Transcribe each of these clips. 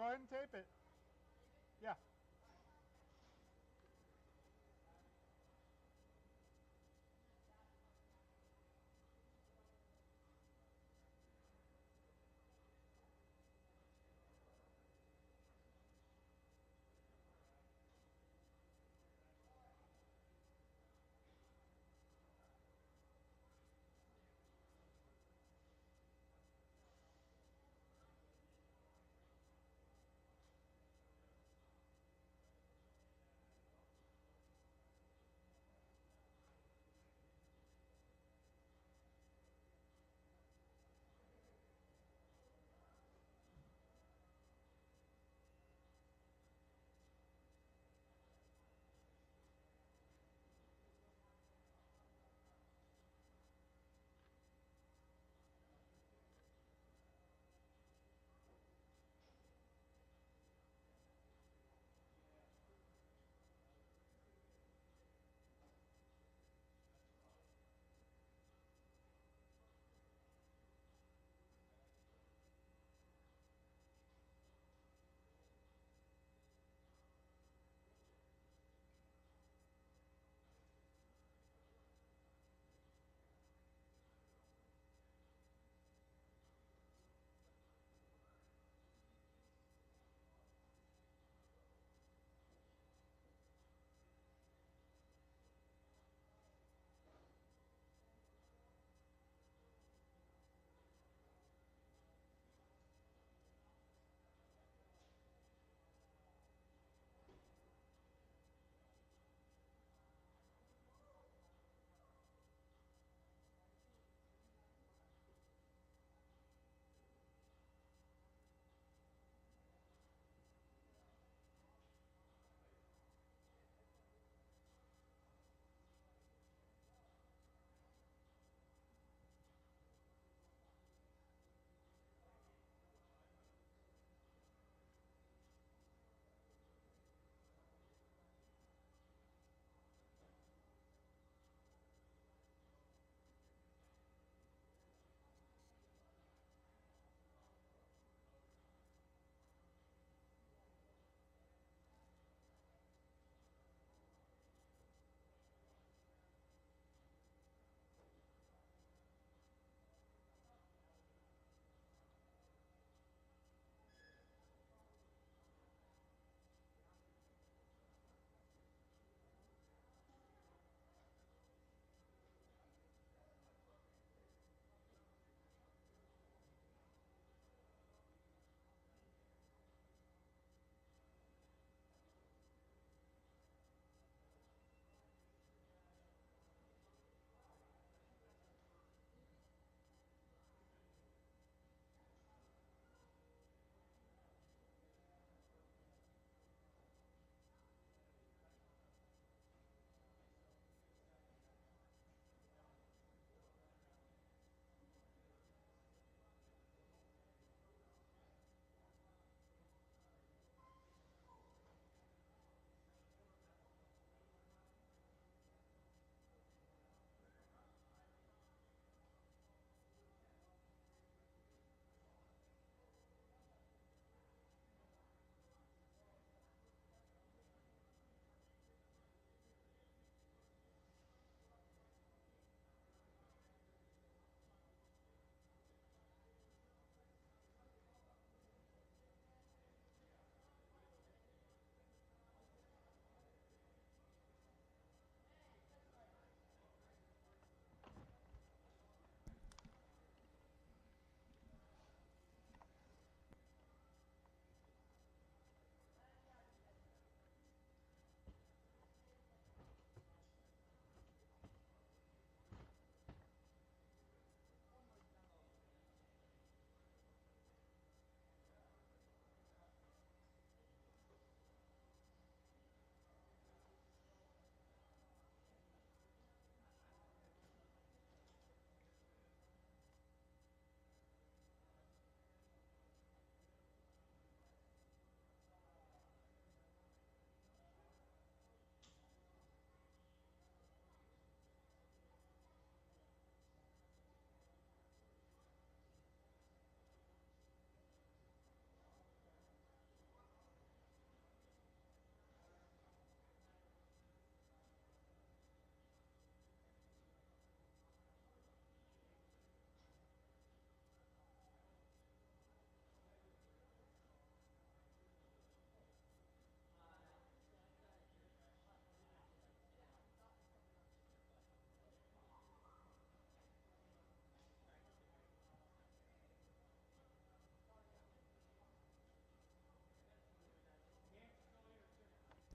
Go ahead and tape it. Yeah.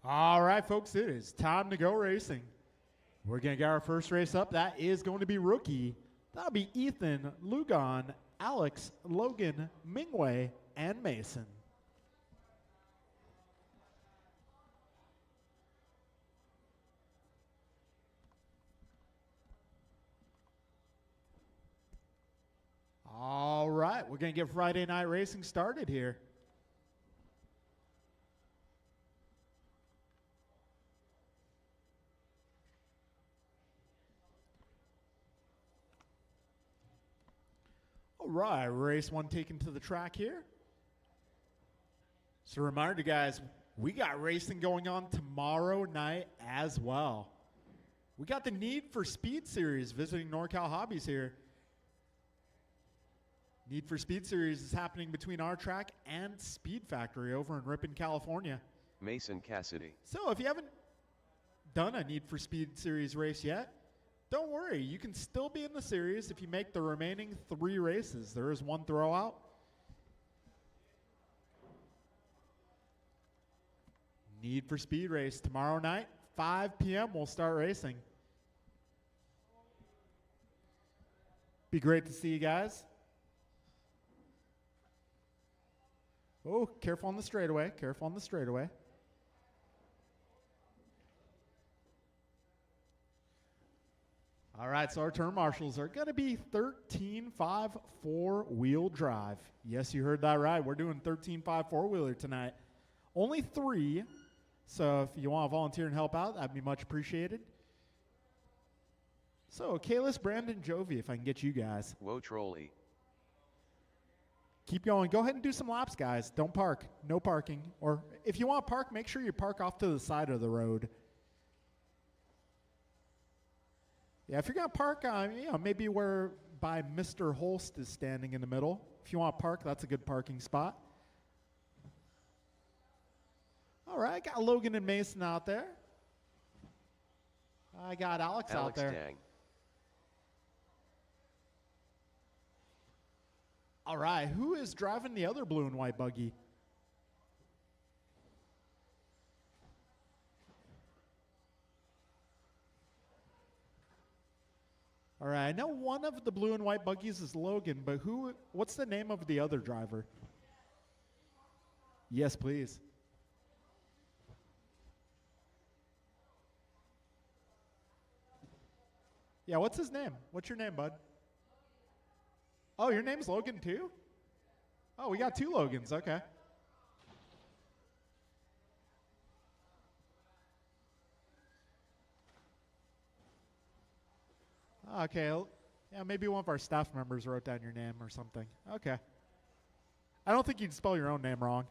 All right, folks, it is time to go racing. We're going to get our first race up. That is going to be rookie. That'll be Ethan, Lugon, Alex, Logan, Mingwei, and Mason. All right, we're going to get Friday night racing started here. All right, race one taken to the track here. So reminder, guys, we got racing going on tomorrow night as well. We got the Need for Speed Series visiting NorCal Hobbies here. Need for Speed Series is happening between our track and Speed Factory over in Ripon, California. Mason Cassidy. So if you haven't done a Need for Speed Series race yet, don't worry. You can still be in the series if you make the remaining 3 races. There is one throwout. Need for Speed race tomorrow night, 5 p.m. We'll start racing. Be great to see you guys. Oh, careful on the straightaway. Careful on the straightaway. All right, so our turn marshals are going to be 13.5 four-wheel drive. Yes, you heard that right. We're doing 13.5 four-wheeler tonight. Only 3, so if you want to volunteer and help out, that'd be much appreciated. So, Kalis, Brandon, Jovi, if I can get you guys. Whoa, trolley. Keep going. Go ahead and do some laps, guys. Don't park. No parking. Or if you want to park, make sure you park off to the side of the road. Yeah, if you're going to park, maybe where by Mr. Holst is standing in the middle. If you want to park, that's a good parking spot. All right, got Logan and Mason out there. I got Alex out there. Dang. All right, who is driving the other blue and white buggy? All right, I know one of the blue and white buggies is Logan, but what's the name of the other driver? Yes, please. Yeah, what's his name? What's your name, bud? Oh, your name's Logan too? Oh, we got 2 Logans, okay. Okay, yeah, maybe one of our staff members wrote down your name or something. Okay. I don't think you'd spell your own name wrong.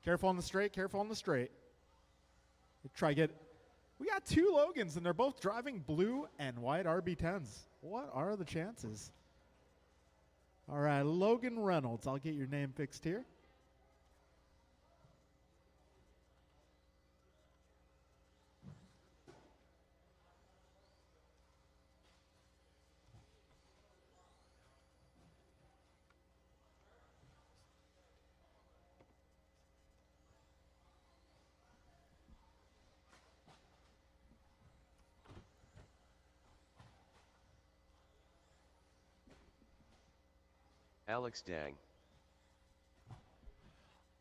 Careful on the straight, careful on the straight. We got 2 Logans, and they're both driving blue and white RB10s. What are the chances? All right, Logan Reynolds. I'll get your name fixed here. Alex Dang.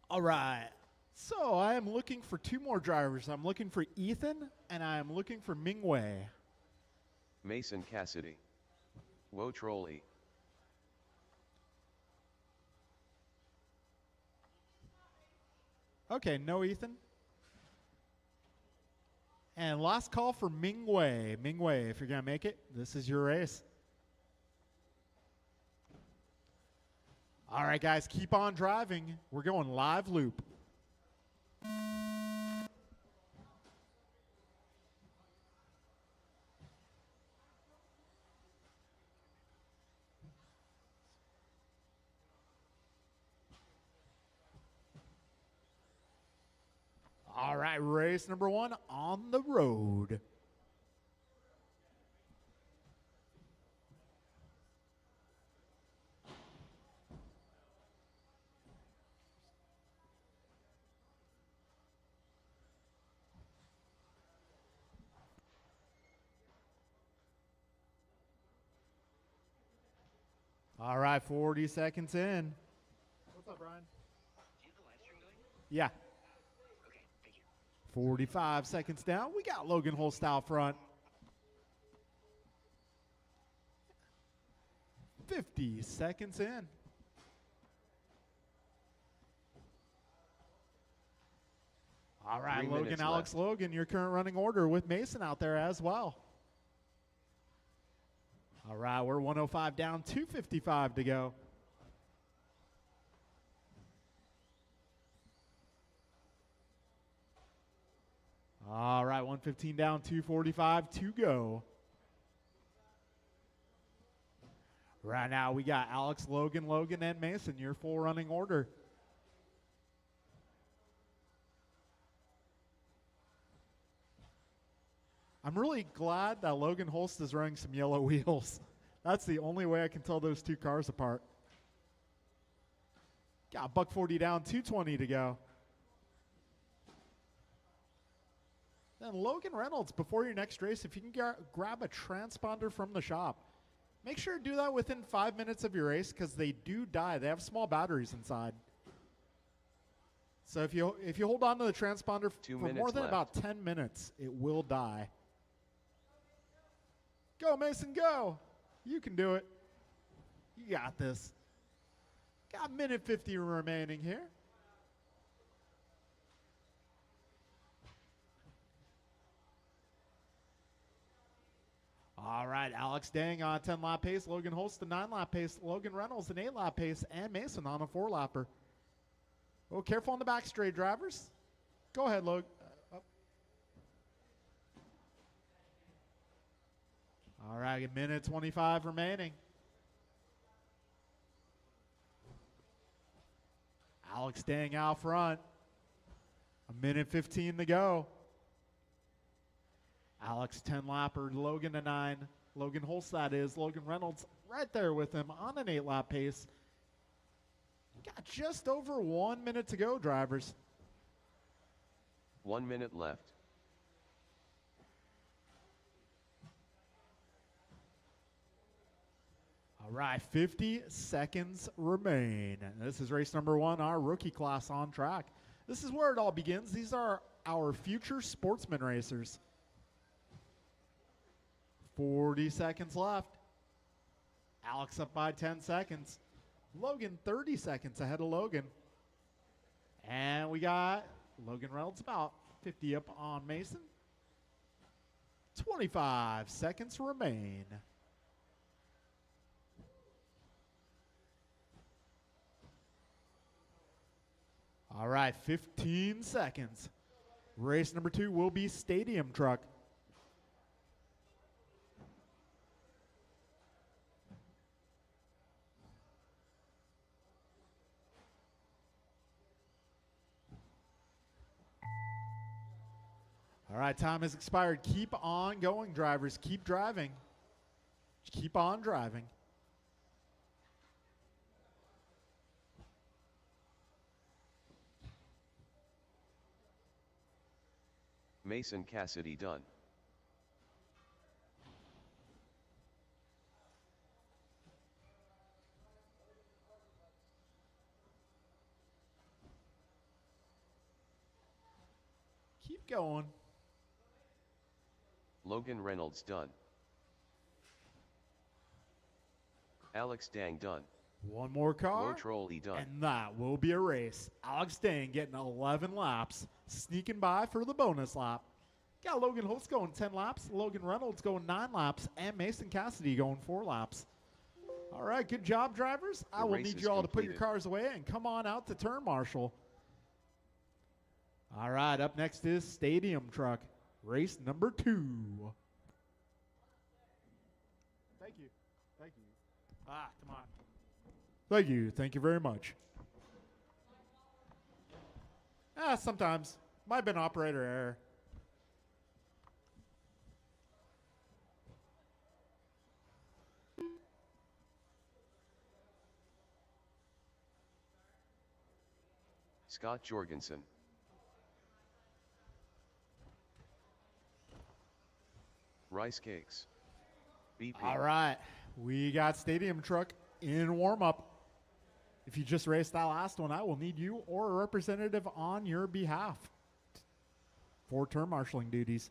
All right. So I am looking for 2 more drivers. I'm looking for Ethan, and I am looking for Mingwei. Mason Cassidy. Whoa, trolley. Okay, no Ethan. And last call for Mingwei. Mingwei, if you're going to make it, this is your race. All right, guys, keep on driving. We're going live loop. All right, race number 1 on the road. All right, 40 seconds in. What's up, Brian? Do you have the live stream going? Yeah. Okay, thank you. 45 seconds down. We got Logan Holst out front. 50 seconds in. All right, 3 Logan, minutes Alex left. Logan, your current running order with Mason out there as well. All right, we're 105 down, 255 to go. All right, 115 down, 245 to go. Right now, we got Alex, Logan, and Mason, your full running order. I'm really glad that Logan Holst is running some yellow wheels. That's the only way I can tell those two cars apart. Got $140 down, 220 to go. Then Logan Reynolds, before your next race, if you can grab a transponder from the shop, make sure to do that within 5 minutes of your race because they do die. They have small batteries inside. So if you hold on to the transponder for more than about 10 minutes, it will die. Go, Mason, go. You can do it. You got this. Got a minute 50 remaining here. All right, Alex Dang on 10-lap pace, Logan Holst a 9-lap pace, Logan Reynolds an 8-lap pace, and Mason on a 4-lapper. Oh, careful on the back straight, drivers. Go ahead, Logan. All right, a minute 25 remaining. Alex Dang out front. A minute 15 to go. Alex 10-lapper, Logan a 9. Logan Holst, that is. Logan Reynolds right there with him on an 8-lap pace. Got just over 1 minute to go, drivers. 1 minute left. All right, 50 seconds remain. This is race number 1, our rookie class on track. This is where it all begins. These are our future sportsman racers. 40 seconds left. Alex up by 10 seconds. Logan 30 seconds ahead of Logan. And we got Logan Reynolds about 50 up on Mason. 25 seconds remain. All right, 15 seconds. Race number 2 will be Stadium Truck. All right, time has expired. Keep on going, drivers. Keep driving. Keep on driving. Mason Cassidy done. Keep going. Logan Reynolds done. Alex Dang done. One more car. Low Trolley done. And that will be a race. Alex Dang getting 11 laps, sneaking by for the bonus lap. Got Logan Holst going 10 laps, Logan Reynolds going 9 laps, and Mason Cassidy going 4 laps. All right, good job, drivers. I will need you all to put your cars away and come on out to turn marshal. All right, up next is Stadium Truck, race number 2. Thank you. Thank you. Come on. Thank you. Thank you very much. Sometimes. Might have been operator error. Scott Jorgensen. Rice Cakes. BP. All right. We got Stadium Truck in warm-up. If you just raced that last one, I will need you or a representative on your behalf for turn marshaling duties.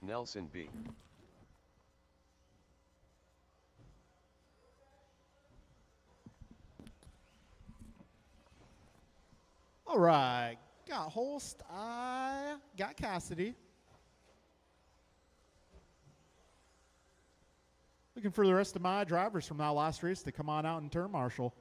Nelson B. All right, got Holst, I got Cassidy. Looking for the rest of my drivers from that last race to come on out and turn marshal.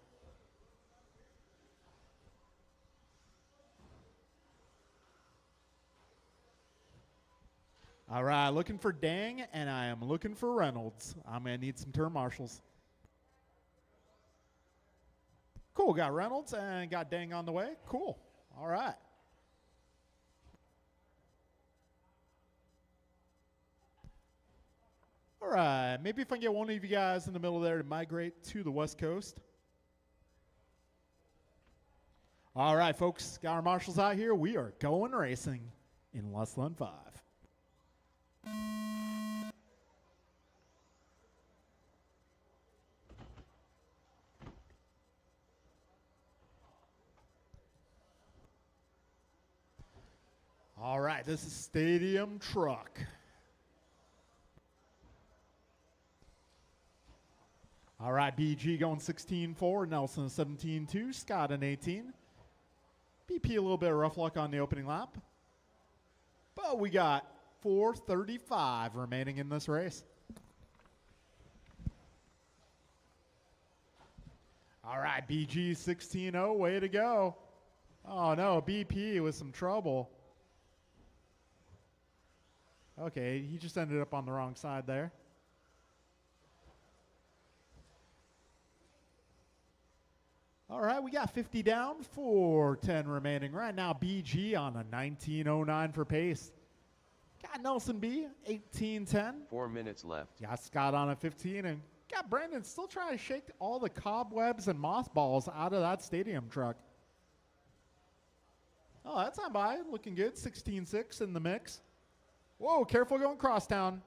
All right, looking for Dang, and I am looking for Reynolds. I'm going to need some turn marshals. Cool, got Reynolds and got Dang on the way. Cool. All right. All right, maybe if I can get one of you guys in the middle there to migrate to the West Coast. All right, folks, got our marshals out here. We are going racing in less than 5. All right, this is Stadium Truck. All right, BG going 16-4, Nelson 17-2, Scott an 18. BP a little bit of rough luck on the opening lap. But we got 4:35 remaining in this race. All right, BG 16-0, way to go. Oh no, BP with some trouble. Okay, he just ended up on the wrong side there. All right, we got 50 down, 4:10 remaining. Right now, BG on a 19:09 for pace. Got Nelson B, 18:10. 4 minutes left. Got Scott on a 15, and got Brandon still trying to shake all the cobwebs and mothballs out of that stadium truck. Oh, that's not bad. Looking good. 16-6 in the mix. Whoa, careful going crosstown.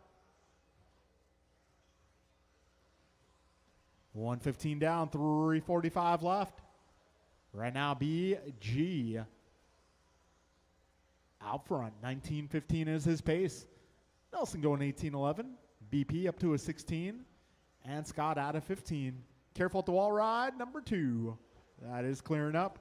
1:15 down, 3:45 left. Right now, BG out front. 19:15 is his pace. Nelson going 18:11. BP up to a 16. And Scott out of 15. Careful at the wall ride, number 2. That is clearing up.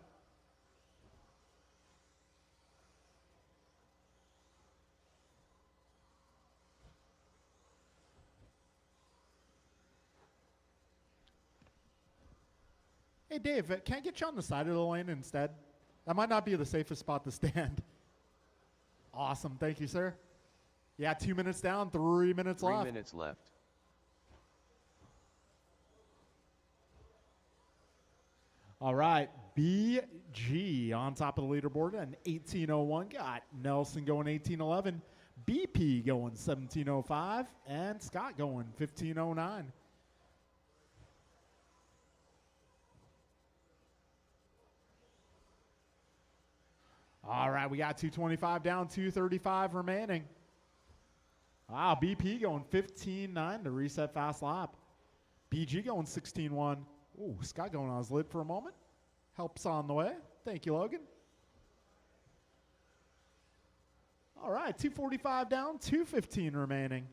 Hey, Dave, can I get you on the side of the lane instead? That might not be the safest spot to stand. Awesome. Thank you, sir. Yeah, 2 minutes down, 3 minutes left. 3 minutes left. All right, BG on top of the leaderboard and 18:01. Got Nelson going 18:11. BP going 17:05. And Scott going 15:09. All right, we got 2:25 down, 2:35 remaining. Wow, BP going 15:9 to reset fast lap. BG going 16:1. Ooh, Scott going on his lid for a moment. Helps on the way. Thank you, Logan. All right, 2:45 down, 2:15 remaining.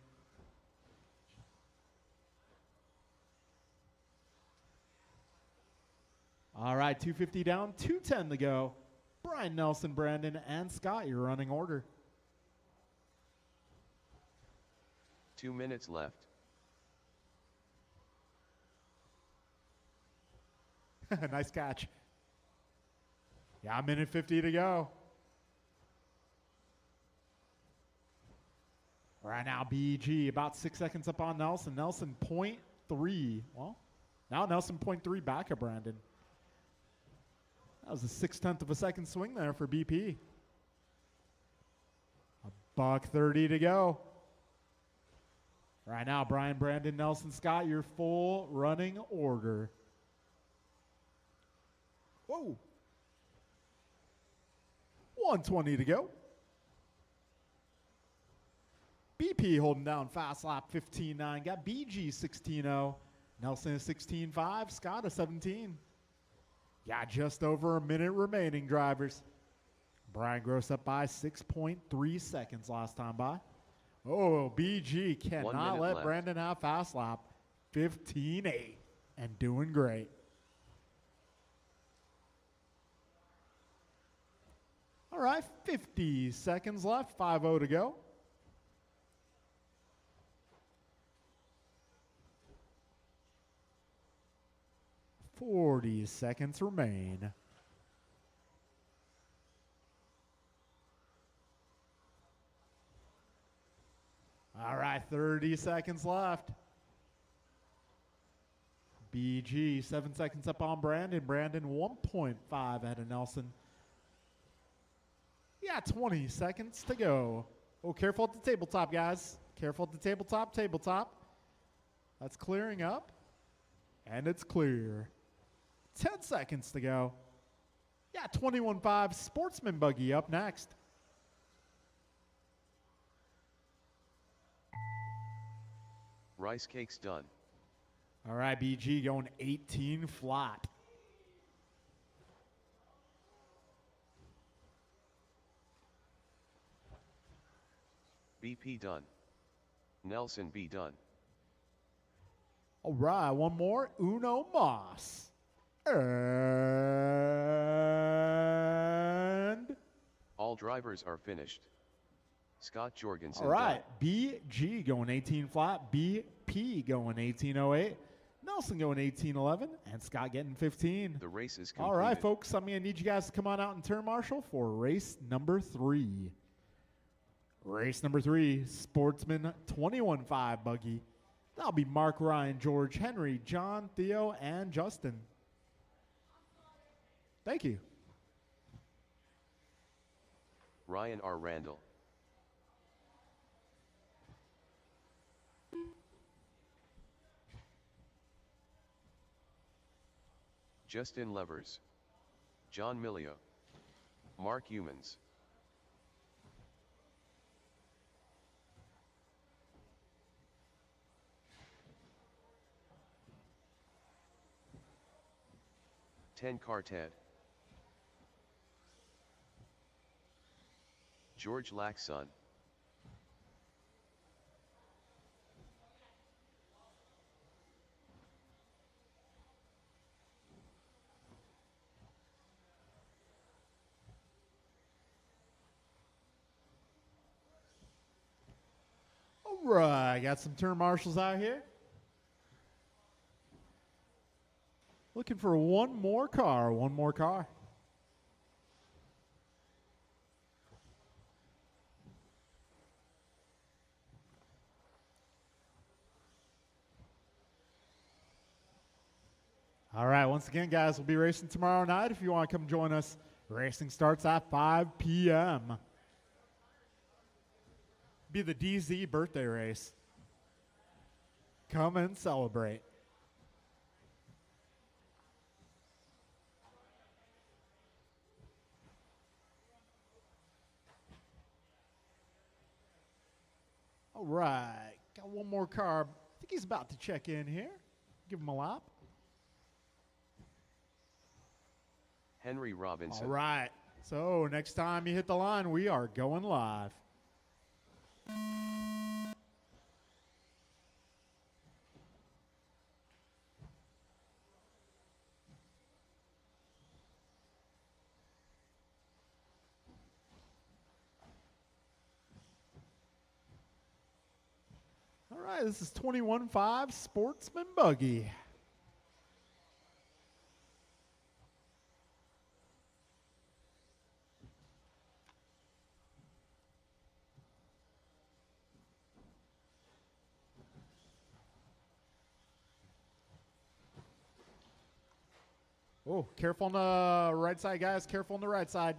All right, 2:50 down, 2:10 to go. Brian, Nelson, Brandon, and Scott, your running order. 2 minutes left. Nice catch. Yeah, 1:50 to go. Right now, BG about 6 seconds up on Nelson. Nelson 0.3. Well, now Nelson 0.3 back of Brandon. That was a 0.6 of a second swing there for BP. $1:30 to go. Right now, Brian, Brandon, Nelson, Scott, your full running order. Whoa. 1:20 to go. BP holding down fast lap 15.9. Got BG 16.0. Nelson is 16.5. Scott is 17. Yeah, just over a minute remaining, drivers. Brian Gross up by 6.3 seconds last time by. Oh, BG 1 cannot minute let left. Brandon have fast lap. 15.8 and doing great. All right, 50 seconds left, 5:0 to go. Forty seconds remain. All right, 30 seconds left. BG, 7 seconds up on Brandon. Brandon, 1.5 ahead of Nelson. Yeah, 20 seconds to go. Oh, careful at the tabletop, guys. Careful at the tabletop. That's clearing up. And it's clear. 10 seconds to go. Yeah, 21.5. Sportsman buggy up next. Rice cakes done. All right, BG going 18 flat. BP done. Nelson B done. All right, one more. Uno Moss. And All drivers are finished. Scott Jorgensen all right, done. BG going 18 flat. BP going 18.08. Nelson going 18.11. And Scott getting 15. The race is completed. All right, folks, I'm going to need you guys to come on out and turn marshal for race number 3. Race number 3, Sportsman 21.5 buggy. That'll be Mark, Ryan, George, Henry, John, Theo, and Justin. Thank you. Ryan R. Randall. Justin Levers. John Milio. Mark Humans. Ten Carted. George Laxson. All right, got some turn marshals out here. Looking for one more car. All right, once again, guys, we'll be racing tomorrow night. If you want to come join us, racing starts at 5 p.m. Be the DZ birthday race. Come and celebrate. All right, got one more car. I think he's about to check in here. Give him a lap. Henry Robinson. All right, so next time you hit the line, we are going live. All right, this is 21.5 Sportsman Buggy. Oh, careful on the right side, guys. Careful on the right side.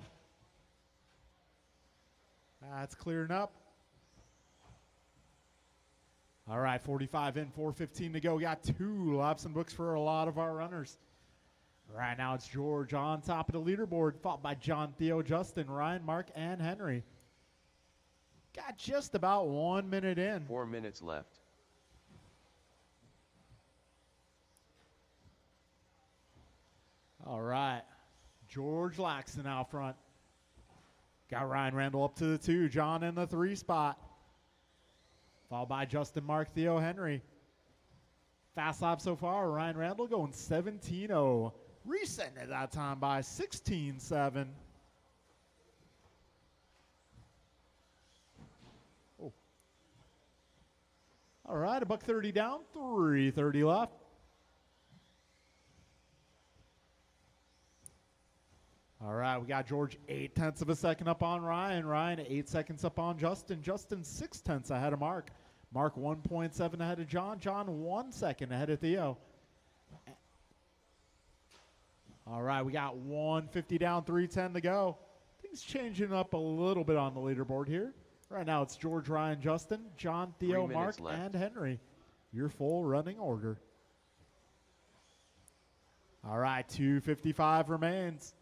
That's clearing up. All right, 45 in, 4:15 to go. Got 2 laps and books for a lot of our runners. Right now it's George on top of the leaderboard, followed by John, Theo, Justin, Ryan, Mark, and Henry. Got just about 1 minute in. 4 minutes left. All right. George Laxton out front. Got Ryan Randall up to the 2. John in the 3 spot. Followed by Justin, Mark, Theo, Henry. Fast lap so far. Ryan Randall going 17-0. Resetting at that time by 16-7. Oh. All right, $1:30 down, 3:30 left. All right, we got George 0.8 of a second up on Ryan. Ryan 8 seconds up on Justin. Justin 0.6 ahead of Mark. Mark 1.7 ahead of John. John 1 second ahead of Theo. All right, we got 150 down, 3:10 to go. Things changing up a little bit on the leaderboard here. Right now it's George, Ryan, Justin, John, Theo, 3 Mark, minutes left. and Henry. Your full running order. All right, 2:55 remains.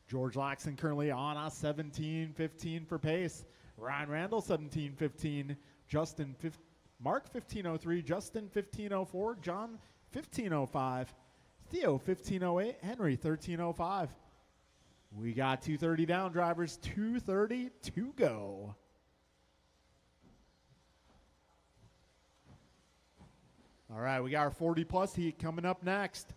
George Laxton currently on a 17:15 for pace. Ryan Randall 17:15. Justin Mark 15:03. Justin 15:04. John 15:05. Theo 15:08. Henry 13:05. We got 2:30 down, drivers. 2:30 to go. All right, we got our 40-plus heat coming up next.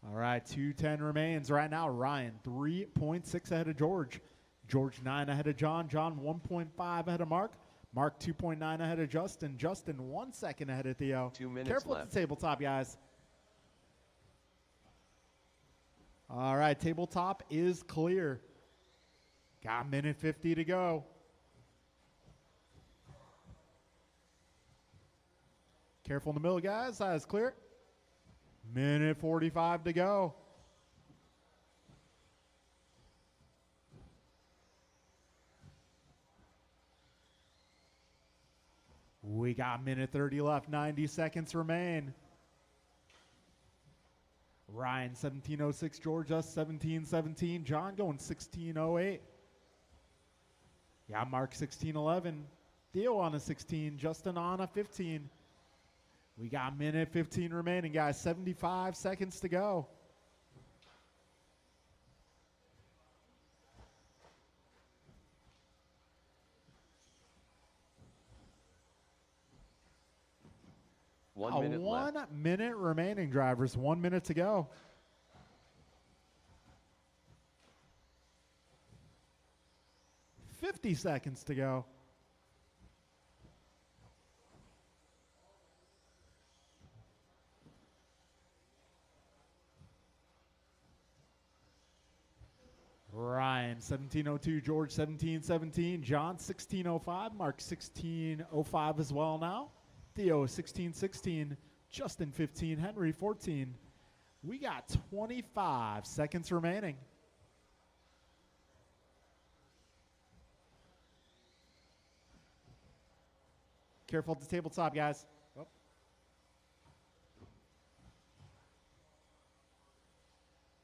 All right, 2:10 remains. Right now, Ryan 3.6 ahead of George. George 9 ahead of John. John 1.5 ahead of Mark. Mark 2.9 ahead of Justin. Justin 1 second ahead of Theo. 2 minutes Careful left. at the tabletop, guys. All right, tabletop is clear. Got 1:50 to go. Careful in the middle, guys. That is clear. 1:45 to go. We got 1:30 left. 90 seconds remain. Ryan 17:06. George us 17:17. John going 16:08. Got Mark 16:11. Theo on a 16. Justin on a 15. We got 1:15 remaining, guys. 75 seconds to go. One minute left. 1 minute remaining, drivers. 1 minute to go. $50 seconds to go. Ryan 17:02, George 17:17, John 16:05, Mark 16:05 as well now. Theo 16:16, Justin 15, Henry 14. We got 25 seconds remaining. Careful at the tabletop, guys. Oh.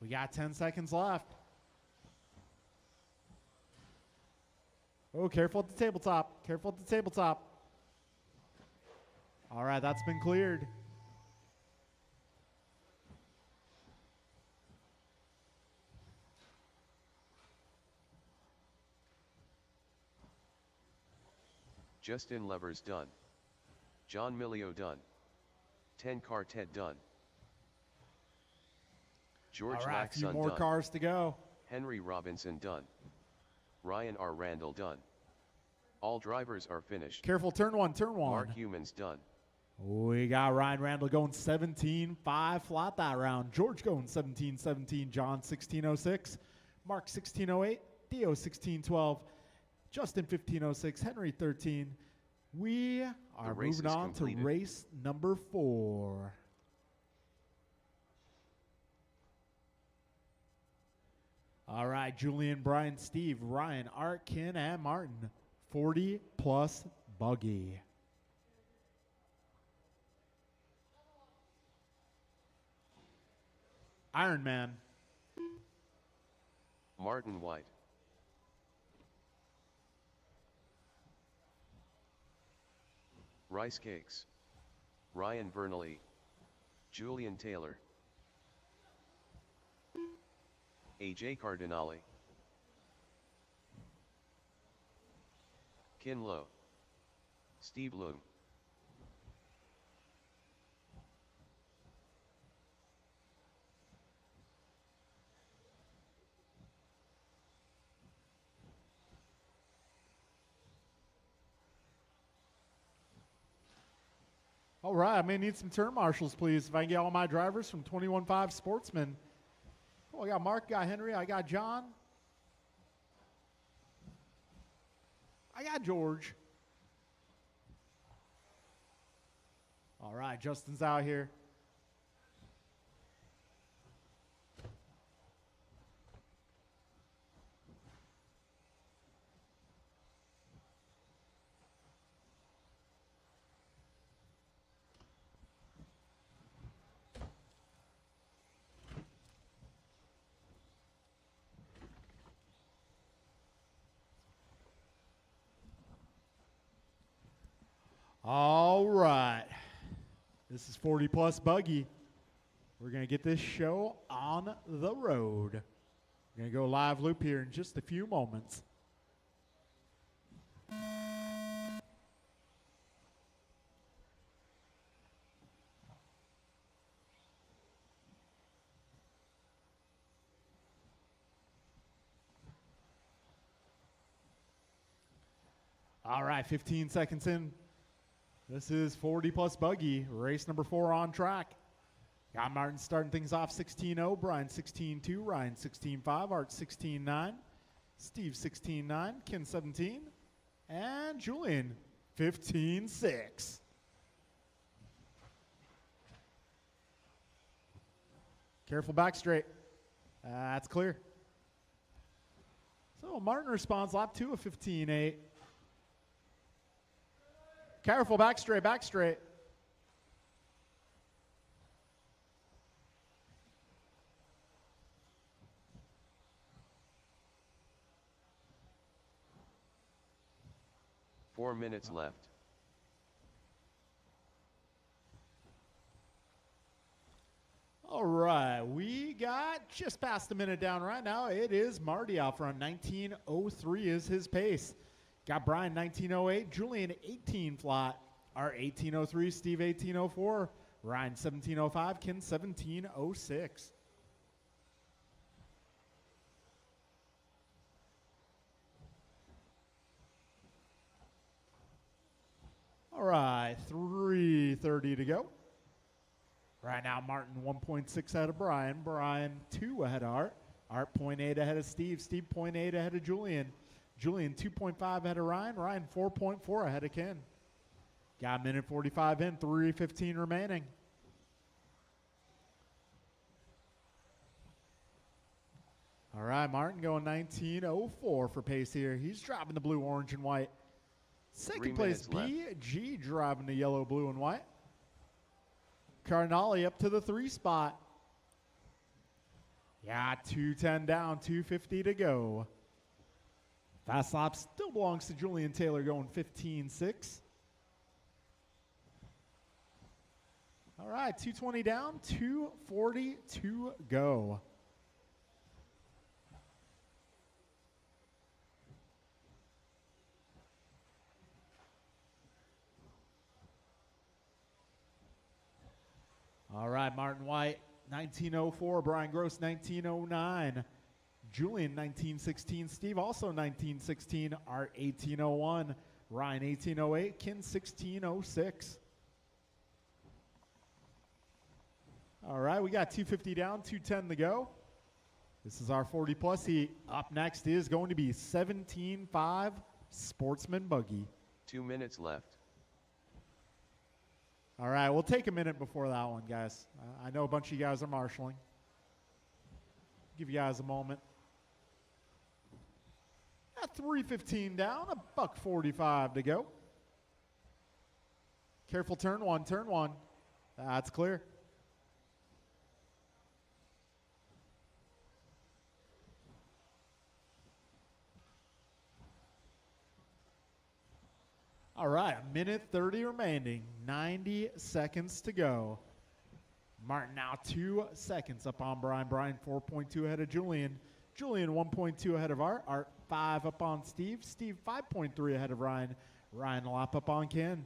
We got 10 seconds left. Oh, careful at the tabletop. Careful at the tabletop. All right, that's been cleared. Justin Levers done. John Milio done. 10 car Ted done. George All right, a few Laxon more done. cars to go. Henry Robinson done. Ryan R. Randall done. All drivers are finished. Careful, turn one, turn one. Mark Humans done. We got Ryan Randall going 17:5 flat that round. George going 17:17. John 16:06. Mark 16:08. Theo 16:12. Justin 15:06. Henry 13. We are race moving is on to completed. race number 4. All right, Julian, Brian, Steve, Ryan, Art, Ken, and Martin. 40-plus buggy. Iron Man. Martin White. Rice Cakes. Ryan Bernally. Julian Taylor. AJ Cardinale. Kin Lowe. Steve Loom. All right, I may need some turn marshals, please. If I can get all my drivers from 21.5 Sportsman. Oh, I got Mark, I got Henry, I got John. I got George. All right, Justin's out here. All right. This is 40 plus buggy. We're going to get this show on the road. We're going to go live loop here in just a few moments. All right, 15 seconds in. This is 40 plus buggy, race number 4 on track. Got Martin starting things off 16-0, Brian 16-2, Ryan 16-5, Art 16-9, Steve 16-9, Ken 17, and Julian 15-6. Careful back straight. That's clear. So Martin responds lap 2 of 15-8. Careful, back straight, back straight. Four minutes left. All right, we got just past a minute down right now. It is Marty out front. 19:03 is his pace. Got Brian 19:08, Julian 18 flat, Art 18:03, Steve 18:04, Ryan 17:05, Ken 17:06. All right, 3:30 to go. Right now, Martin 1.6 ahead of Brian. Brian 2 ahead of Art. Art 0.8 ahead of Steve. Steve 0.8 ahead of Julian. Julian 2.5 ahead of Ryan. Ryan 4.4 ahead of Ken. Got a minute 45 in, 3:15 remaining. All right, Martin going 19:04 for pace here. He's driving the blue, orange, and white. Second place, BG driving the yellow, blue, and white. Cardinale up to the 3 spot. Yeah, 2:10 down, 2:50 to go. Fast lap still belongs to Julian Taylor going 15.6. All right, 2:20 down, 2:40 to go. All right, Martin White, 19:04. Brian Gross, 19:09. Julian, 19:16. Steve, also 19:16. Art, 18:01. Ryan, 18:08. Ken, 16:06. All right, we got 2:50 down, 2:10 to go. This is our 40 plus heat. Up next is going to be 17.5 Sportsman Buggy. 2 minutes left. All right, we'll take a minute before that one, guys. I know a bunch of you guys are marshaling. Give you guys a moment. At 3:15 down, $1:45 to go. Careful, turn one, turn one. That's clear. All right, a minute 30 remaining, 90 seconds to go. Martin now 2 seconds up on Brian. Brian 4.2 ahead of Julian. Julian 1.2 ahead of Art. Art 5 up on Steve. Steve 5.3 ahead of Ryan. Ryan a lap up on Ken.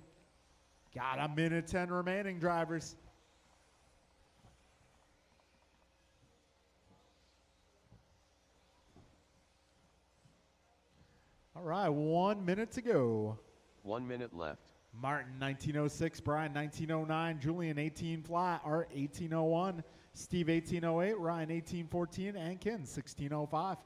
Got a minute 10 remaining, drivers. All right, 1 minute to go. 1 minute left. Martin 1906, Brian 1909, Julian 18 flat, Art 1801, Steve 1808, Ryan 1814, and Ken 1605.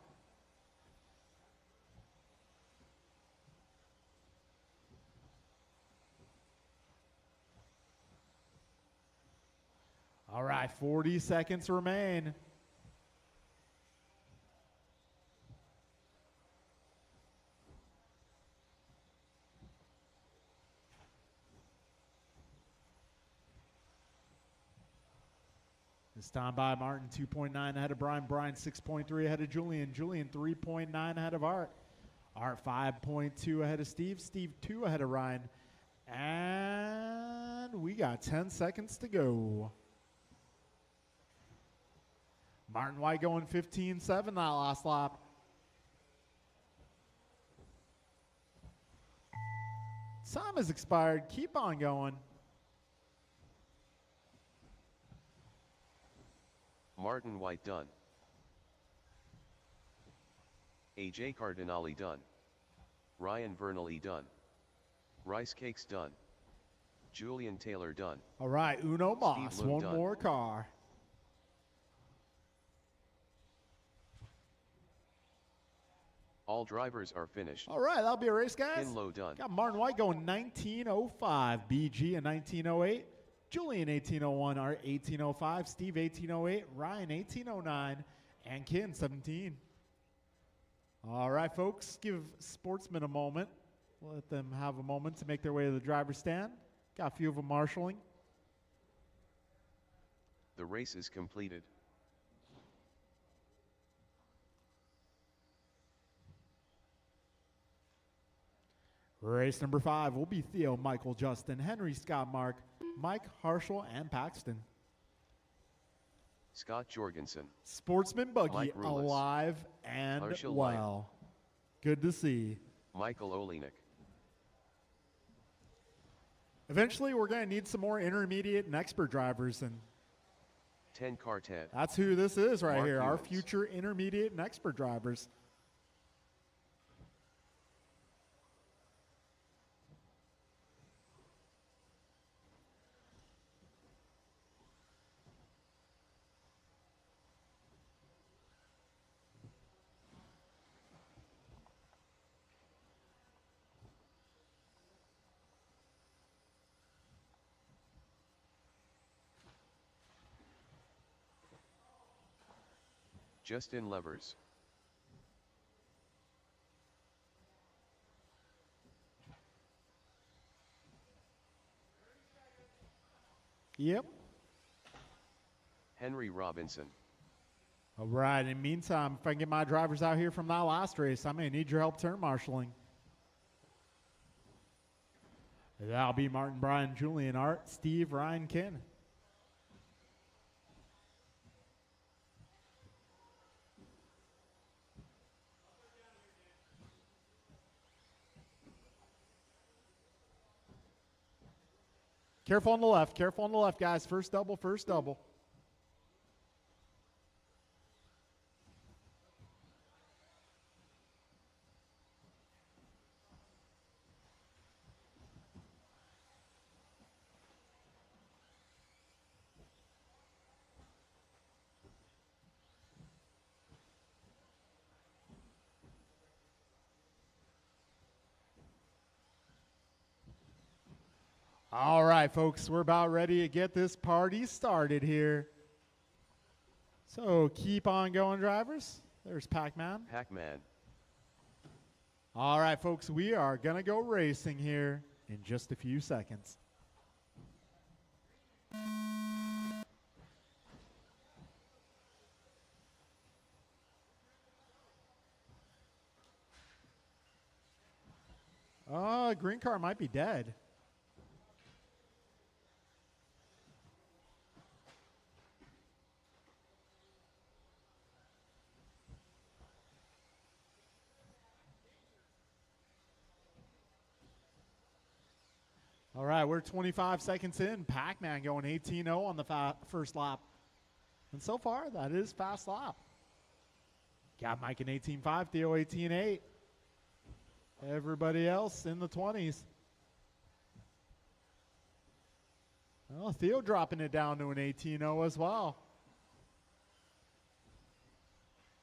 All right, 40 seconds remain. This time by Martin 2.9 ahead of Brian. Brian 6.3 ahead of Julian. Julian 3.9 ahead of Art. Art 5.2 ahead of Steve. Steve 2 ahead of Ryan. And we got 10 seconds to go. Martin White going 15-7 that last lap. Time has expired. Keep on going. Martin White done. AJ Cardinale done. Ryan Vernally done. Rice Cakes done. Julian Taylor done. All right, Uno Moss, Steve Loom one done. more car. All drivers are finished. All right, that'll be a race, guys. Ken Lowe done. Got Martin White going 1905, BG in 1908, Julian 1801, Art 1805, Steve 1808, Ryan 1809, and Ken 17. All right, folks, give sportsmen a moment. Let them have a moment to make their way to the driver's stand. Got a few of them marshaling. The race is completed. Race number 5 will be Theo, Michael, Justin, Henry, Scott, Mark, Mike, Harshel, and Paxton. Scott Jorgensen. Sportsman Buggy Mike Rulis. alive and Harshel well. Good to see. Michael Olenek. Eventually, we're going to need some more intermediate and expert drivers, and 10 car Ted. that's who this is right Mark here, our Hewins. future intermediate and expert drivers. Justin Levers. Yep. Henry Robinson. All right, in the meantime, if I can get my drivers out here from that last race, I'm going to need your help turn marshaling. That'll be Martin, Brian, Julian, Art, Steve, Ryan, Ken. Careful on the left, guys. First double, first double. All right, folks, we're about ready to get this party started here. So keep on going, drivers. There's Pac-Man. Pac-Man. All right, folks, we are going to go racing here in just a few seconds. Oh, green car might be dead. All right, we're 25 seconds in. Pac-Man going 18-0 on the first lap. And so far, that is fast lap. Got Mike in 18.5, Theo 18.8. Everybody else in the 20s. Well, Theo dropping it down to an 18-0 as well.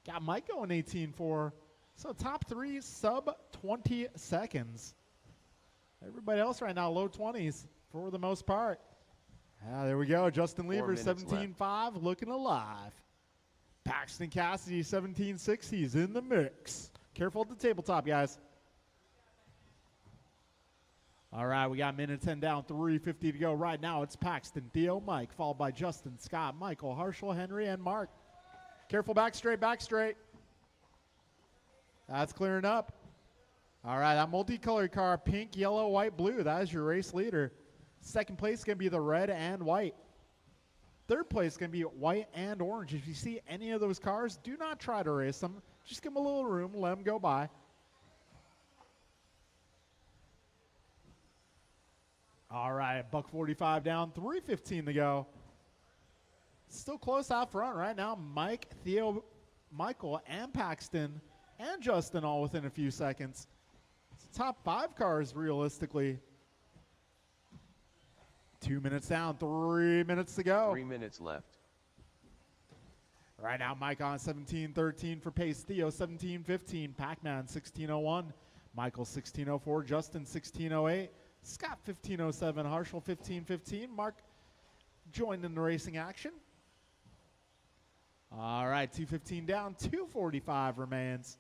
Got Mike going 18.4. So top three, sub 20 seconds. Everybody else right now, low 20s for the most part. There we go. Justin Lever, 17.5, looking alive. Paxton Cassidy, 17.6. He's in the mix. Careful at the tabletop, guys. All right, we got minute 10 down, 3:50 to go. Right now, it's Paxton, Theo, Mike, followed by Justin, Scott, Michael, Harshel, Henry, and Mark. Careful, back straight, back straight. That's clearing up. All right, that multicolored car, pink, yellow, white, blue. That is your race leader. Second place is going to be the red and white. Third place is going to be white and orange. If you see any of those cars, do not try to race them. Just give them a little room, let them go by. All right, $1:45 down, 3:15 to go. Still close out front right now. Mike, Theo, Michael, and Paxton, and Justin all within a few seconds. It's top 5 cars realistically. 2 minutes down, 3 minutes to go. 3 minutes left. Right now, Mike on 17.13 for pace. Theo 17.15. Pac-Man 16.01. Michael 16.04. Justin 16.08. Scott 15.07. Harshel 15.15. Mark joined in the racing action. All right, 2:15 down, 2:45 remains.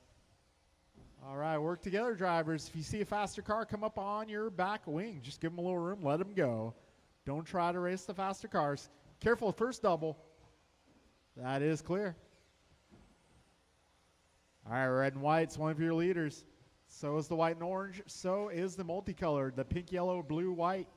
All right, work together, drivers. If you see a faster car come up on your back wing, just give them a little room, let them go. Don't try to race the faster cars. Careful, first double. That is clear. All right, red and white's one of your leaders. So is the white and orange. So is the multicolored, the pink, yellow, blue, white.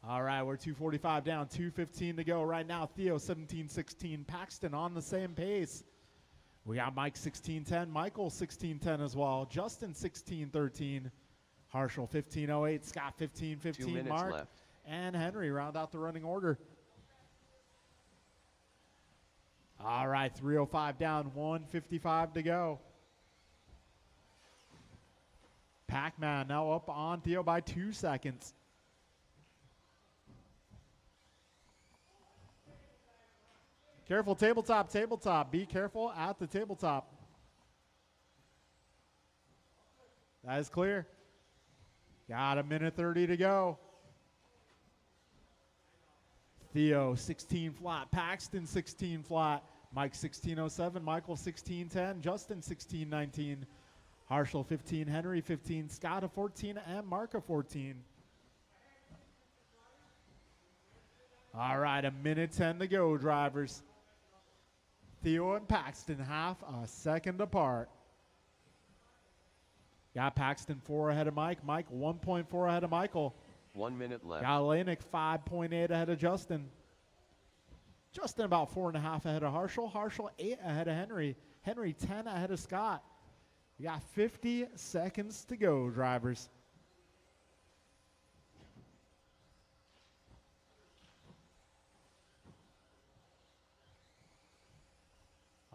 All right, we're 2:45 down, 2:15 to go. Right now, Theo 17.16. Paxton on the same pace. We got Mike 16.10. Michael 16.10 as well. Justin 16.13. Harshel 15.08. Scott 15.15. 2 minutes Mark left. and Henry round out the running order. All right, 3:05 down, 1:55 to go. Pac-Man now up on Theo by 2 seconds. Careful, tabletop, tabletop. Be careful at the tabletop. That is clear. Got a minute 30 to go. Theo 16 flat, Paxton 16 flat, Mike 16.07, Michael 16.10, Justin 16.19, Harshel 15, Henry 15, Scott a 14, and Mark a 14. All right, a minute 10 to go, drivers. Theo and Paxton half a second apart. Got Paxton 4 ahead of Mike. Mike 1.4 ahead of Michael. 1 minute left. Got Lanik 5.8 ahead of Justin. Justin about 4.5 ahead of Harshel. Harshel 8 ahead of Henry. Henry 10 ahead of Scott. We got 50 seconds to go, drivers.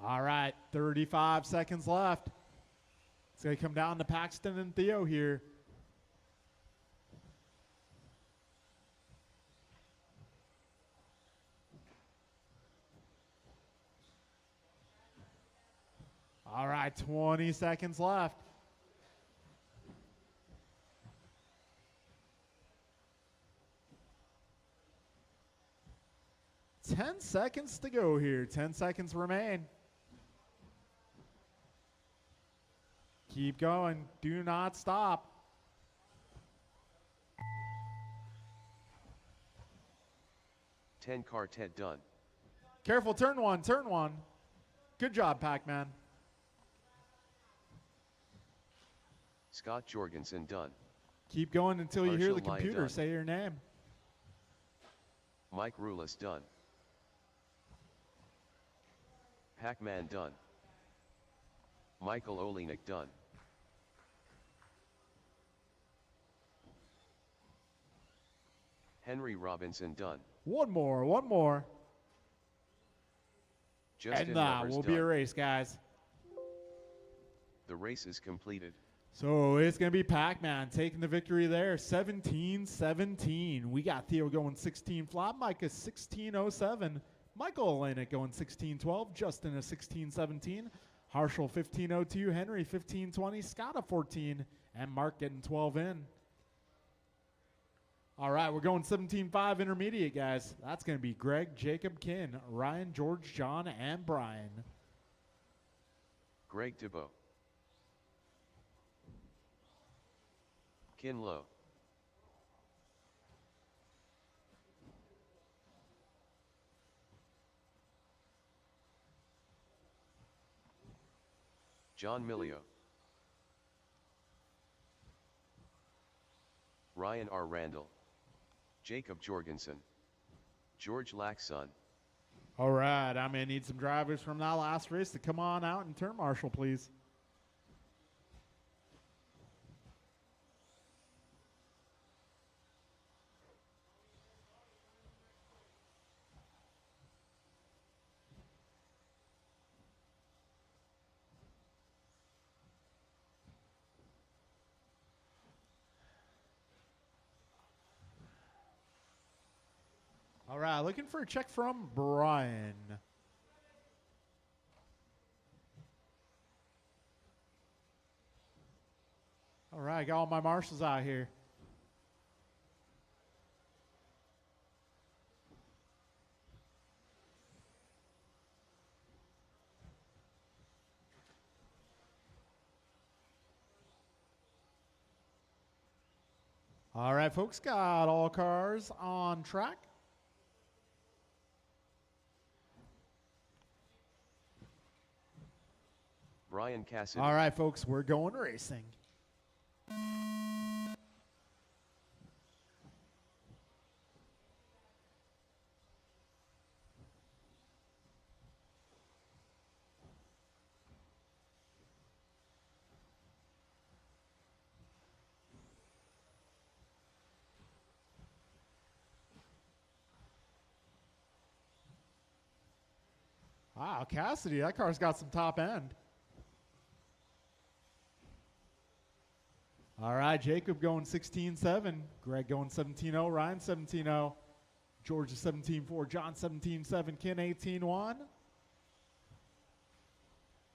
All right, 35 seconds left. It's going to come down to Paxton and Theo here. All right, 20 seconds left. Ten seconds to go here. 10 seconds remain. Keep going. Do not stop. Car Ted done. Careful, turn one, turn one. Good job, Pac-Man. Scott Jorgensen done. Keep going until you hear the Herschel Lye computer done. say your name. Mike Rulis done. Pac-Man done. Michael Olenek done. Henry Robinson done. One more. Justin And that Levers will done. be a race, guys. The race is completed. So it's going to be Pac-Man taking the victory there, 17-17. We got Theo going 16 flat, Micah 16.07, Michael Olenek going 16.12, Justin a 16.17, Harshal 15.02, Henry 15.20, Scott a 14, and Mark getting 12 in. All right, we're going 17.5 intermediate, guys. That's going to be Greg, Jacob, Kin, Ryan, George, John, and Brian. Greg Thibault. Kin Lowe. John Milio. Ryan R. Randall. Jacob Jorgensen. George Laxson. All right, I'm going to need some drivers from that last race to come on out and turn marshal, please. All right, looking for a check from Brian. All right, got all my marshals out here. All right, folks, got all cars on track. Brian Cassidy. All right, folks, we're going racing. Wow, Cassidy, that car's got some top end. All right, Jacob going 16.7, Greg going 17.0, Ryan 17.0, George is 17.4, John 17.7, Ken 18.1.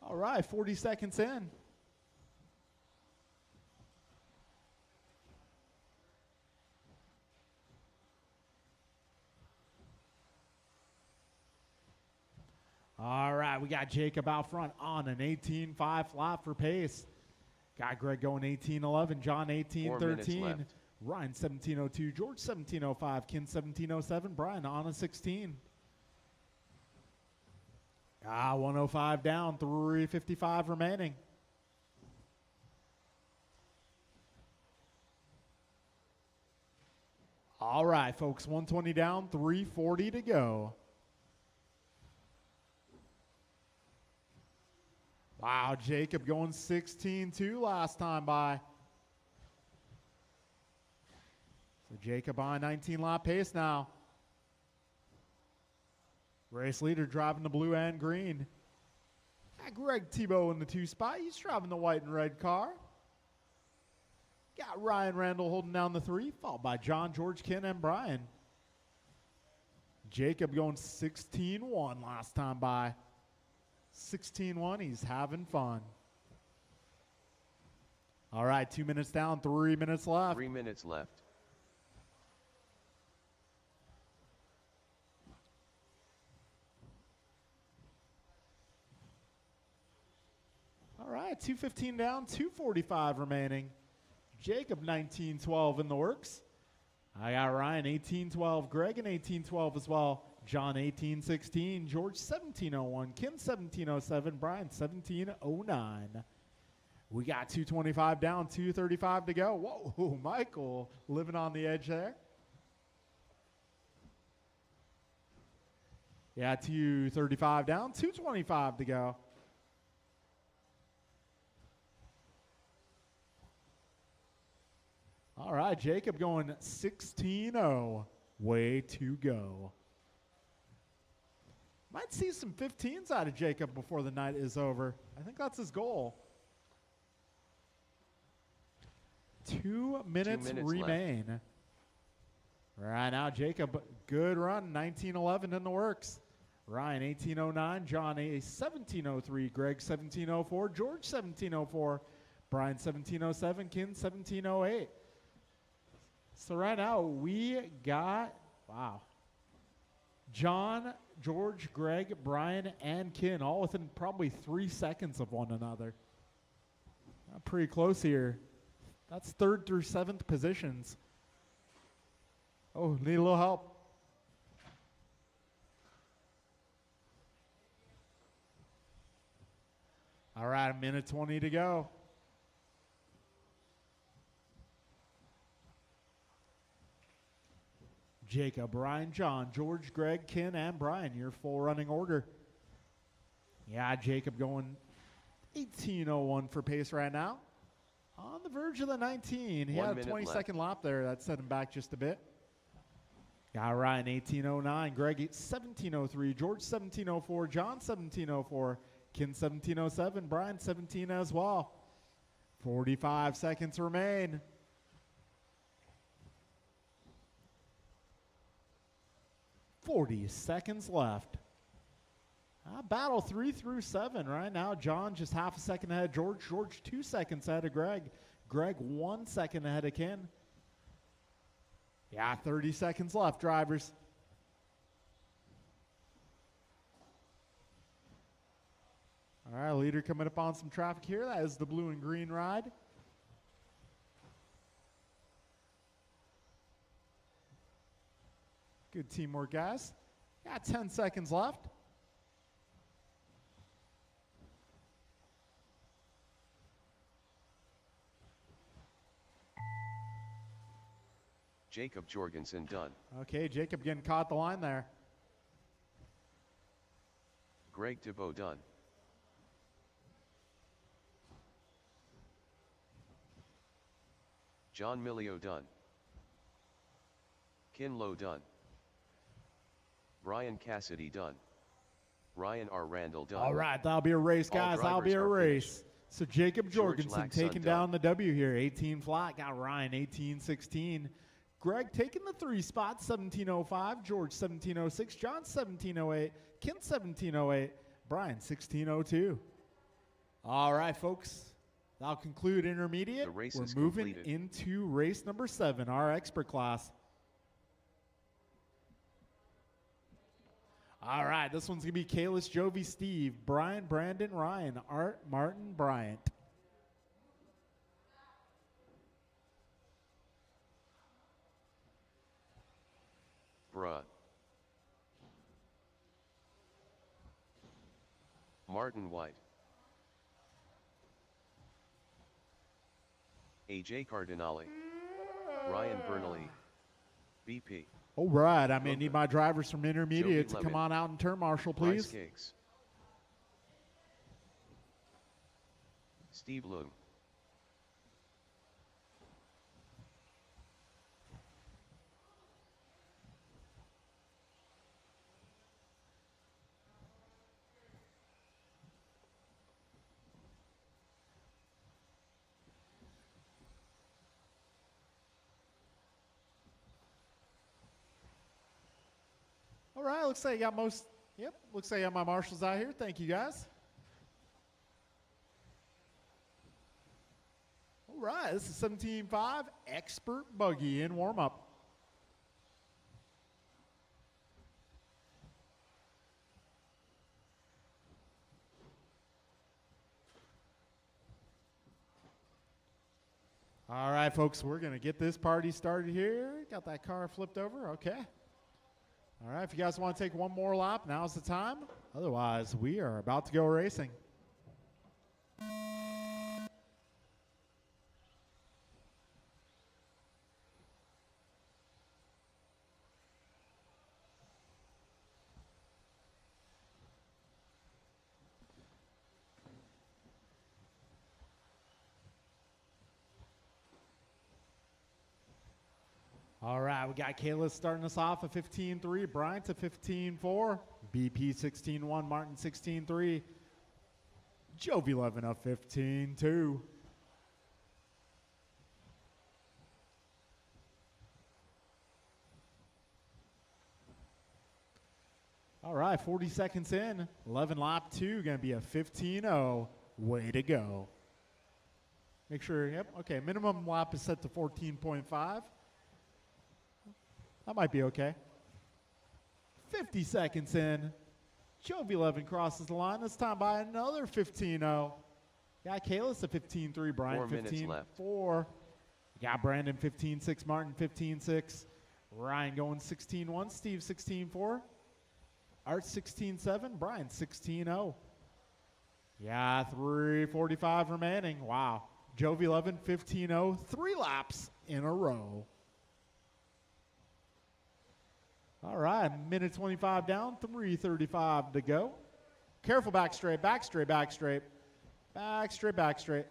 All right, 40 seconds in. All right, we got Jacob out front on an 18.5 flat for pace. Got Greg going 18.11, John 18.13, Ryan 17.02, George 17.05, Ken 17.07, Brian on a 16. 105 down, 355 remaining. All right, folks, 120 down, 340 to go. Wow, Jacob going 16.2 last time by. So Jacob on 19 lap pace now. Race leader driving the blue and green. Got Greg Thibault in the 2 spot. He's driving the white and red car. Got Ryan Randall holding down the 3, followed by John, George, Ken, and Brian. Jacob going 16.1 last time by. 16.1, he's having fun. All right, 2 minutes down, 3 minutes left. 3 minutes left. All right, 2:15 down, 2:45 remaining. Jacob 19.12 in the works. I got Ryan 18.12, Greg in 18.12 as well. John 18.16, George 17.01, Kim 17.07, Brian 17.09. We got 225 down, 235 to go. Whoa, Michael living on the edge there. Yeah, 235 down, 225 to go. All right, Jacob going 16-0. Way to go. Might see some 15s out of Jacob before the night is over. I think that's his goal. 2 minutes, remain. Left. Right now, Jacob, good run, 1911 in the works. Ryan, 1809. John, a 1703. Greg, 1704. George, 1704. Brian, 1707. Kin, 1708. So right now, we got, wow, John, George, Greg, Brian, and Kin, all within probably 3 seconds of one another. Pretty close here. That's 3rd through 7th positions. Oh, need a little help. All right, a minute 20 to go. Jacob, Ryan, John, George, Greg, Ken, and Brian, your full running order. Yeah, Jacob going 18:01 for pace right now. On the verge of the 19. He had a 20-second lap there. That set him back just a bit. Got Ryan, 18:09. Greg, 17:03. George, 17:04. John, 17:04. Ken, 17:07. Brian, 17 as well. 45 seconds remain. $40 seconds left. Battle 3 through 7 right now. John just half a second ahead of George. George 2 seconds ahead of Greg. Greg 1 second ahead of Ken. Yeah, 30 seconds left, drivers. All right, leader coming up on some traffic here. That is the blue and green ride. Good teamwork, guys. Got 10 seconds left. Jacob Jorgensen done. Okay, Jacob getting caught the line there. Greg DeBow done. John Milio done. Kin Low done. Brian Cassidy done. Ryan R. Randall done. All right, that'll be a race, guys. That'll be a race. So Jacob Jorgensen taking down the W here. 18 flat. Got Ryan 18-16. Greg taking the 3 spots. 17:05. George 17:06. John 17:08. Ken 17:08. Brian 16:02. All right, folks. That'll conclude intermediate. The race We're is moving completed. into race number 7, our expert class. All right, this one's going to be Kalis, Jovi, Steve, Brian, Brandon, Ryan, Art, Martin, Bryant. Bruh. Martin White. AJ Cardinale. Ryan Bernally. BP. All right, I may need my drivers from intermediate to Joey come Lemon. on out and turn marshal, Bryce please. Cakes. Steve Loom. All right, looks like I got most, yep, looks like I got my marshals out here. Thank you, guys. All right, this is 17.5 Expert Buggy in warm-up. All right, folks, we're going to get this party started here. Got that car flipped over. Okay. All right, if you guys want to take one more lap, now's the time. Otherwise, we are about to go racing. All right, we got Kayla starting us off at 15-3, Bryant to 15-4, BP 16-1, Martin 16-3, Jovi 11 up 15-2. All right, 40 seconds in, 11 lap 2, going to be a 15-0. Way to go. Make sure, yep, okay, minimum lap is set to 14.5. That might be okay. 50 seconds in, Jovi 11 crosses the line. This time by another 15-0. Got Kalis at 15-3, Brian 4 minutes left. 15-4. Got Brandon 15-6, Martin 15-6. Ryan going 16-1, Steve 16-4. Art 16-7, Brian 16-0. Yeah, 3:45 remaining. Wow. Jovi 11, 15-0, 3 laps in a row. All right, minute 25 down, 3:35 to go. Careful back straight, back straight, back straight. Back straight, back straight.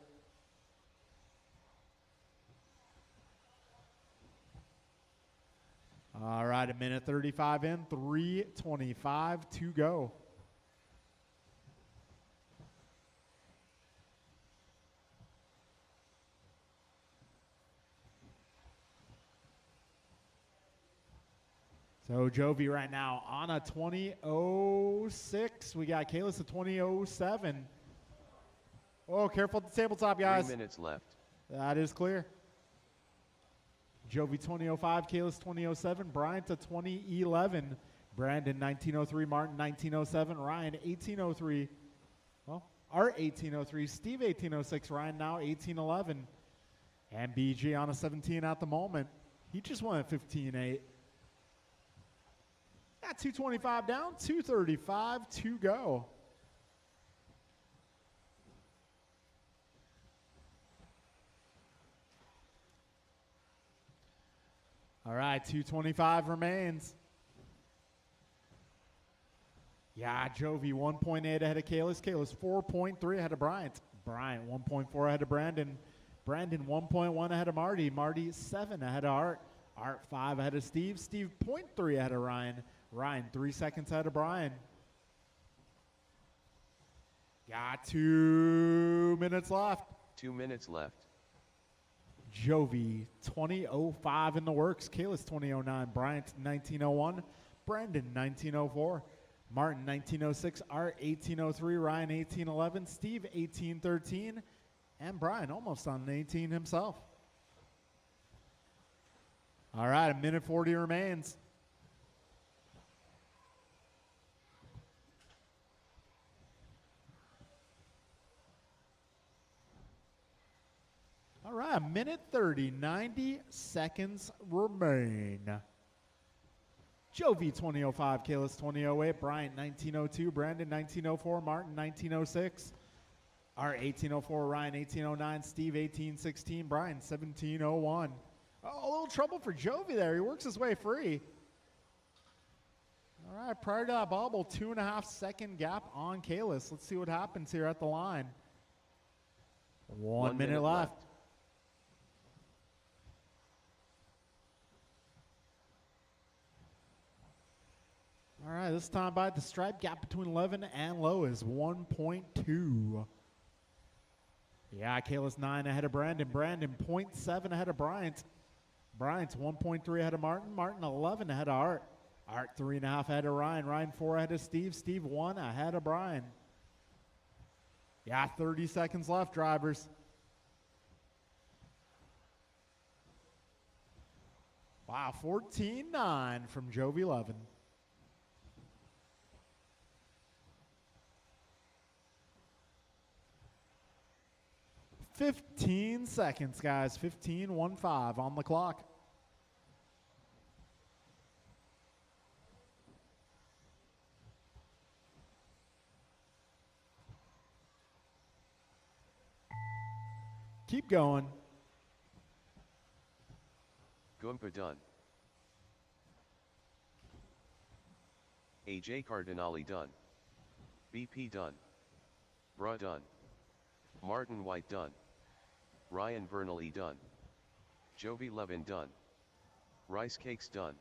All right, a minute 35 in, 3:25 to go. So Jovi right now on a 20:06. We got Kalis at 20:07. Oh, careful at the tabletop, guys. 3 minutes left. That is clear. Jovi 20:05, Kalis 20:07, Bryant to 20:11, Brandon 19:03, Martin 19:07, Ryan 18:03. Well, Art 18:03, Steve 18:06, Ryan now 18:11, and BG on a 17 at the moment. He just won at 15:8. Got 2:25 down, 2:35 to go. All right, 2:25 remains. Yeah, Jovi 1.8 ahead of Kalis. Kalis 4.3 ahead of Bryant. Bryant 1.4 ahead of Brandon. Brandon 1.1 ahead of Marty. Marty 7 ahead of Art. Art 5 ahead of Steve. Steve 0.3 ahead of Ryan. Ryan 3 seconds ahead of Brian. Got 2 minutes left. 2 minutes left. Jovi 20:05 in the works. Kalis 20:09. Bryant 19:01. Brandon 19:04. Martin 19:06. Art 18:03. Ryan 18:11. Steve 18:13. And Brian almost on an 18 himself. All right, a minute 40 remains. All right, a minute 30, 90 seconds remain. Jovi 20:05, Kalis 20:08, Bryant 19:02, Brandon 19:04, Martin 19:06, Art 18:04, Ryan 18:09, Steve 18:16, Brian 17:01. Oh, a little trouble for Jovi there. He works his way free. All right, prior to that bubble, 2.5 second gap on Kalis. Let's see what happens here at the line. 1 minute left. All right, this time by the stripe, gap between 11 and low is 1.2. Yeah, Kalis 9 ahead of Brandon. Brandon 0.7 ahead of Bryant. Bryant's 1.3 ahead of Martin. Martin 11 ahead of Art. Art 3.5 ahead of Ryan. Ryan 4 ahead of Steve. Steve 1 ahead of Brian. Yeah, 30 seconds left, drivers. Wow, 14-9 from Jovi 11. "15 seconds, guys. 15:15 on the clock. Keep going. Goompa done. AJ Cardinale done. BP done. Bra done. Martin White done. Ryan Vernally done. Jovi Levin done. Rice cakes done.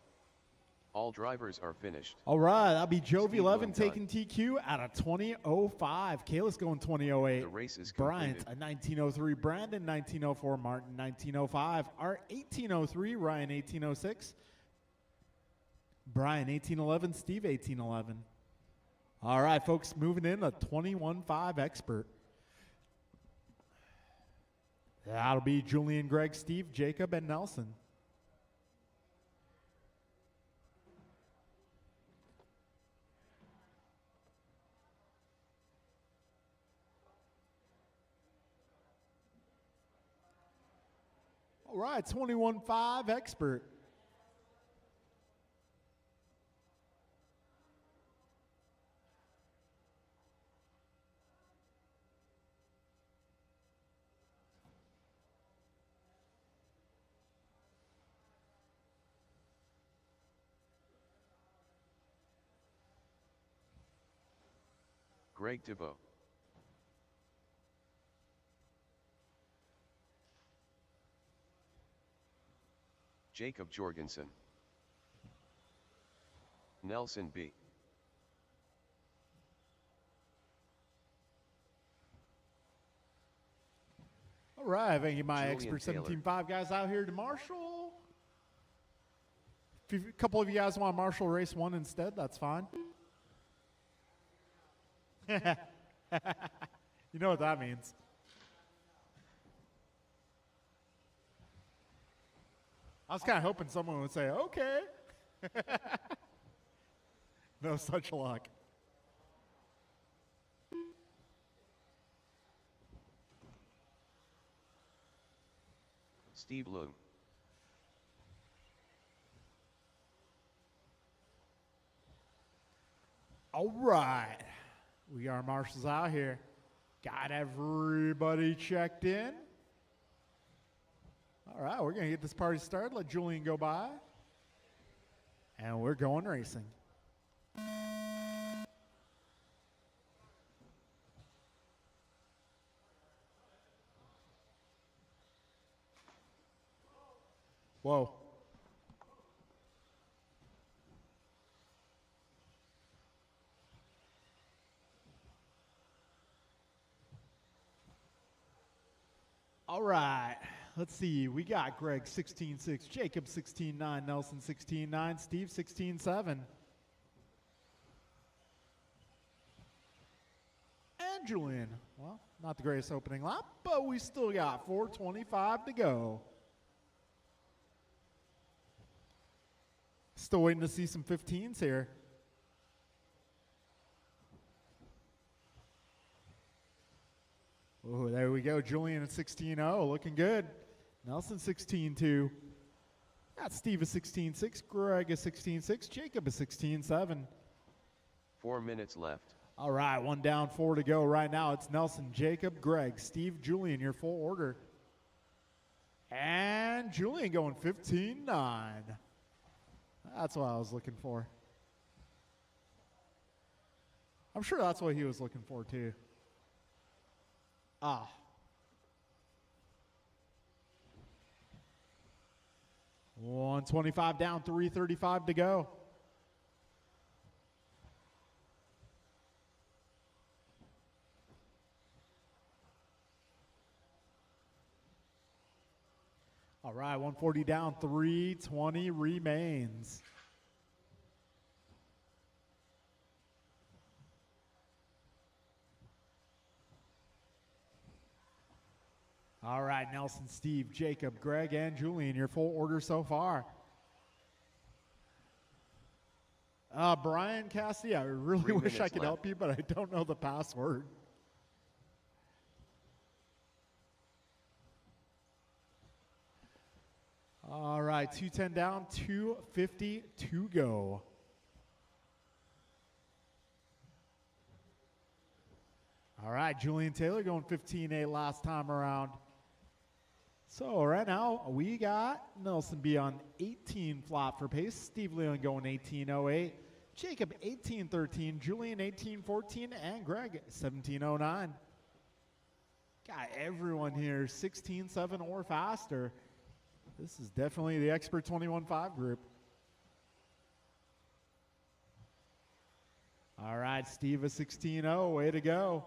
All drivers are finished. All right, that'll be Jovi Steve 11 Lund taking TQ at a 20:05. Kayla's going 20:08. The race is Bryant completed. a 19:03. Brandon 19:04. Martin 19:05. Art 18:03. Ryan 18:06. Brian 18:11. Steve 18:11. All right, folks, moving in a 21:05 expert. That'll be Julian, Greg, Steve, Jacob, and Nelson. All right, 21:05 expert. Greg Thibault. Jacob Jorgensen. Nelson B. All right, thank you, my Julian expert Taylor. 17.5 guys out here to Marshall. If a couple of you guys want Marshall race 1 instead, that's fine. You know what that means. I was kind of hoping someone would say, okay. No such luck. Steve Loom. All right. We got our marshals out here. Got everybody checked in. All right, we're going to get this party started. Let Julian go by. And we're going racing. Whoa. All right. Let's see. We got Greg 16.6, Jacob 16.9, Nelson 16.9, Steve 16.7. And Julian. Well, not the greatest opening lap, but we still got 4:25 to go. Still waiting to see some 15s here. Oh, there we go. Julian at 16.0, looking good. Nelson 16.2. Got Steve at 16.6. Greg at 16.6. Jacob at 16.7. 4 minutes left. All right, 1 down, 4 to go. Right now, it's Nelson, Jacob, Greg, Steve, Julian, your full order. And Julian going 15.9. That's what I was looking for. I'm sure that's what he was looking for, too. Ah. $125 down, $335 to go. All right, 140 down, 320 remains. All right, Nelson, Steve, Jacob, Greg, and Julian, your full order so far. Brian Cassidy, I really 3 wish I minutes could left. help you, but I don't know the password. All right, 210 down, 250 to go. All right, Julian Taylor going 15.8 last time around. So right now we got Nelson B on 18 flat for pace, Steve Leon going 18.08, Jacob 18.13, Julian 18.14, and Greg 17.09. Got everyone here 16.7 or faster. This is definitely the expert 21.5 group. All right, Steve, a 16-0. Way to go.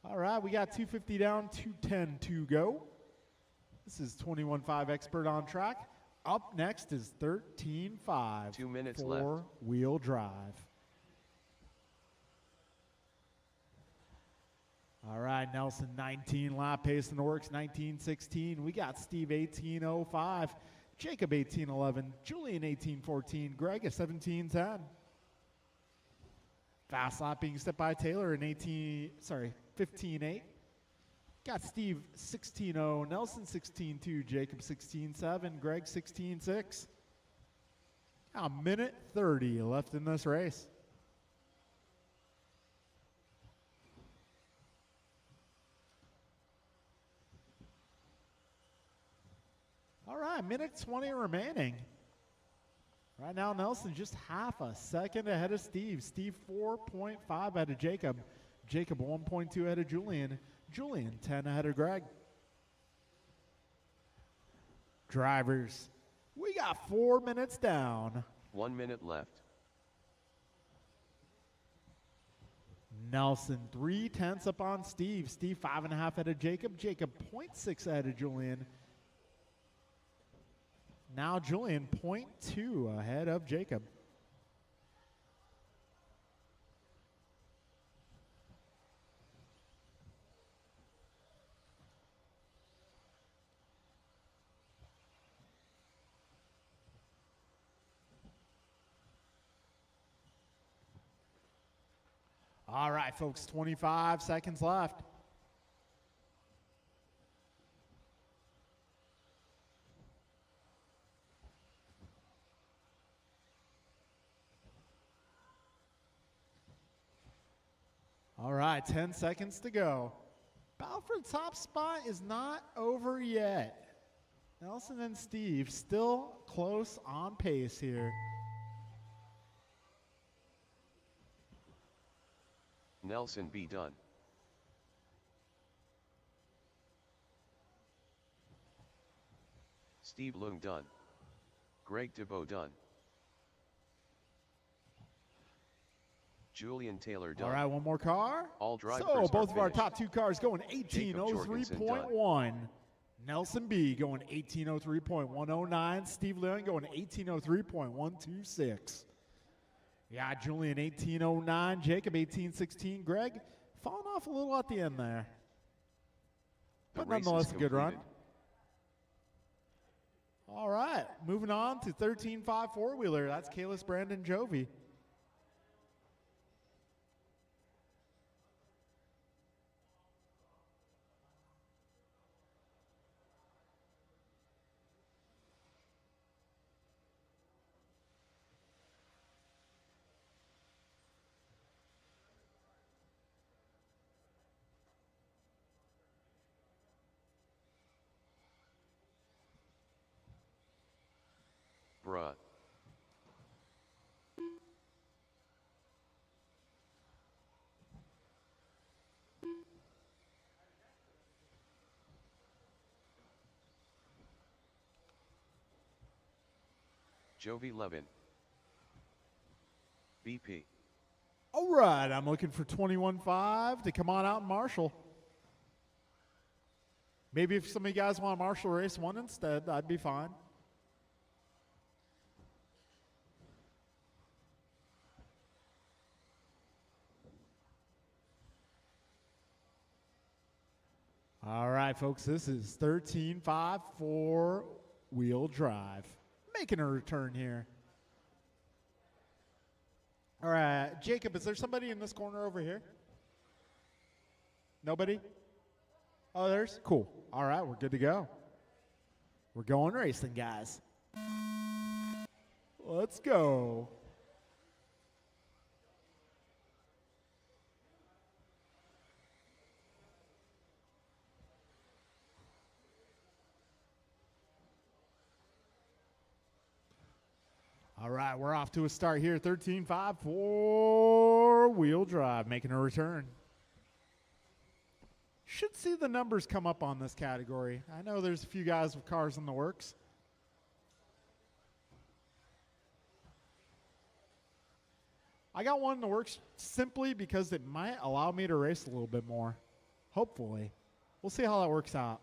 All right, we got 250 down, 210 to go. This is 21.5 expert on track. Up next is 13.5. 2 minutes left. Four-wheel drive. All right, Nelson 19 lap pace in the works, 19.16. We got Steve 18.05, Jacob 18.11, Julian 18.14, Greg at 17.10. Fast lap being set by Taylor in 15.8. Got Steve 16.0, Nelson 16.2, Jacob 16.7, Greg 16.6. A minute 30 left in this race. All right, minute 20 remaining. Right now, Nelson just half a second ahead of Steve. Steve 4.5 ahead of Jacob. Jacob 1.2 ahead of Julian. Julian 10 ahead of Greg. Drivers, we got 4 minutes down. 1 minute left. Nelson 3/10 up on Steve. Steve 5.5 ahead of Jacob. Jacob 0.6 ahead of Julian. Now Julian 0.2 ahead of Jacob. All right, folks, 25 seconds left. All right, 10 seconds to go. Battle for the top spot is not over yet. Nelson and Steve still close on pace here. Nelson B. done. Steve Lung done. Greg DeBow done. Julian Taylor done. All right, one more car. All drivers So are both of our finished. top two cars going 18:03.1. Nelson B going 18:03.109. Steve Leon going 18:03.126. Yeah, Julian 18:09. Jacob 18:16. Greg falling off a little at the end there, The but race is nonetheless a good run. completed. All right, moving on to 13.5 four-wheeler. That's Kalis Brandon Jovi. Bruh. Jovi Levin. BP. All right, I'm looking for 21.5 to come on out and marshal. Maybe if some of you guys want to marshal race one instead, I'd be fine. All right, folks, this is 13.5 four-wheel drive. Making a return here. All right, Jacob, is there somebody in this corner over here? Nobody? Oh, there's? Cool. All right, we're good to go. We're going racing, guys. Let's go. All right, we're off to a start here. 13.5 four-wheel drive, making a return. Should see the numbers come up on this category. I know there's a few guys with cars in the works. I got one in the works simply because it might allow me to race a little bit more. Hopefully. We'll see how that works out.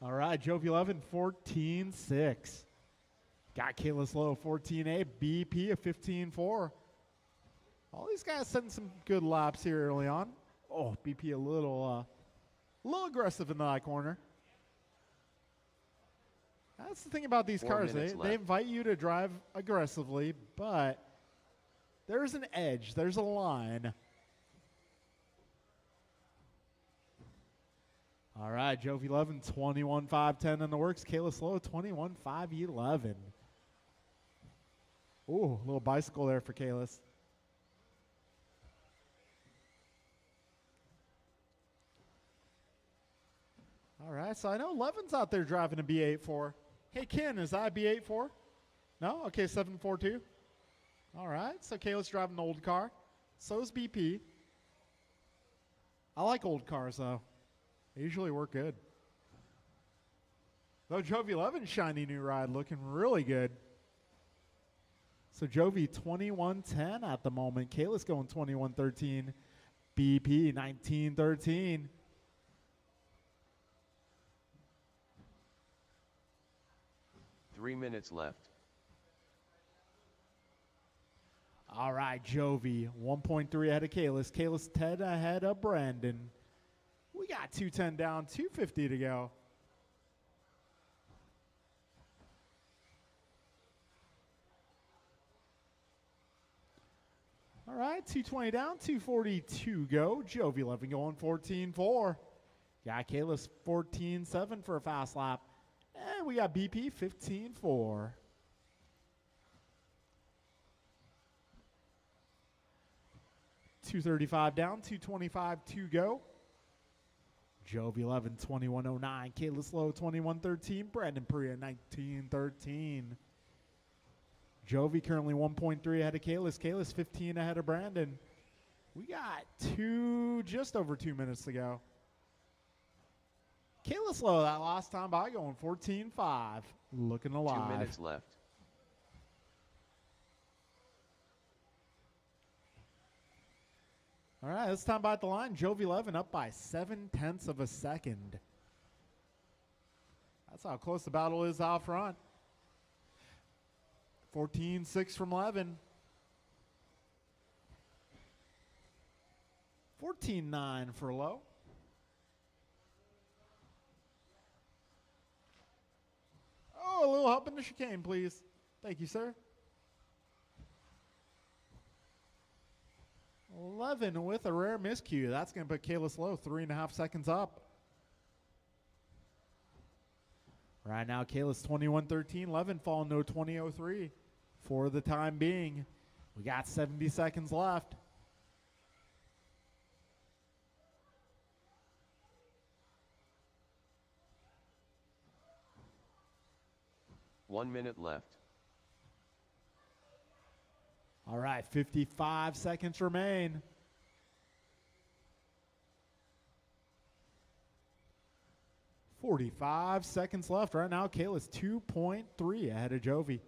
All right, Jovi 11, 14.6. Got Kayla Lowe, 14.8. BP, a 15.4. All these guys setting some good laps here early on. Oh, BP a little aggressive in the corner. That's the thing about these cars. They invite you to drive aggressively, but there's an edge. There's a line. All right, Jovi 11, 21.510 in the works. Kayla Slow, 21.511. Ooh, a little bicycle there for Kayla. All right, so I know Levin's out there driving a B84. Hey, Ken, is that a B84? No? Okay, 742. All right, so Kayla's driving an old car. So is BP. I like old cars, though. They usually work good. Though Jovi 11's shiny new ride looking really good. So Jovi 21.10 at the moment. Kayla's going 21.13. BP 19.13. Three minutes left. All right, Jovi 1.3 ahead of Kayla's. Kayla's 10 ahead of Brandon. We got 210 down, 250 to go. All right, 220 down, 242 go. Jovi 11 going 14.4. Got Kayla's 14.7 for a fast lap. And we got BP 15.4. $235 down, 225 to go. Jovi 11, 21.09. Kayla Slow, 21.13. Brandon Perea, 19.13. Jovi currently 1.3 ahead of Kayla's. Kayla's 15 ahead of Brandon. We got just over 2 minutes to go. Kayla Slow, that last time by, going 14.5. Looking alive. 2 minutes left. All right, this time by at the line. Jovi 11 up by 0.7 of a second. That's how close the battle is out front. 14.6 from Levin. 14.9 for Lowe. Oh, a little help in the chicane, please. Thank you, sir. 11 with a rare miscue. That's going to put Kayla Slow 3.5 seconds up. Right now, Kayla's 21.13. Levin falling to 20.03 for the time being. We got 70 seconds left. One minute left. All right, 55 seconds remain. $45 seconds left. Right now, Kayla's 2.3 ahead of Jovi.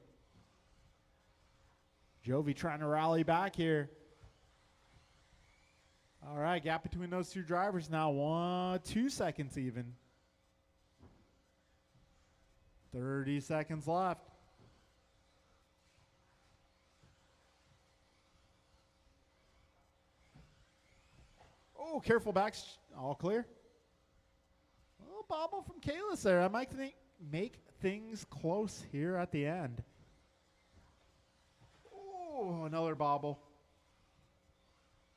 Jovi trying to rally back here. All right, gap between those two drivers now 2 seconds even. 30 seconds left. Oh, careful backs. All clear. A little bobble from Kayla there. I might make things close here at the end. Oh, another bobble.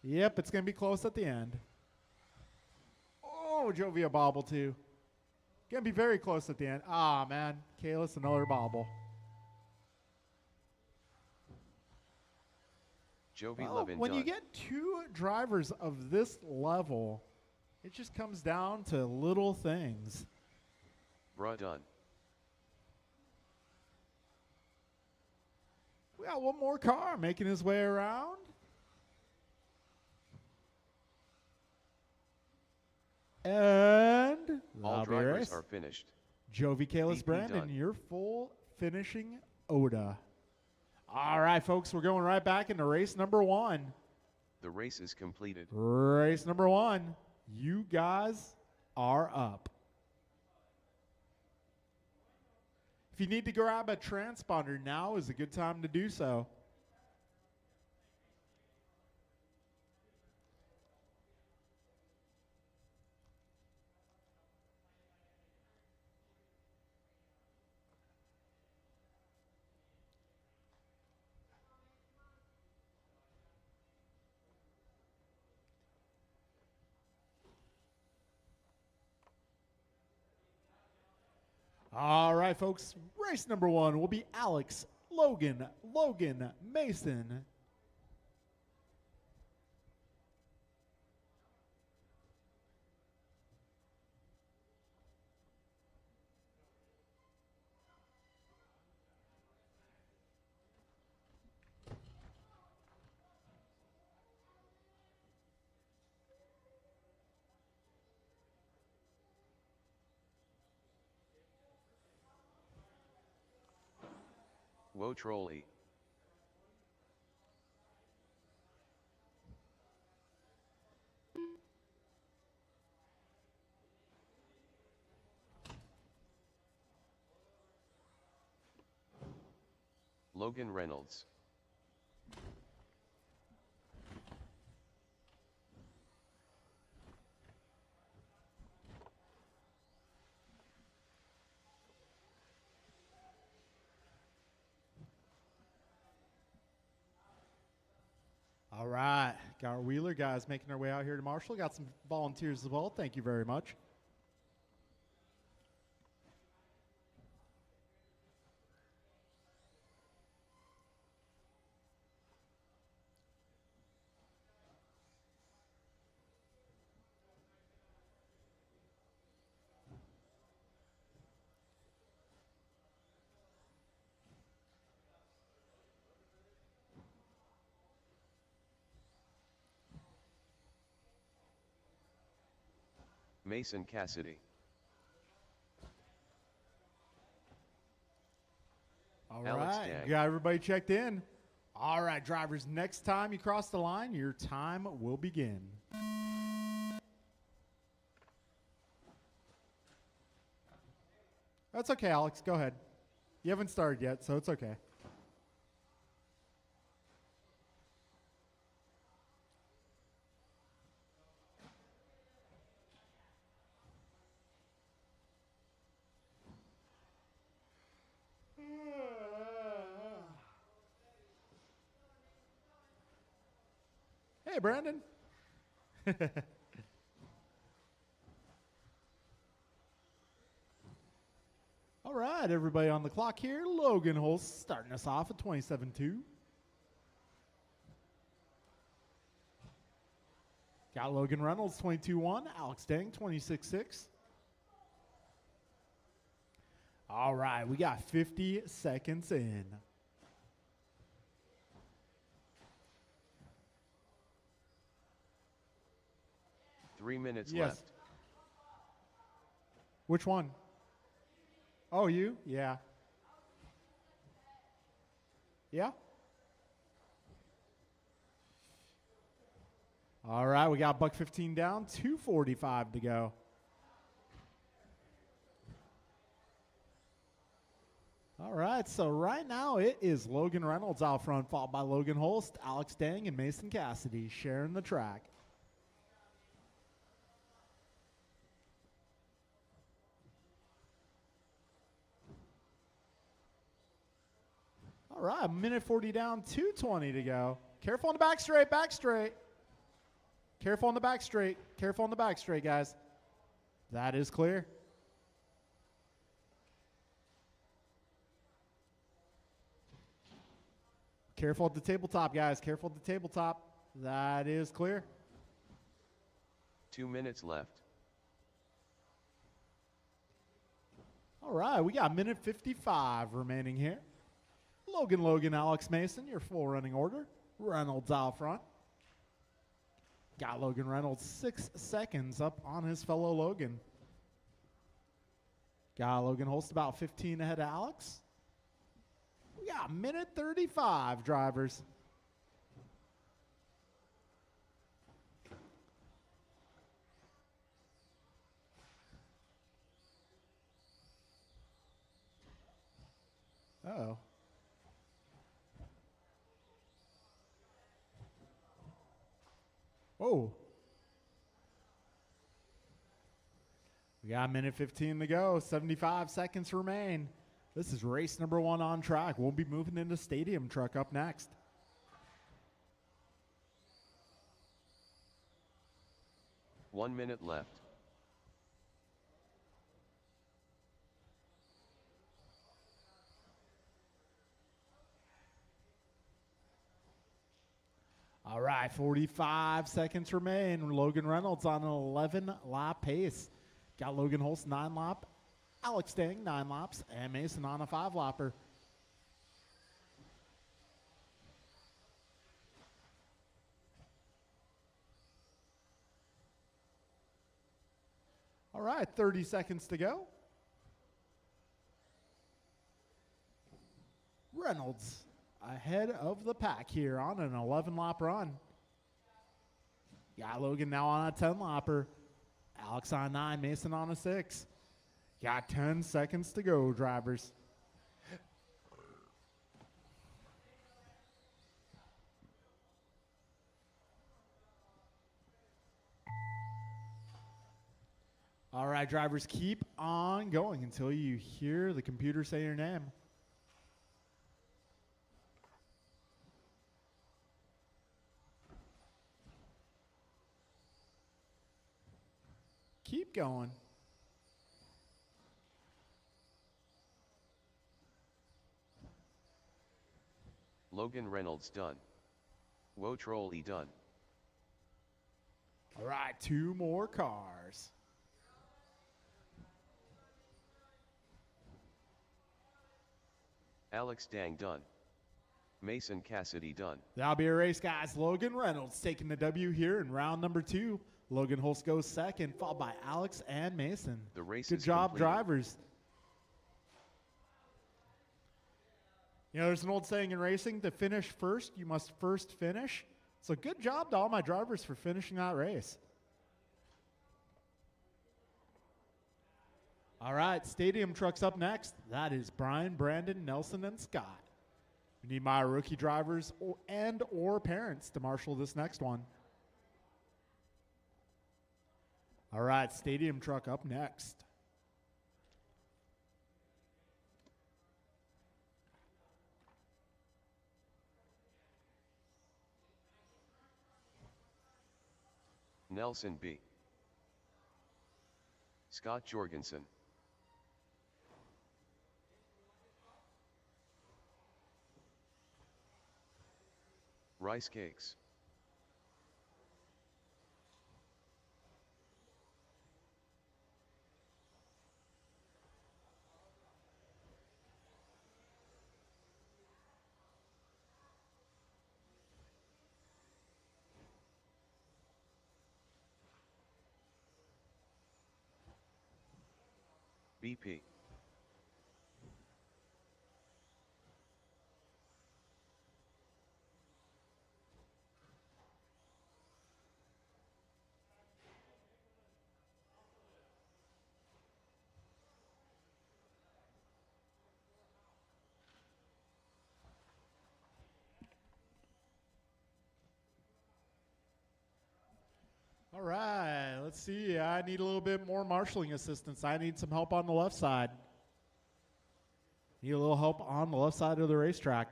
Yep, it's going to be close at the end. Oh, Jovi a bobble too. Going to be very close at the end. Ah, man. Kayla's another bobble. Jovi Well, Levin when done. you get two drivers of this level, it just comes down to little things. Bruh done. We got one more car making his way around. And All that'll be a drivers race. are finished. Jovi Kalis DP Brandon, done. your full finishing ODA. All right, folks, we're going right back into race number 1. The race is completed. Race number 1. You guys are up. If you need to grab a transponder, now is a good time to do so. All right, folks. Race number 1 will be Alex, Logan, Mason. Whoa trolley. Logan Reynolds. All right. Got our Wheeler guys making their way out here to Marshall. Got some volunteers as well. Thank you very much. Mason Cassidy. All Alex right. Dang. Got everybody checked in. All right, drivers. Next time you cross the line, your time will begin. That's okay, Alex. Go ahead. You haven't started yet, so it's okay. Hey, Brandon. All right, everybody on the clock here. Logan Holst starting us off at 27.2. Got Logan Reynolds 22.1. Alex Dang 26.6. All right, we got 50 seconds in. Three minutes Yes. left. Which one? Oh, you? Yeah. Yeah? All right, we got buck 15 down, 2:45 to go. All right, so right now it is Logan Reynolds out front, followed by Logan Holst, Alex Dang, and Mason Cassidy sharing the track. All right, minute 40 down, 2:20 to go. Careful on the back straight, back straight. Careful on the back straight. Careful on the back straight, guys. That is clear. Careful at the tabletop, guys. Careful at the tabletop. That is clear. 2 minutes left. All right, we got minute 55 remaining here. Logan, Alex Mason, your full running order. Reynolds out front. Got Logan Reynolds 6 seconds up on his fellow Logan. Got Logan Holst about 15 ahead of Alex. We got minute 35, drivers. Uh-oh. Oh. We got a minute 15 to go. 75 seconds remain. This is race number 1 on track. We'll be moving into stadium truck up next. One minute left. All right, 45 seconds remain. Logan Reynolds on an 11-lap pace. Got Logan Holst 9-lap, Alex Dang 9 laps, and Mason on a 5-lapper. All right, 30 seconds to go. Reynolds ahead of the pack here on an 11-lap run. Got Logan now on a 10-lapper. Alex on 9, Mason on a 6. Got 10 seconds to go, drivers. All right, drivers, keep on going until you hear the computer say your name. Keep going. Logan Reynolds done. Woe Trolley done. All right, 2 more cars. Alex Dang done. Mason Cassidy done. That'll be a race, guys. Logan Reynolds taking the W here in round number 2. Logan Holst goes second, followed by Alex and Mason. The race Good is job, completed. drivers. You know, there's an old saying in racing, to finish first, you must first finish. So good job to all my drivers for finishing that race. All right, stadium trucks up next. That is Brian, Brandon, Nelson, and Scott. We need my rookie drivers or parents to marshal this next one. All right, stadium truck up next. Nelson B. Scott Jorgensen. Rice cakes. BP. All right, let's see. I need a little bit more marshaling assistance. I need some help on the left side. Need a little help on the left side of the racetrack.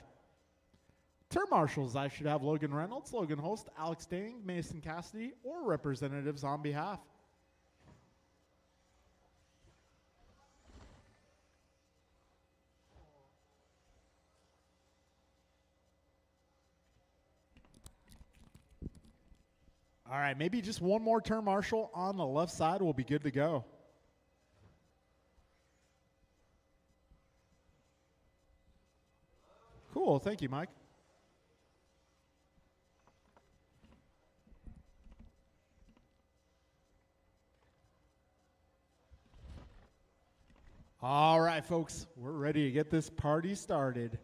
Turn marshals, I should have Logan Reynolds, Logan Holst, Alex Dang, Mason Cassidy, or representatives on behalf. All right, maybe just one more turn marshal on the left side will be good to go. Cool, thank you, Mike. All right, folks, we're ready to get this party started.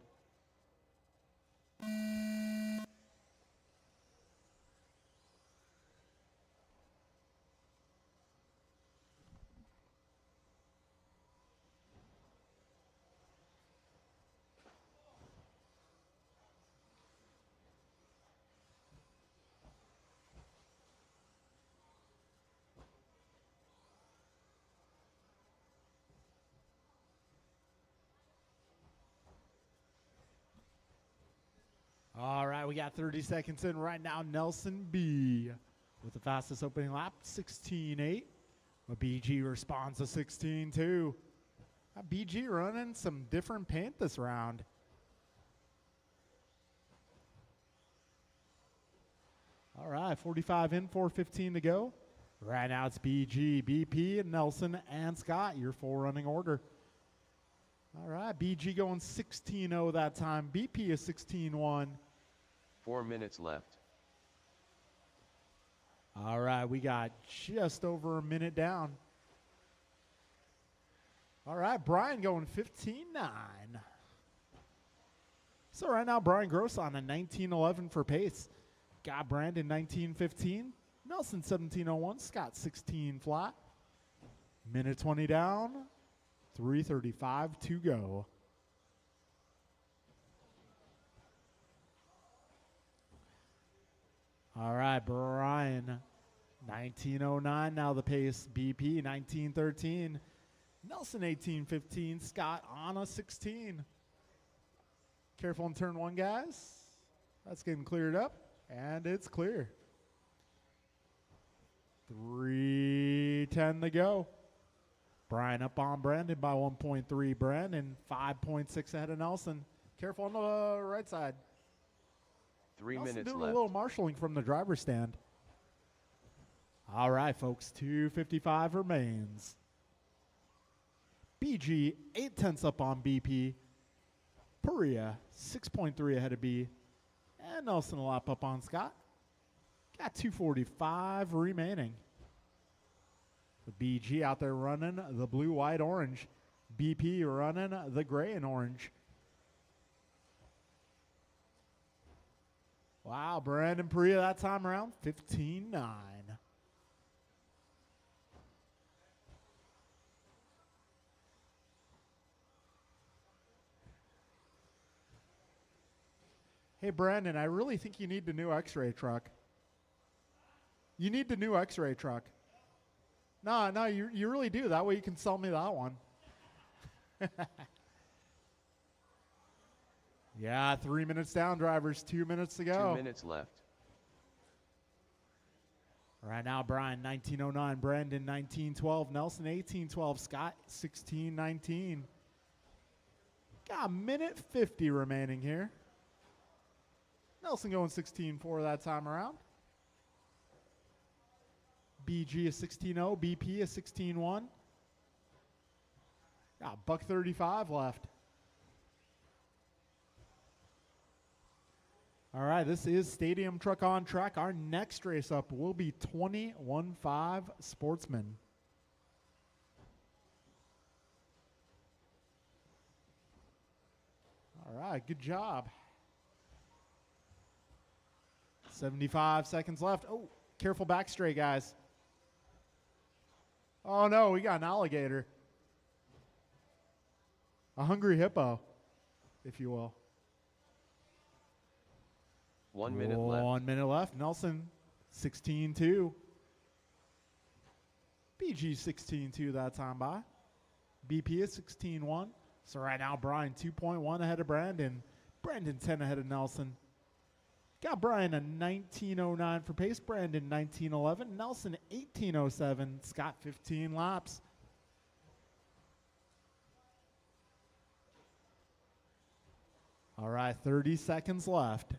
All right, we got 30 seconds in right now. Nelson B with the fastest opening lap, 16.8. But BG responds to 16.2. BG running some different paint this round. All right, 45 in, 4:15 to go. Right now it's BG, BP, and Nelson and Scott, your full running order. All right, BG going 16.0 that time. BP is 16.1. 4 minutes left. All right, we got just over a minute down. All right, Brian going 15.9. So right now, Brian Gross on a 19.11 for pace. Got Brandon 19.15. Nelson 17.01. Scott 16 flat. Minute 20 down. 3:35 to go. All right, Brian 19.09 now the pace. BP 19.13. Nelson 18.15. Scott on a 16. Careful in turn one, guys. That's getting cleared up, and it's clear. 3:10 to go. Brian up on Brandon by 1.3. Brandon 5.6 ahead of Nelson. Careful on the right side. 3 Nelson minutes doing left. a little marshaling from the driver's stand. All right, folks, 2:55 remains. BG 0.8 up on BP. Perea 6.3 ahead of B. And Nelson a lap up on Scott. Got 2:45 remaining. The BG out there running the blue, white, orange. BP running the gray and orange. Wow, Brandon Perea that time around, 15.9. Hey, Brandon, I really think you need the new X-ray truck. You need the new X-ray truck. No, you really do. That way you can sell me that one. Yeah, 3 minutes down, drivers. 2 minutes to go. 2 minutes left. Right now, Brian, 19.09. Brandon, 19.12. Nelson, 18.12. Scott, 16.19. Got a minute 50 remaining here. Nelson going 16.4 that time around. BG is 16.0. BP is 16.1. Got $1.35 left. All right, this is Stadium Truck on Track. Our next race up will be 21.5 Sportsman. All right, good job. 75 seconds left. Oh, careful back straight, guys. Oh, no, we got an alligator. A hungry hippo, if you will. 1 minute left. 1 minute left. Nelson, 16.2. BG 16.2 that time by. BP is 16.1. So right now, Brian 2.1 ahead of Brandon. Brandon 10 ahead of Nelson. Got Brian a 19.09 for pace. Brandon 19.11. Nelson 18.07. Scott 15 laps. All right, 30 seconds left.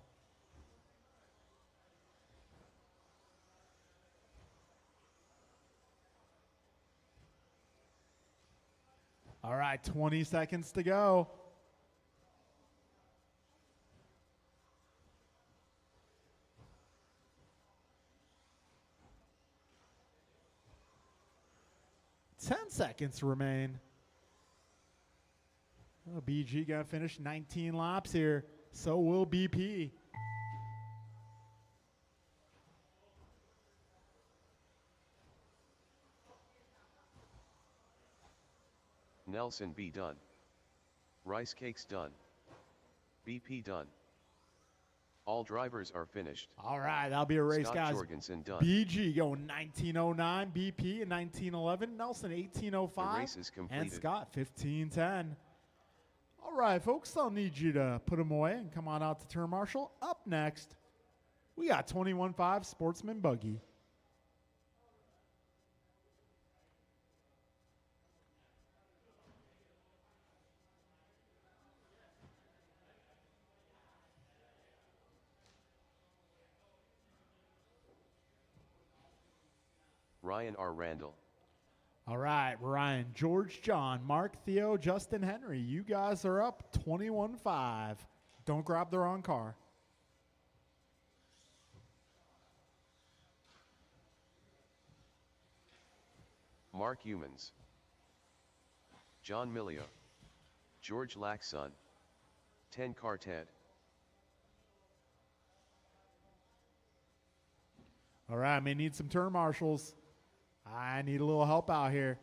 All right, 20 seconds to go. Ten seconds remain. Oh, BG got to finish 19 laps here. So will BP. Nelson B done. Rice cakes done. BP done. All drivers are finished. All right, that'll be a race, Scott guys. Jorgensen done. BG going 1909, BP in 1911, Nelson The 1805, race is and completed. Scott 1510. All right, folks, I'll need you to put them away and come on out to turn marshal. Up next, we got 21.5 Sportsman Buggy. Ryan R. Randall. All right, Ryan, George, John, Mark, Theo, Justin, Henry. You guys are up 21.5. Don't grab the wrong car. Mark Humans. John Milio. George Laxon. 10 car Ted. All right, I may need some turn marshals. I need a little help out here.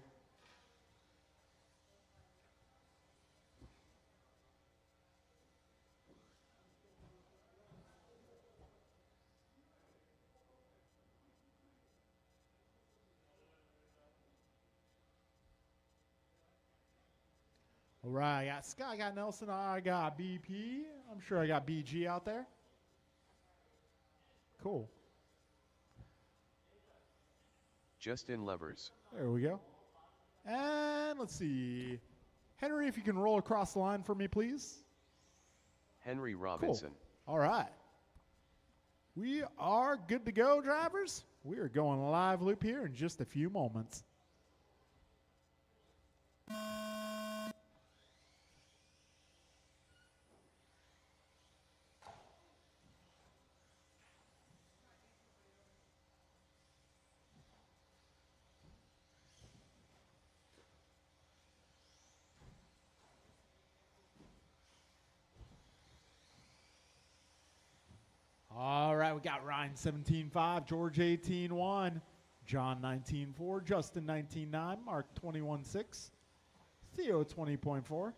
All right, I got Scott, I got Nelson, I got BP. I'm sure I got BG out there. Cool. Justin Levers. There we go. And let's see. Henry, if you can roll across the line for me, please. Henry Robinson. All right. We are good to go, drivers. We are going live loop here in just a few moments. All right, we got Ryan 17.5, George 18.1, John 19.4, Justin 19.9, Mark 21.6, Theo 20.4.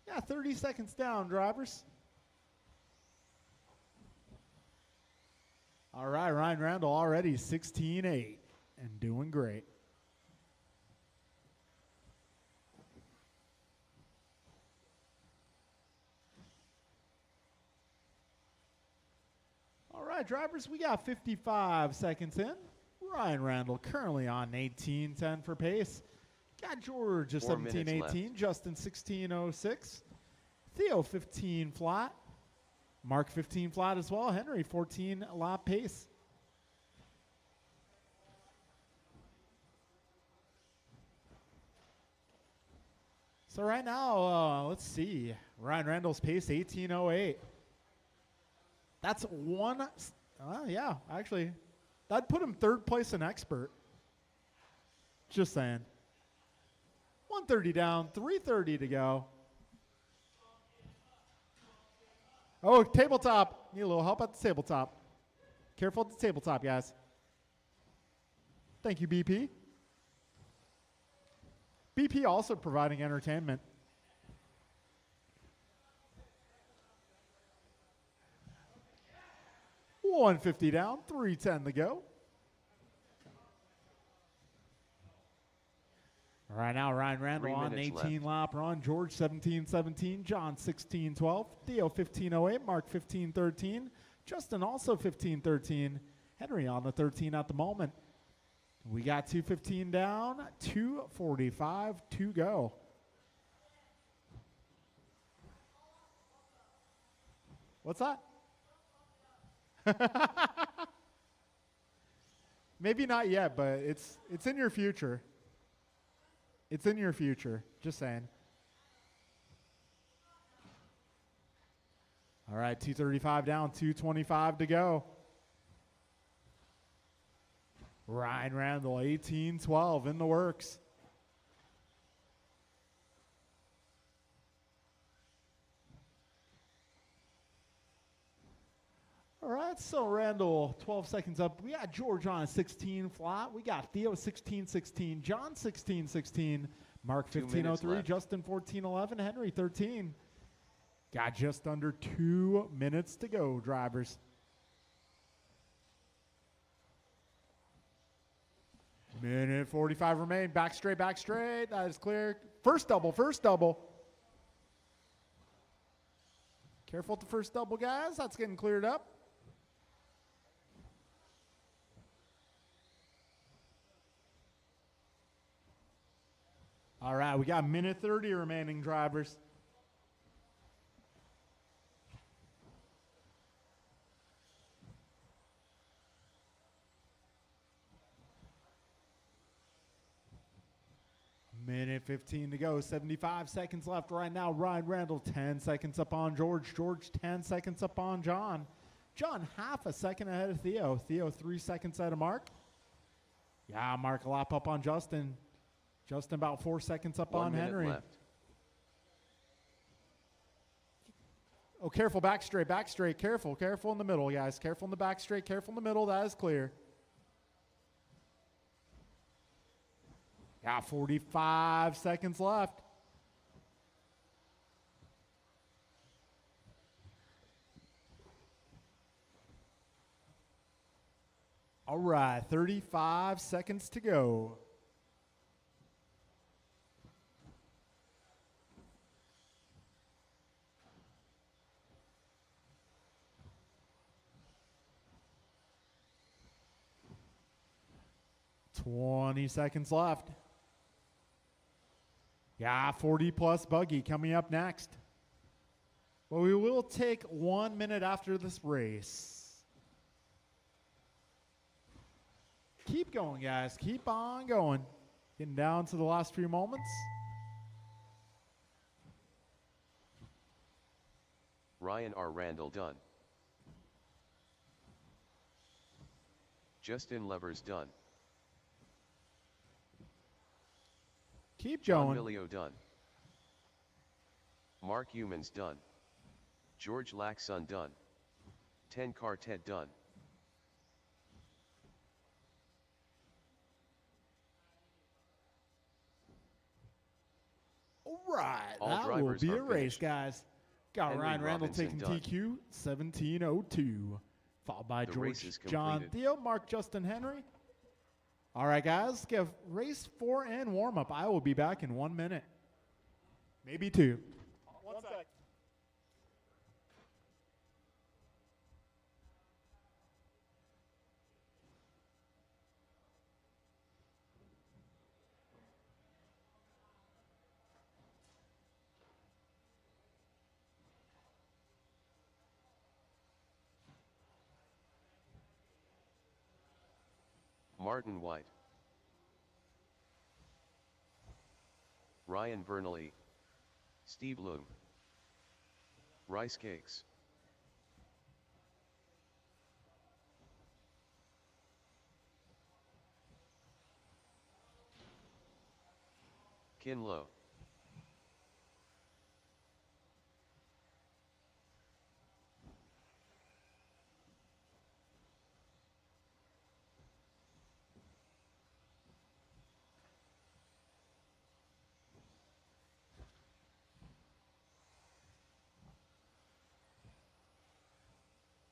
Yeah, 30 seconds down, drivers. All right, Ryan Randall already 16.8 and doing great. All right, drivers, we got 55 seconds in. Ryan Randall currently on 18.10 for pace. Got George at 4 minutes 17.18, left. Justin 16.06, Theo 15 flat, Mark 15 flat as well, Henry 14 lap pace. So right now, let's see, Ryan Randall's pace 18.08. That's one, yeah, actually, that'd put him third place in expert. Just saying. 130 down, 330 to go. Oh, tabletop. Need a little help at the tabletop. Careful at the tabletop, guys. Thank you, BP. BP also providing entertainment. $150 down, 310 to go. All right, now Ryan Randall 3 on minutes 18 lap run. George 17.17, John 16.12, Theo 15.08, Mark 15.13, Justin also 15.13, Henry on the 13 at the moment. We got 2:15 down, 2:45 to go. What's that? Maybe not yet, but it's in your future. It's in your future. Just saying. All right, 2:35 down, 2:25 to go. Ryan Randall, 18-12 in the works. right, so Randall, 12 seconds up. We got George on a 16 flat. We got Theo 16-16, John 16-16, Mark 2 minutes 15:03, left. Justin 14:11, Henry 13. Got just under 2 minutes to go, drivers. Minute 45 remain. Back straight, back straight. That is clear. First double, first double. Careful at the first double, guys. That's getting cleared up. All right, we got minute 30 remaining, drivers. Minute 15 to go. 75 seconds left right now. Ryan Randall, 10 seconds up on George. George, 10 seconds up on John. John, half a second ahead of Theo. Theo, 3 seconds ahead of Mark. Yeah, Mark a lap up on Justin. Justin about 4 seconds up 1 on minute Henry. left. Oh, careful, back straight, back straight. Careful, careful in the middle, guys. Careful in the back straight, careful in the middle. That is clear. Yeah, 45 seconds left. All right, 35 seconds to go. Twenty seconds left. Yeah, 40 plus buggy coming up next. Well, we will take 1 minute after this race. Keep going, guys. Keep on going. Getting down to the last few moments. Ryan R. Randall done. Justin Levers done. Keep John going. Milio done. Mark Humans done. George Laxon done. 10 car Ted done. All right, All that will drivers be are a race, finished. guys. Got Henry Ryan Randall Robinson taking done. TQ 17:02, followed by The race George, is John, completed. Theo, Mark, Justin, Henry. All right, guys, give race 4 and warm up. I will be back in 1 minute, maybe 2. One sec. Martin White. Ryan Vernally. Steve Loom. Rice Cakes. Kin Lo.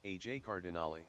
AJ Cardinale.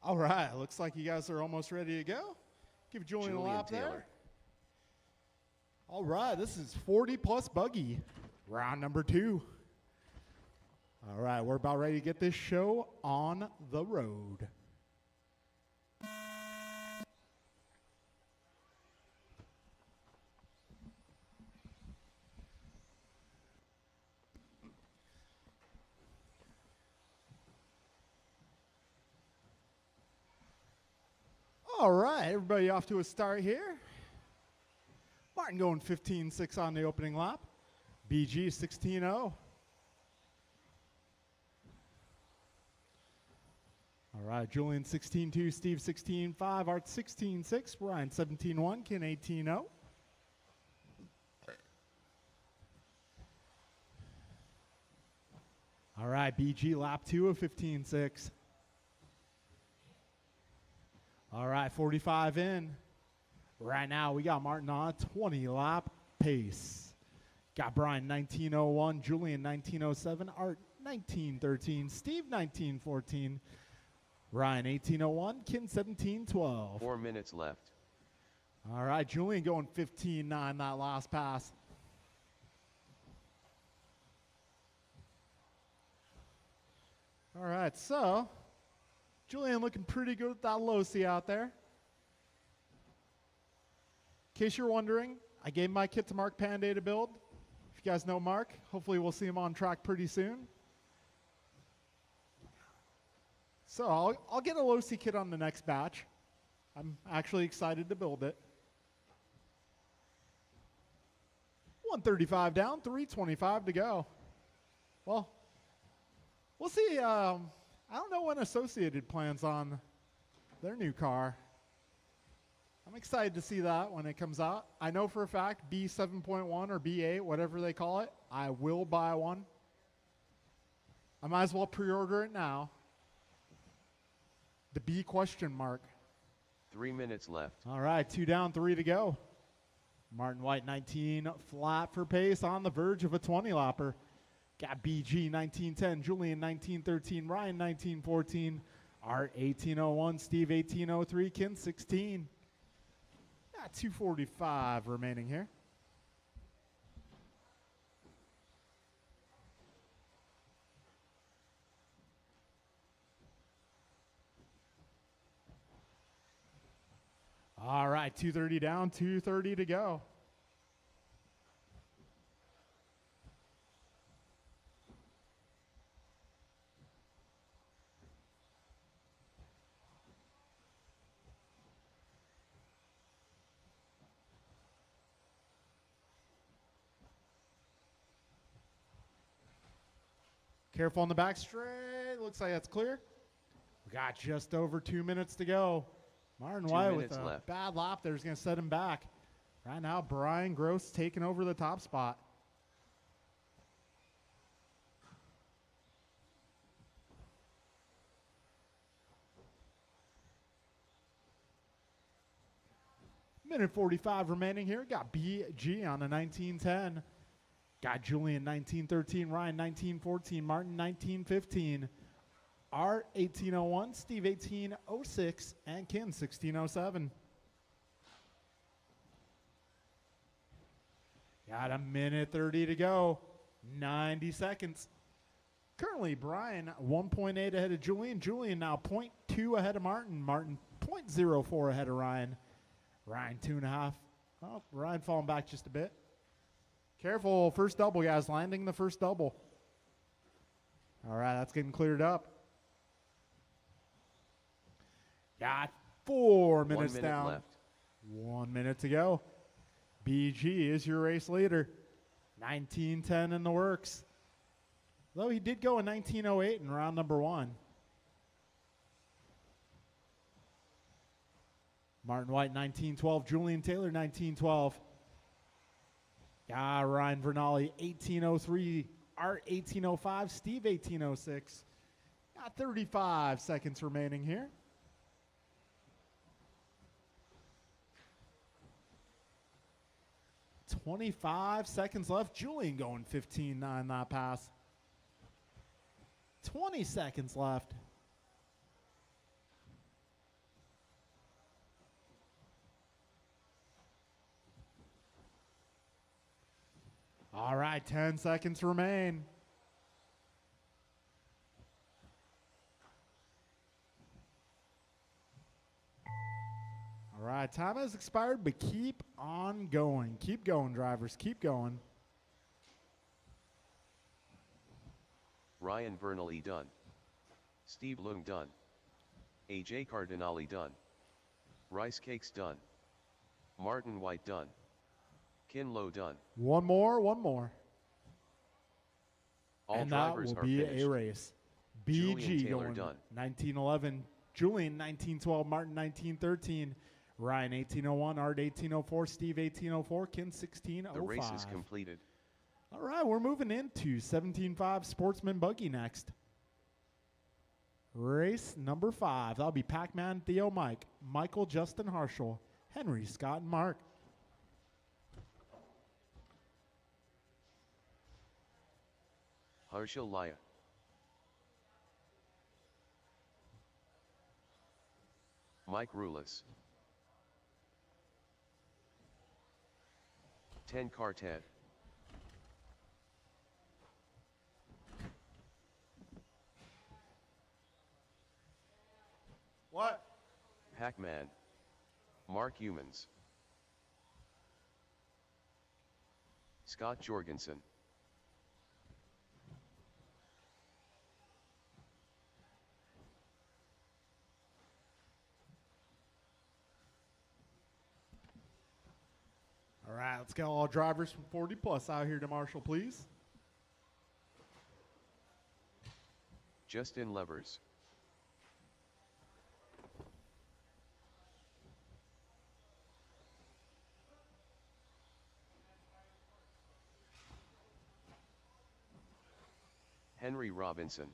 All right, looks like you guys are almost ready to go. Give Julian a lap Taylor. there. All right, this is 40 plus buggy, round number 2. All right, we're about ready to get this show on the road. All right, everybody off to a start here. Martin going 15.6 on the opening lap. BG 16.0. All right, Julian 16.2, Steve 16.5, Art 16.6, Ryan 17.1, Ken 18.0. All right, BG lap 2 of 15.6. All right, 45 in. Right now, we got Martin on a 20-lap pace. Got Brian 19.01, Julian 19.07, Art 19.13, Steve 19.14, Ryan 18.01, Ken 17.12. 4 minutes left. All right, Julian going 15.9 that last pass. All right, so Julian looking pretty good with that low-C out there. In case you're wondering, I gave my kit to Mark Panday to build. If you guys know Mark, hopefully we'll see him on track pretty soon. So I'll get a low-C kit on the next batch. I'm actually excited to build it. 135 down, 325 to go. Well, we'll see. I don't know when Associated plans on their new car. I'm excited to see that when it comes out. I know for a fact B7.1 or B8, whatever they call it, I will buy one. I might as well pre-order it now. The B question mark. 3 minutes left. All right, 2 down, 3 to go. Martin White 19 flat for pace on the verge of a 20-lapper. Got BG 1910, Julian 1913, Ryan 1914, Art 1801, Steve 1803, Ken 16. Got 245 remaining here. All right, 230 down, 230 to go. Careful on the back straight. Looks like that's clear. We got just over 2 minutes to go. Martin 2 White with minutes a left. bad lap there is going to set him back. Right now, Brian Gross taking over the top spot. Minute 45 remaining here. Got BG on a 1910. Got Julian 1913, Ryan 1914, Martin 1915, Art 1801, Steve 1806, and Ken 1607. Got a minute 30 to go. 90 seconds. Currently, Brian 1.8 ahead of Julian. Julian now 0.2 ahead of Martin. Martin 0.04 ahead of Ryan. Ryan 2.5. Oh, Ryan falling back just a bit. Careful, first double, guys. Landing the first double. All right, that's getting cleared up. Got 4 minutes 1 minute down. left. 1 minute to go. BG is your race leader. 1910 in the works. Though he did go in 1908 in round number 1. Martin White 1912. Julian Taylor 1912. Ryan Vernali 1803. Art 1805. Steve 1806. Got 35 seconds remaining here. $25 seconds left. Julian going 15.9 that pass. 20 seconds left. All right, 10 seconds remain. All right, time has expired, but keep on going. Keep going, drivers. Keep going. Ryan Vernally done. Steve Lung done. AJ Cardinale done. Rice Cakes done. Martin White done. Kinlow done. One more, one more. All And that drivers will are be finished. a race. Julian BG Taylor going done. 1911, Julian 1912, Martin 1913, Ryan 1801, Art 1804, Steve 1804, Ken 1605. The race is completed. All right, we're moving into 17.5 Sportsman Buggy next. Race number 5. That'll be Pac-Man, Theo, Mike, Michael, Justin, Harshel, Henry, Scott, and Mark. Harshal Laya. Mike Rulis. 10 car Ted. What? Pac-Man. Mark Humans. Scott Jorgensen. All right, let's get all drivers from 40 plus out here to Marshall, please. Justin Levers. Henry Robinson.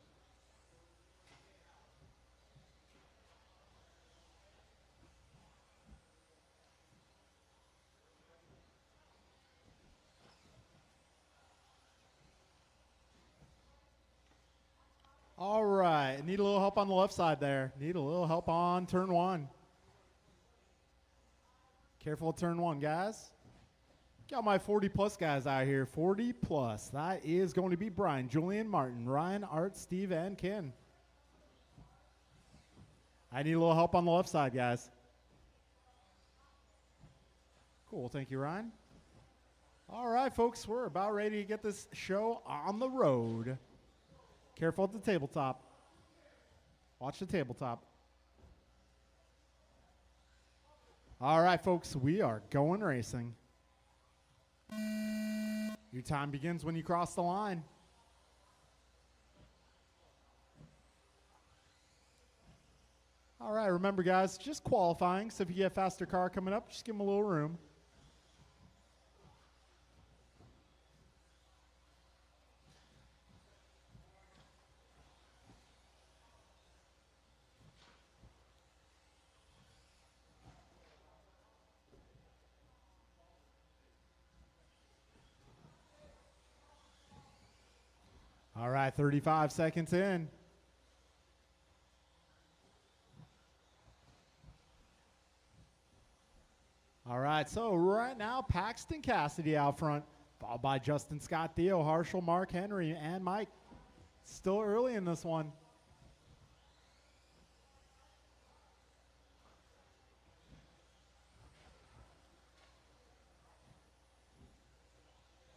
All right, need a little help on the left side there. Need a little help on turn 1. Careful at turn 1, guys. Got my 40 plus guys out here. 40 plus. That is going to be Brian, Julian, Martin, Ryan, Art, Steve, and Ken. I need a little help on the left side, guys. Cool, thank you, Ryan. All right, folks, we're about ready to get this show on the road. Careful at the tabletop. Watch the tabletop. All right, folks, we are going racing. Your time begins when you cross the line. All right, remember, guys, just qualifying. So if you get a faster car coming up, just give them a little room. All right, 35 seconds in. All right, so right now, Paxton Cassidy out front, followed by Justin Scott, Theo, Harshel, Mark, Henry, and Mike. Still early in this one.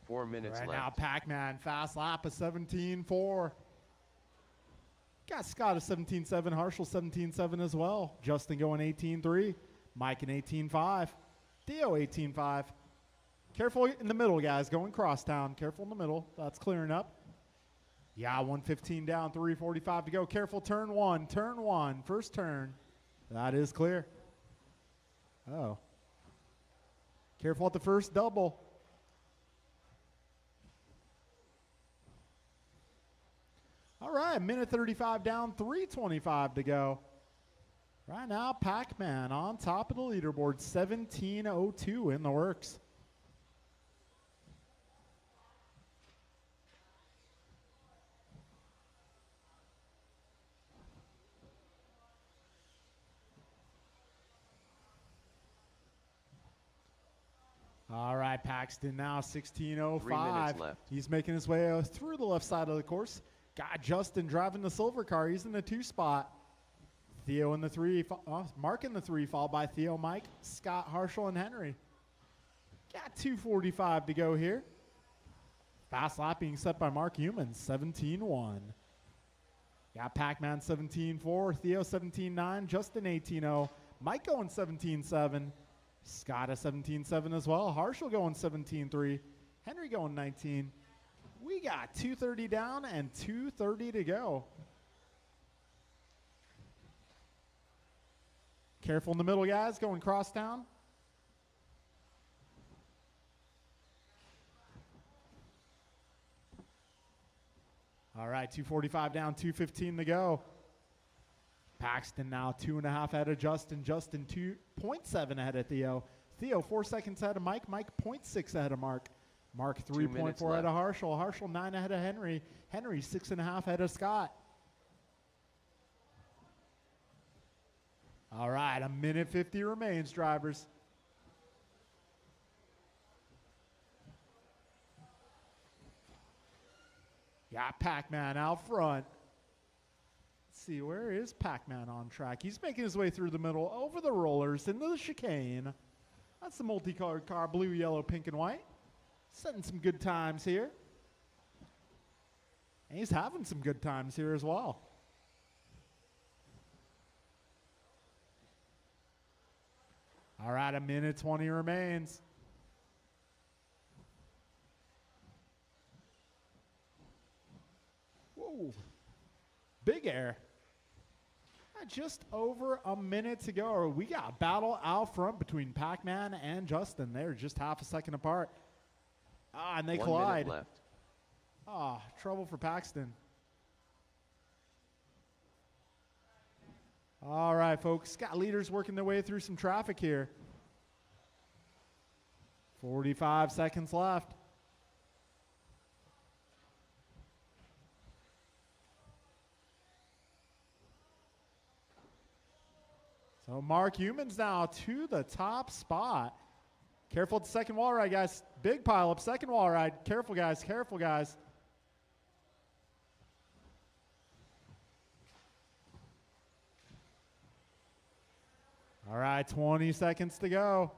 Four minutes Right left. now, Pac-Man, fast lap of 17.4. Got Scott at 17.7, Harshel 17.7 as well. Justin going 18.3, Mike in 18.5, Theo 18.5. Careful in the middle, guys, going crosstown. Careful in the middle, that's clearing up. Yeah, 115 down, 345 to go. Careful, turn 1, first turn. That is clear. Oh. Careful at the first double. All right, minute 35 down, 325 to go. Right now, Pac-Man on top of the leaderboard, 17:02 in the works. All right, right, Paxton now 3 16:05. minutes left. He's making his way through the left side of the course. Got Justin driving the silver car. He's in the 2 spot. Theo in the 3, Mark in the 3, followed by Theo, Mike, Scott, Harshel, and Henry. Got 2:45 to go here. Fast lap being set by Mark Humans, 17:1. Got Pac-Man 17:4, Theo 17:9, Justin 18:0, Mike going 17:7, Scott a 17:7 as well, Harshel going 17:3, Henry going 19. We got 2:30 down and 2:30 to go. Careful in the middle, guys, going cross town. All right, 2:45 down, 2:15 to go. Paxton now 2.5 ahead of Justin. Justin 2.7 ahead of Theo. Theo 4 seconds ahead of Mike. Mike 0.6 ahead of Mark. Mark 3.4 ahead of Harshel. Harshel 9 ahead of Henry. Henry 6.5 ahead of Scott. All right, a minute 50 remains, drivers. Got Pac-Man out front. Let's see, where is Pac-Man on track? He's making his way through the middle, over the rollers, into the chicane. That's the multicolored car, blue, yellow, pink, and white. Setting some good times here. And he's having some good times here as well. All right, a minute 20 remains. Whoa, big air. Just over a minute to go. We got a battle out front between Pac-Man and Justin. They're just half a second apart. And they 1 collide. minute left. Trouble for Paxton. All right, folks. Got leaders working their way through some traffic here. 45 seconds left. So Mark Humans now to the top spot. Careful at the second wall ride, guys. Big pile up, second wall ride. Careful, guys. Careful, guys. All right, 20 seconds to go.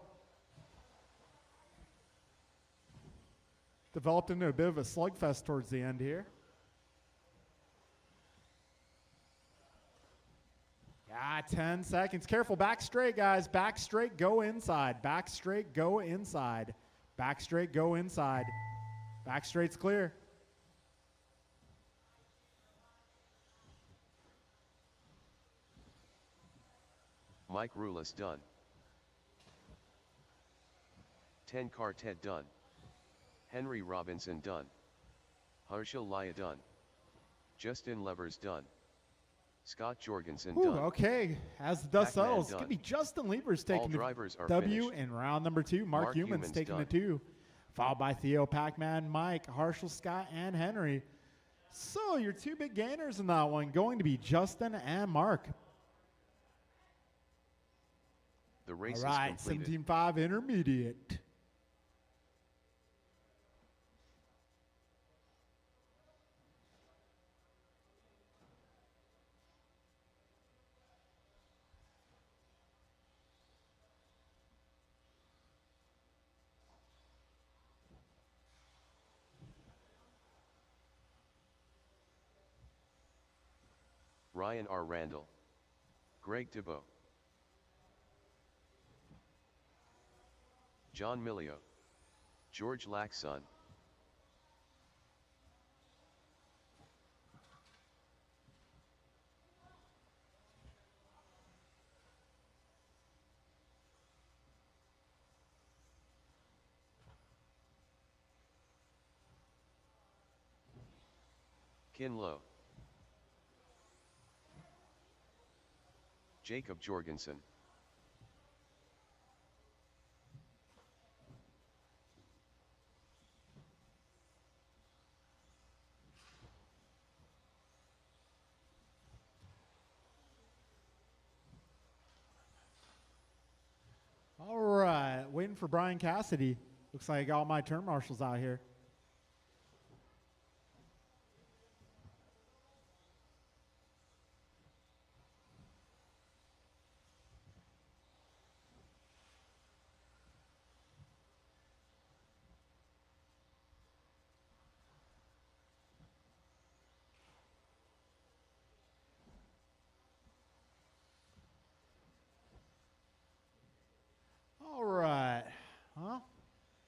Developed into a bit of a slugfest towards the end here. 10 seconds. Careful, back straight, guys. Back straight, go inside. Back straight, go inside. Back straight, go inside. Back straight's clear. Mike Rulis done. 10 Quartet done. Henry Robinson done. Harshel Laya done. Justin Levers done. Scott Jorgensen done. Okay, as the dust Pac-Man settles, it's done. going to be Justin Liebers All taking the drivers are W finished. in round number 2. Mark Humans taking the done. 2. Followed by Theo, Pac-Man, Mike, Harshel, Scott, and Henry. So your 2 big gainers in that one going to be Justin and Mark. The race All right, is completed. 17.5 intermediate. Ryan R. Randall. Greg Thibault. John Milio. George Laxon. Kin Lo. Jacob Jorgensen. All right, waiting for Brian Cassidy. Looks like I got all my turn marshals out here. All right. Well,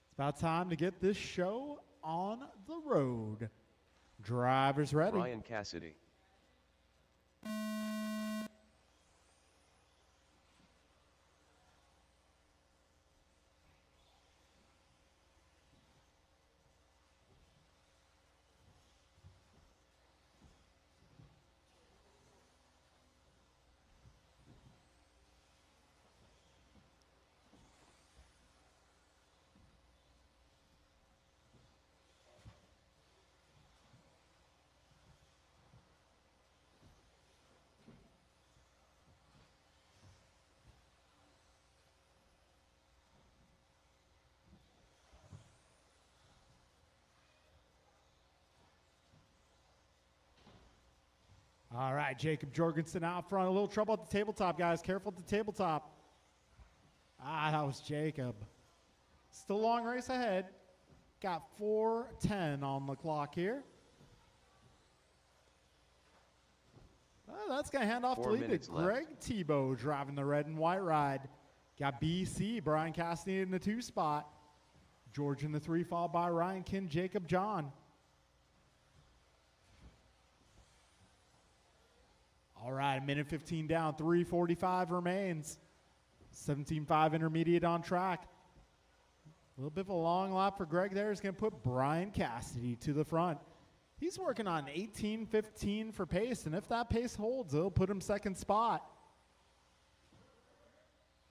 it's about time to get this show on the road. Drivers ready. Ryan Cassidy. All right, Jacob Jorgensen out front. A little trouble at the tabletop, guys. Careful at the tabletop. That was Jacob. Still a long race ahead. Got 4:10 on the clock here. That's going to hand off to 4 lead to minutes left. Greg Tebow driving the red and white ride. Got BC, Brian Cassidy in the 2 spot. George in the 3, followed by Ryan Kin, Jacob John. All right, a minute 15 down, 3:45 remains. 17.5 intermediate on track. A little bit of a long lap for Greg there. He's going to put Brian Cassidy to the front. He's working on 18:15 for pace, and if that pace holds, it'll put him second spot.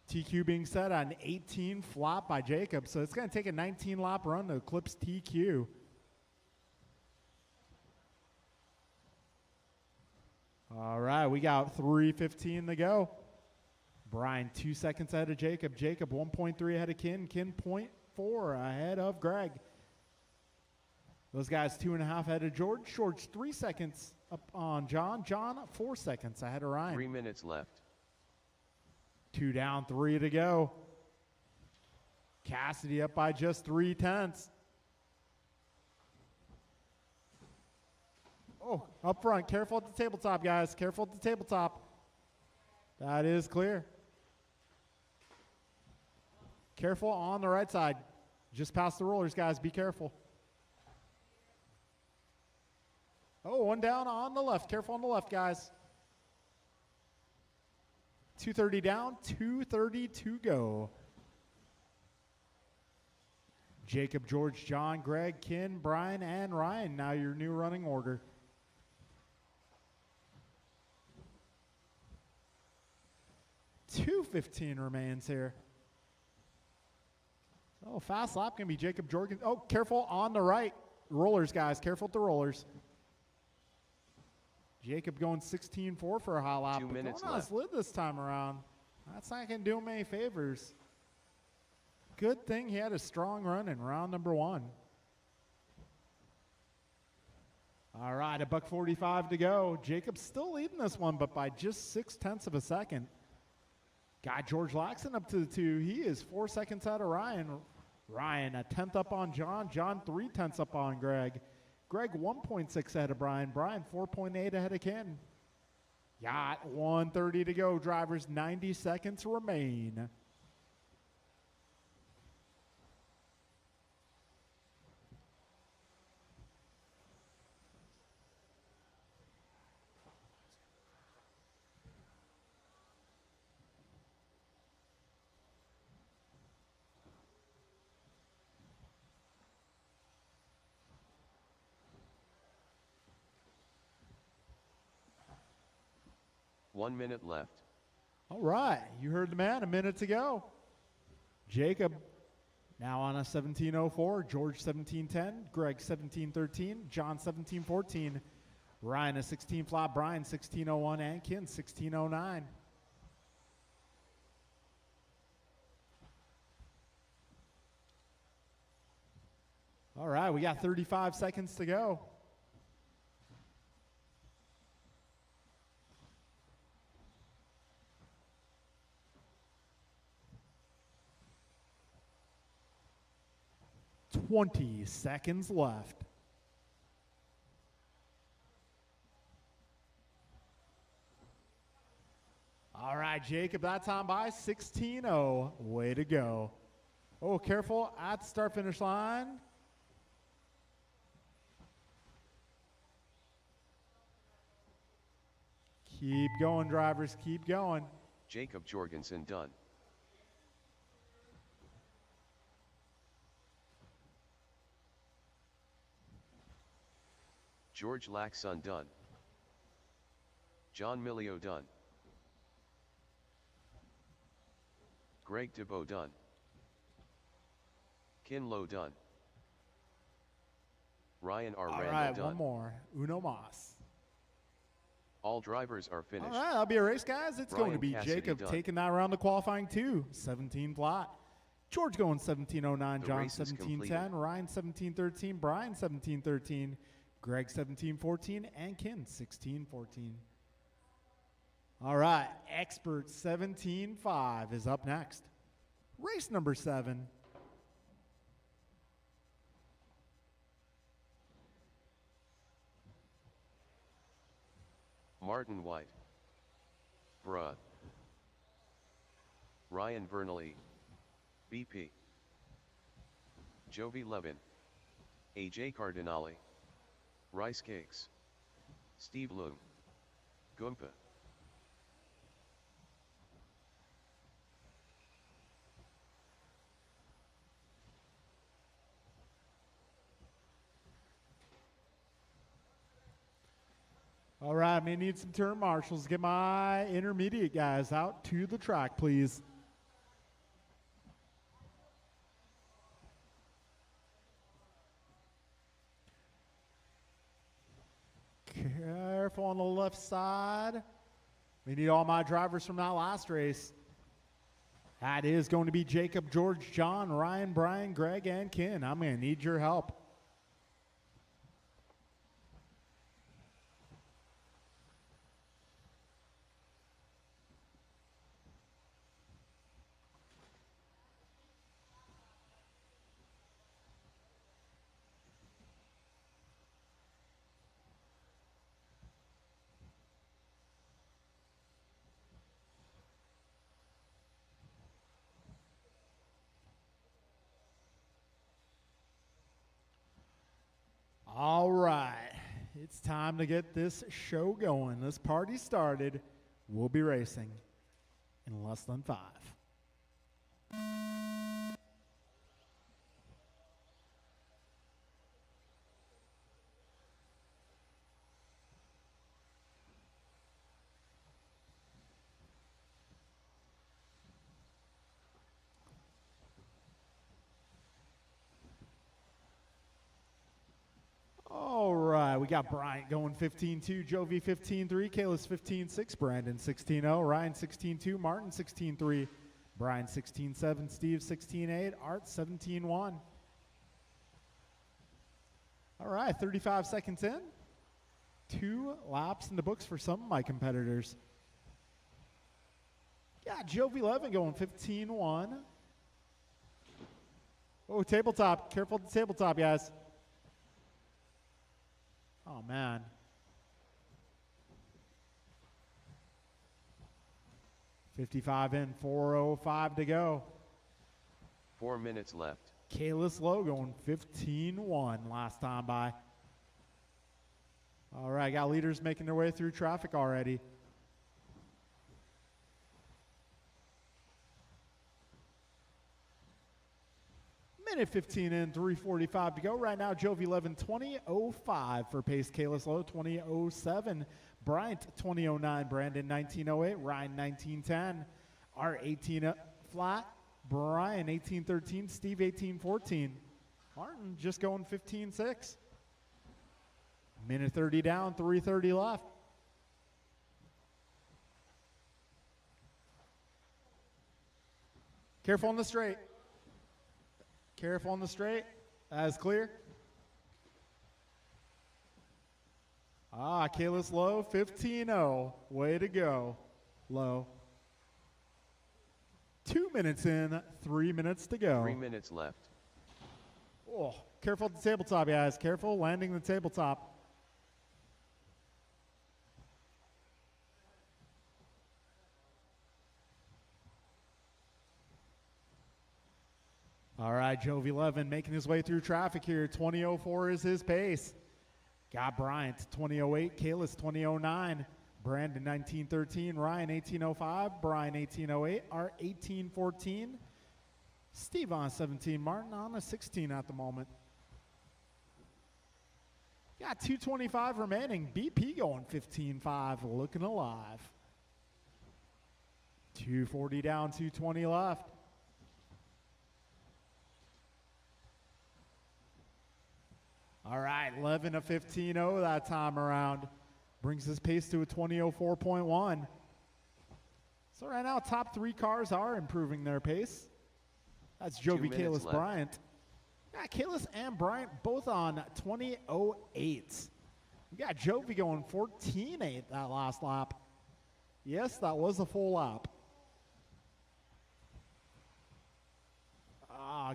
TQ being set on 18 flat by Jacob, so it's going to take a 19 lap run to eclipse TQ. All right, we got 3:15 to go. Brian 2 seconds ahead of Jacob. Jacob 1.3 ahead of Kin. Kin 0.4 ahead of Greg. Those guys 2.5 ahead of George. George 3 seconds up on John. John 4 seconds ahead of Ryan. 3 minutes left. 2 down, 3 to go. Cassidy up by just 3/10. Oh, up front. Careful at the tabletop, guys. Careful at the tabletop. That is clear. Careful on the right side. Just past the rollers, guys. Be careful. Oh, 1 down on the left. Careful on the left, guys. 2:30 down, 2:30 to go. Jacob, George, John, Greg, Kin, Brian, and Ryan. Now your new running order. $2:15 remains here. Oh, fast lap can be Jacob Jorgensen. Oh, careful on the right. Rollers, guys. Careful at the rollers. Jacob going 16.4 for a hot lap. 2 minutes going on left. his lid this time around. That's not going to do him any favors. Good thing he had a strong run in round number 1. All right, $1:45 to go. Jacob's still leading this one, but by just 0.6 of a second. Got George Laxon up to the 2. He is 4 seconds out of Ryan. Ryan a 10th up on John. John 3/10 up on Greg. Greg 1.6 ahead of Brian. Brian 4.8 ahead of Ken. Got 1:30 to go. Drivers 90 seconds remain. One minute left. All right, you heard the man. A minute to go. Jacob now on a 17:04. George 17:10. Greg 17:13. John 17:14. Ryan a 16 flat. Brian 16:01. And Kin 16:09. All right, we got 35 seconds to go. $20 left. All right, Jacob, that time by 16-0. Way to go. Oh, careful at the start-finish line. Keep going, drivers. Keep going. Jacob Jorgensen done. George Laxon done. John Milio done. Greg DeBow done. Kin Lo done. Ryan R. All Randall right, done. one more. Uno mas. All drivers are finished. All right, that'll be a race, guys. It's going to Ryan be Cassidy Jacob done. taking that round of qualifying two. 17 flat. George going 17:09. The John race is 17:10. completed. Ryan 17:13. Brian 17:13. Greg 17:14. And Ken 16:14. All right, Expert 17.5 is up next. Race number 7. Martin White. Bruh. Ryan Vernally. BP. Jovi Levin. AJ Cardinale. Rice Cakes. Steve Loom. Goompa. All right, may need some turn marshals. Get my intermediate guys out to the track, please. Careful on the left side. We need all my drivers from that last race. That is going to be Jacob, George, John, Ryan, Brian, Greg, and Ken. I'm going to need your help. All right, it's time to get this show going. This party started. We'll be racing in less than 5. All right, we got Bryant going 15-2, Jovi 15-3, Kalis 15-6, Brandon 16-0, Ryan 16-2, Martin 16-3, Brian 16-7, Steve 16-8, Art 17-1. All right, 35 seconds in. 2 laps in the books for some of my competitors. Yeah, Jovi 11 going 15-1. Oh, tabletop. Careful at the tabletop, guys. Oh, man. $55 in, 4:05 to go. 4 minutes left. Kalis Lowe going 15-1 last time by. All right, got leaders making their way through traffic already. Minute 15 in, 3:45 to go. Right now, Jovi 11, 20:05 for pace. Kalis Lowe, 20:07. Bryant, 20:09. Brandon, 19:08. Ryan, 19:10. Art, 18 flat. Brian, 18:13. Steve, 18:14. Martin just going 15:6. Minute 30 down, 3:30 left. Careful on the straight. Careful on the straight. That is clear. Kalis Lowe, 15-0. Way to go, Lowe. 2 minutes in, 3 minutes to go. 3 minutes left. Oh, careful at the tabletop, guys. Careful landing the tabletop. All right, Jove 11 making his way through traffic here. 20:04 is his pace. Got Bryant, 20:08. Kalis, 20:09. Brandon, 19:13. Ryan, 18:05. Brian, 18:08. Art, 18:14. Steve on 17. Martin on a 16 at the moment. Got 2:25 remaining. BP going 15:5, looking alive. 2:40 down, 2:20 left. All right, 11 of 15-0 that time around. Brings his pace to a 20:04.1. So right now, top three cars are improving their pace. That's Jovi, Kalis, left. Bryant. Yeah, Kalis and Bryant both on 20:08. We got Jovi going 14:8 that last lap. Yes, that was a full lap.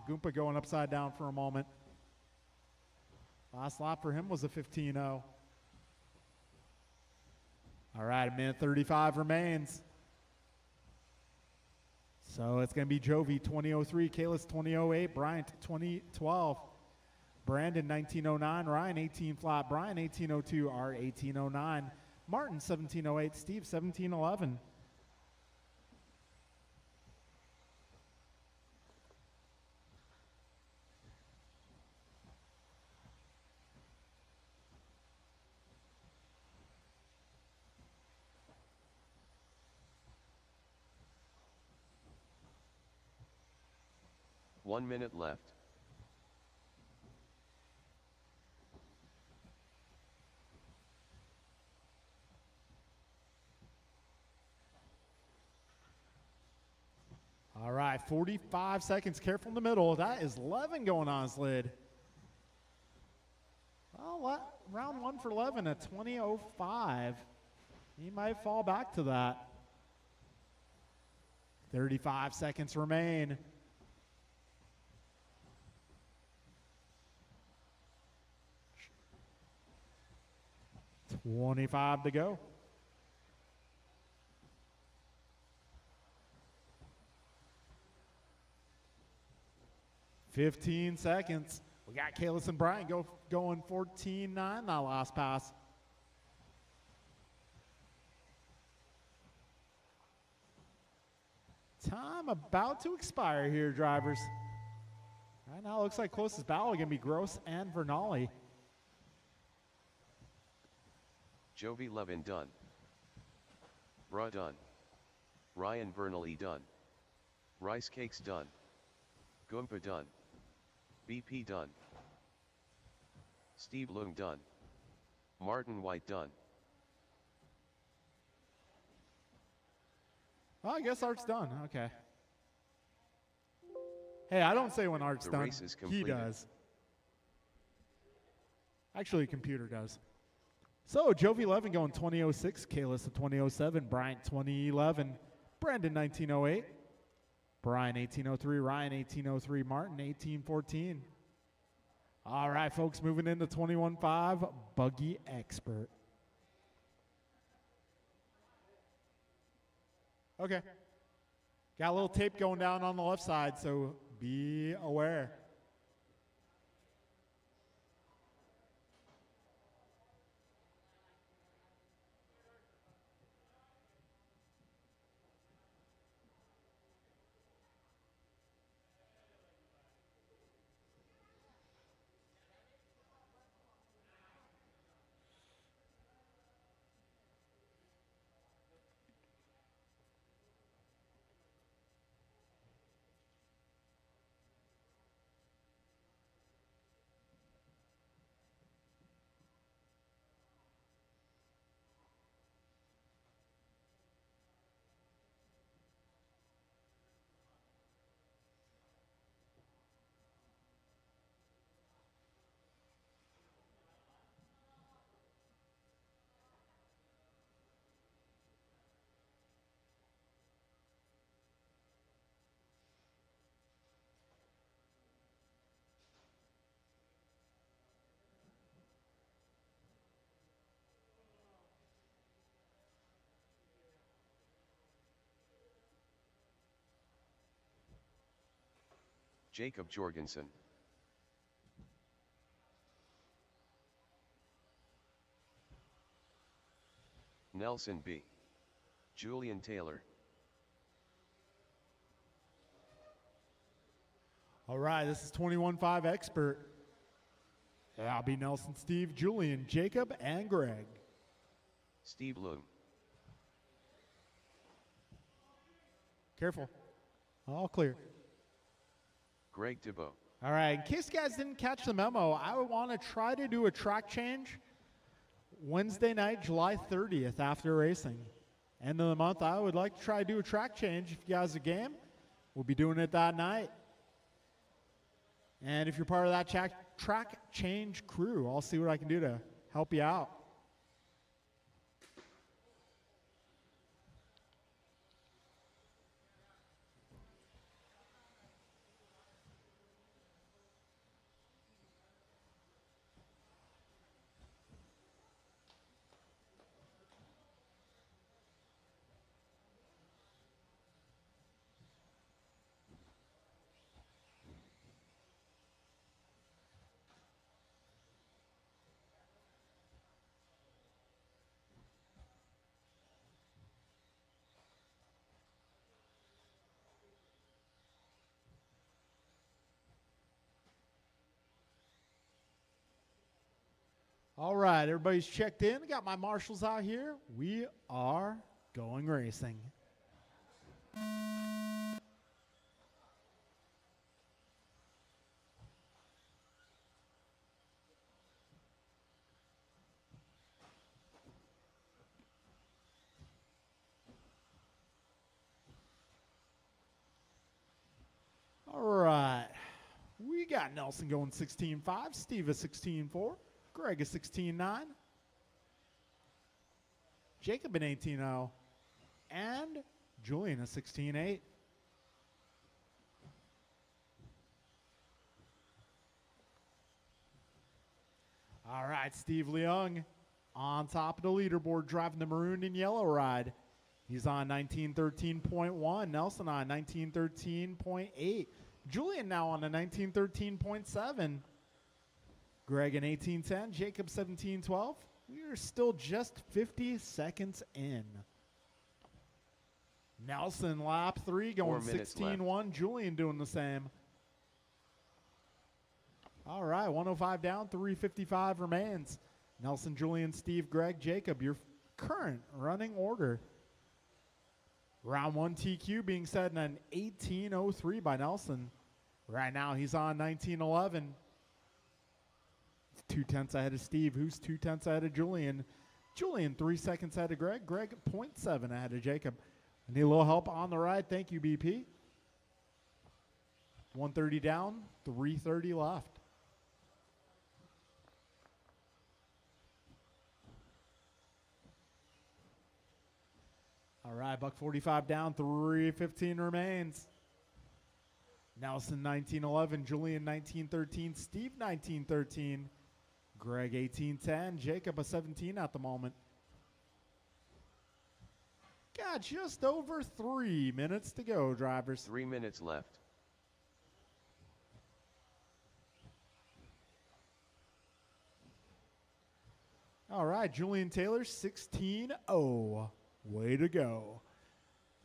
Goompa going upside down for a moment. Last lap for him was a 15:0. All right, a minute 35 remains. So it's going to be Jovi 20:03, Kalis 20:08, Bryant 20:12, Brandon 19:09, Ryan 18 flat, Brian 18:02, Art 18:09, Martin 17:08, Steve 17:11. One minute left. All right, 45 seconds. Careful in the middle. That is 11 going on his lid. Well, round one for 11 at 20:05. He might fall back to that. 35 seconds remain. 25 to go. $15 seconds. We got Kalis and Brian going 14-9 that last pass. Time about to expire here, drivers. Right now, it looks like closest battle are going to be Gross and Vernali. Jovi Levin done. Bra done. Ryan Vernally done. Rice Cakes done. Goompa done. BP done. Steve Lung done. Martin White done. Oh, I guess Art's done. Okay. Hey, I don't say when Art's The done. race is He completed. does. Actually, a computer does. So, Jovi 11 going 20:06, Kalis at 20:07, Bryant 20:11, Brandon 19:08, Brian 18:03, Ryan 18:03, Martin 18:14. All right, folks, moving into 21.5, Buggy Expert. Okay. Got a little tape going down on the left side, so be aware. Jacob Jorgensen. Nelson B. Julian Taylor. All right, this is 21-5 expert. That'll be Nelson, Steve, Julian, Jacob, and Greg. Steve Loom. Careful. All clear. Greg Thibault. All right, in case you guys didn't catch the memo, I would want to try to do a track change Wednesday night, July 30th after racing. End of the month, I would like to try to do a track change. If you guys are game, we'll be doing it that night. And if you're part of that track change crew, I'll see what I can do to help you out. All right, everybody's checked in. Got my marshals out here. We are going racing. All right, we got Nelson going 16.5, Steve is 16.4. Greg is 16.9. Jacob in 18.0. And Julian is 16.8. All right, Steve Leung on top of the leaderboard driving the maroon and yellow ride. He's on 1913.1. Nelson on 1913.8. Julian now on a 1913.7. Greg in 18.10, Jacob 17.12. We are still just 50 seconds in. Nelson lap 3 going 16.1. Julian doing the same. All right, 105 down, 355 remains. Nelson, Julian, Steve, Greg, Jacob, your current running order. Round 1 TQ being set in an 18.03 by Nelson. Right now he's on 19.11. 2/10 ahead of Steve, who's 2/10 ahead of Julian. Julian 3 seconds ahead of Greg. Greg 0.7 ahead of Jacob. I need a little help on the ride. Thank you, BP. 130 down, 330 left. All right, buck 45 down, 315 remains. Nelson 19.11, Julian 19.13, Steve 19.13. Greg 18.10, Jacob a 17 at the moment. Got just over 3 minutes to go, drivers. 3 minutes left. All right, Julian Taylor 16.0. Way to go.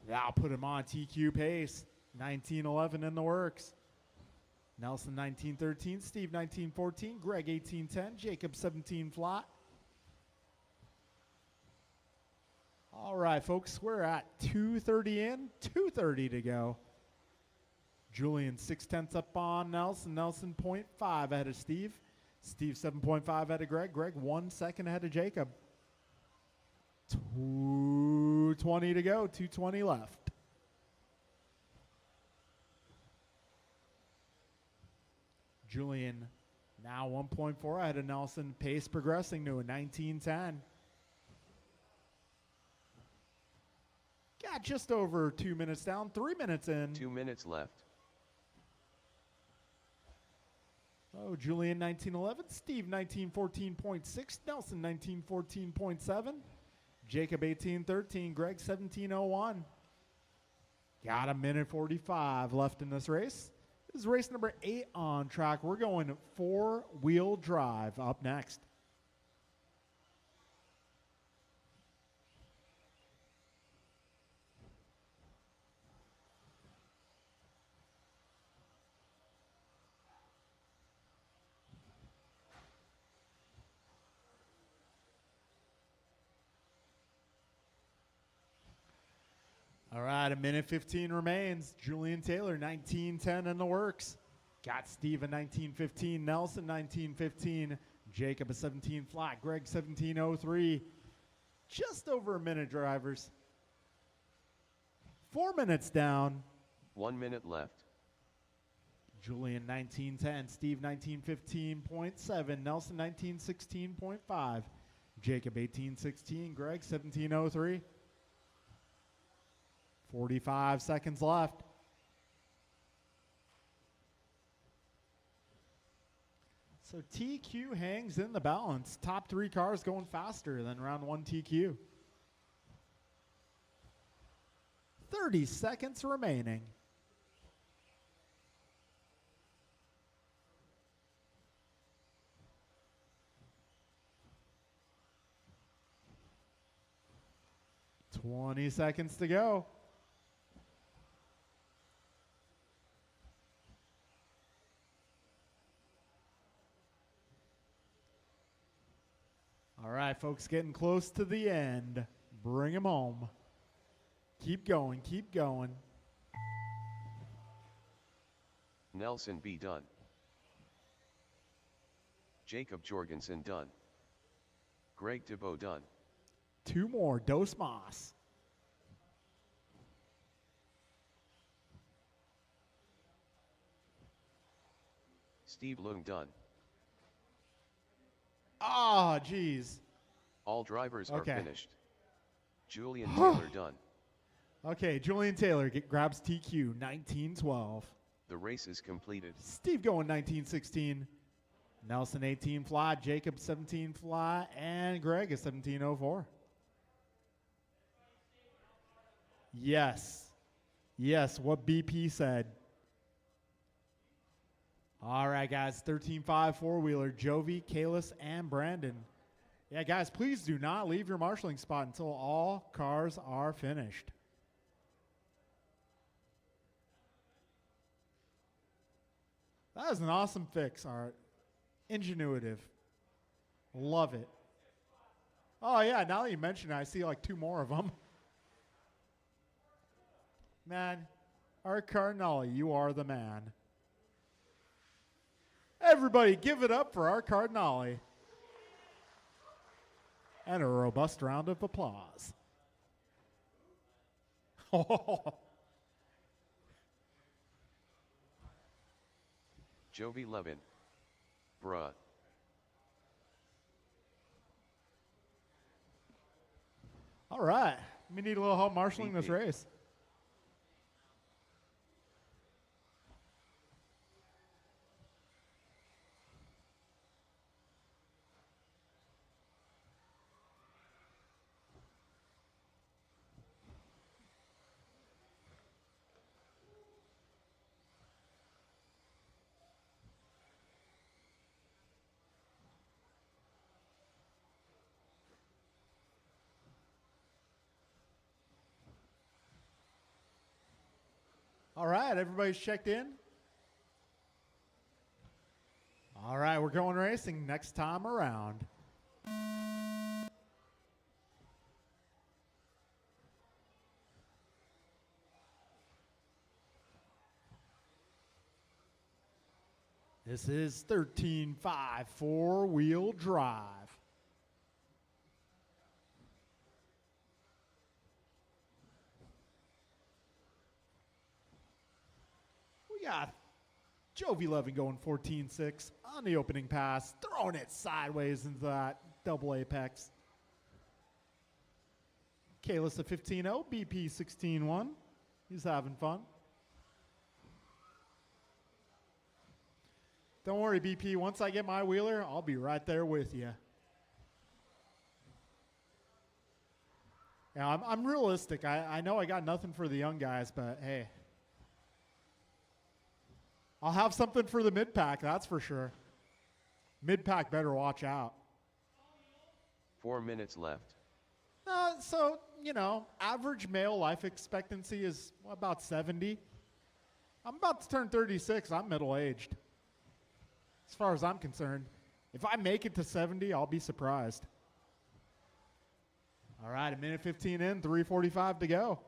That'll put him on TQ pace. 19.11 in the works. Nelson 19.13, Steve 19.14, Greg 18.10, Jacob 17 flat. All right, folks, we're at 2:30 in, 2:30 to go. Julian 6/10 up on Nelson. Nelson 0.5 ahead of Steve. Steve 7.5 ahead of Greg. Greg 1 second ahead of Jacob. 2:20 to go, 2:20 left. Julian now 1.4 ahead of Nelson. Pace progressing to a 19.10. Got just over 2 minutes down, 3 minutes in. 2 minutes left. Oh, Julian 19.11, Steve 19.14.6, Nelson 19.14.7, Jacob 18.13, Greg 17.01. Got a minute 45 left in this race. This is race number 8 on track. We're going 4-wheel drive up next. All right, 1:15 remains. Julian Taylor, 19:10 in the works. Got Steve a 19:15. Nelson, 19:15. Jacob, a 17 flat. Greg, 17:03. Just over a minute, drivers. 4 minutes down. 1 minute left. Julian, 19:10. Steve, 19:15.7. Nelson, 19:16.5. Jacob, 18:16. Greg, 17:03. 45 seconds left. So TQ hangs in the balance. Top 3 cars going faster than round 1 TQ. 30 seconds remaining. $20 seconds to go. All right, folks, getting close to the end. Bring them home. Keep going, keep going. Nelson B. done. Jacob Jorgensen done. Greg DeBow done. 2 more. Dos Mas. Steve Lung done. Ah, geez. All drivers Okay. are finished. Julian Taylor done. Okay, Julian Taylor grabs TQ, 19:12. The race is completed. Steve going 19:16. Nelson 18 flat, Jacob 17 flat, and Greg is 17:04. Yes. Yes, what BP said. All right, guys, 13.5 four-wheeler, Jovi, Kalis, and Brandon. Yeah, guys, please do not leave your marshalling spot until all cars are finished. That is an awesome fix, Art. Ingenuitive. Love it. Oh, yeah, now that you mention it, I see like 2 more of them. Man, Art Cardinale, you are the man. Everybody give it up for Art Cardinale. And a robust round of applause. Jovi Levin. Bruh. All right. We need a little help marshaling this BP. race. All right, everybody's checked in. All right, we're going racing next time around. This is 13.5 four-wheel drive. We got Jovi Levin going 14.6 on the opening pass, throwing it sideways into that double apex. Kalis a 15.0, BP 16.1. He's having fun. Don't worry, BP. Once I get my wheeler, I'll be right there with you. Yeah, I'm realistic. I know I got nothing for the young guys, but hey. I'll have something for the mid-pack, that's for sure. Mid-pack better watch out. 4 minutes left. So, you know, average male life expectancy is about 70. I'm about to turn 36. I'm middle-aged. As far as I'm concerned. If I make it to 70, I'll be surprised. All right, a minute 15 in, 3:45 to go.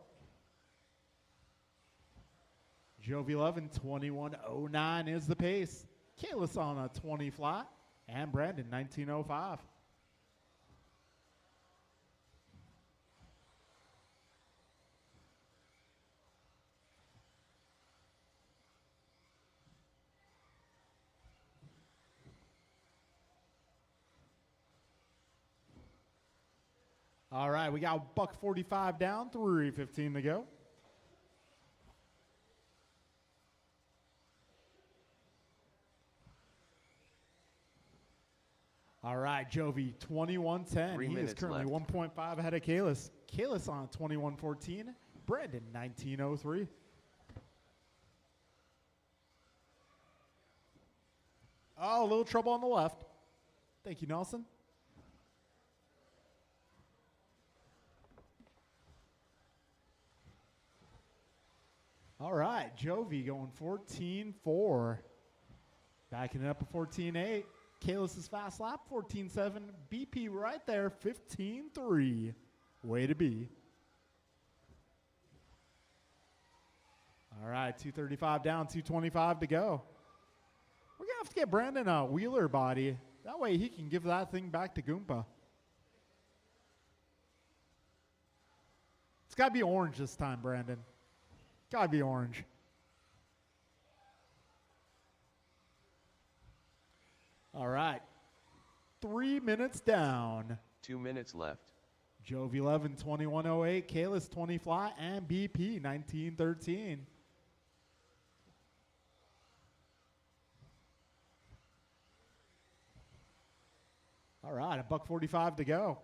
Jovi 11, 21:09 is the pace. Kalis on a 20 flat, and Brandon 19:05. All right, we got $1.45 down, 3:15 to go. All right, Jovi, 21:10. 3 He is minutes currently left. 1.5 ahead of Kalis. Kalis on 21:14. Brandon 19:03. Oh, a little trouble on the left. Thank you, Nelson. All right, Jovi going 14:4. Backing it up at 14:8. Kalis' fast lap, 14:7. BP right there, 15:3. Way to be. All right, 2:35 down, 2:25 to go. We're going to have to get Brandon a wheeler body. That way he can give that thing back to Goomba. It's got to be orange this time, Brandon. Got to be orange. All right. 3 minutes down. 2 minutes left. Jovi 11, 21:08. Kalis 20 flat. And BP 19:13. All right. $1.45 to go.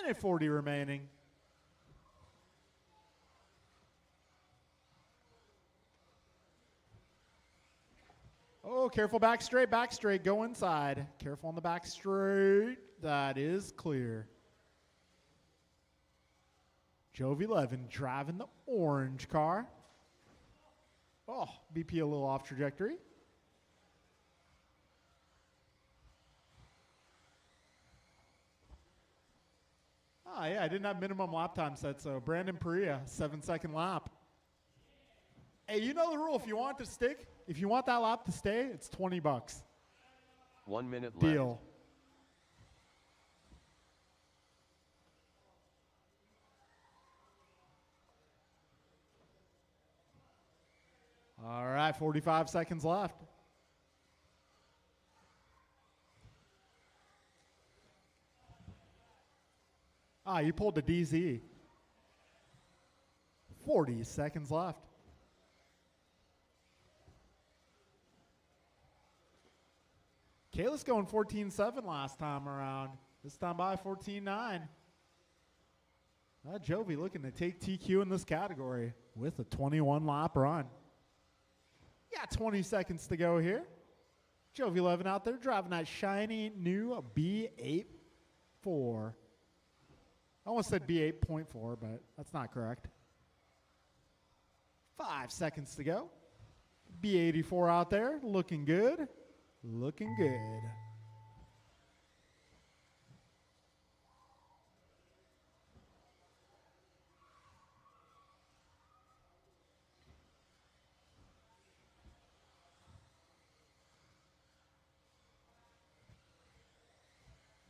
Minute 40 remaining. Oh, careful back straight, go inside. Careful on the back straight. That is clear. Jovi 11 driving the orange car. Oh, BP a little off trajectory. Oh, yeah, I didn't have minimum lap time set, so Brandon Perea, 7-second lap. Hey, you know the rule. If you want it to stick, if you want that lap to stay, it's $20. 1 minute left. Deal. All right, 45 seconds left. You pulled the DZ. 40 seconds left. Kalis going 14:7 last time around. This time by 14:9. Jovi looking to take TQ in this category with a 21 lap run. Yeah, 20 seconds to go here. Jovi 11 out there driving that shiny new B84. I almost said B8.4, but that's not correct. 5 seconds to go. B84 out there looking good. Looking good.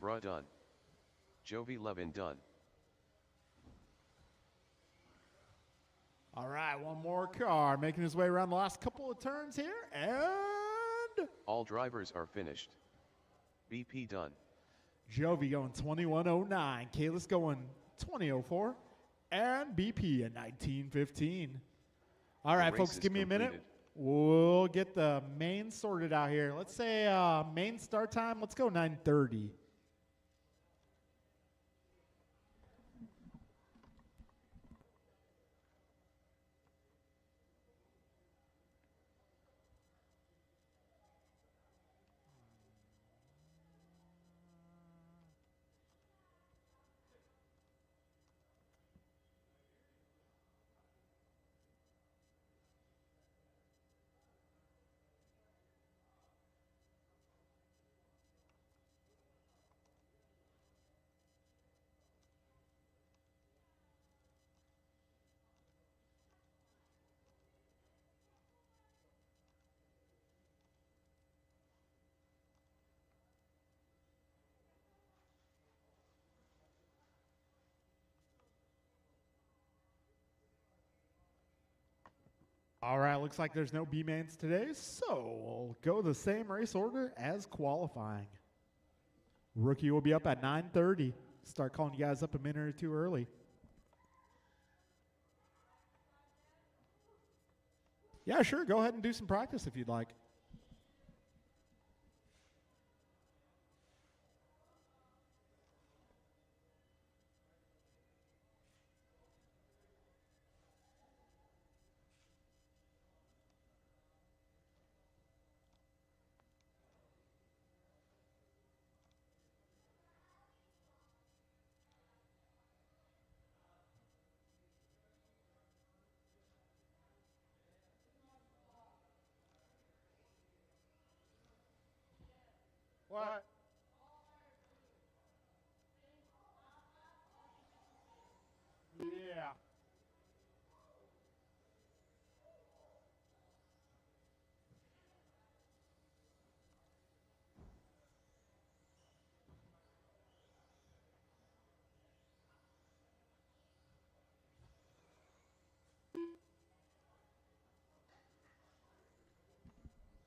Bruh done. Jovi 11 done. All right, one more car making his way around the last couple of turns here, and All drivers are finished. BP done. Jovi going 21:09, Kalis going 20:04, and BP at 19:15. All right, The folks, race give is me a minute. completed. We'll get the main sorted out here. Let's say main start time. Let's go 9:30. All right, looks like there's no B-mains today, so we'll go the same race order as qualifying. Rookie will be up at 9:30. Start calling you guys up a minute or two early. Yeah, sure, go ahead and do some practice if you'd like. What? Yeah.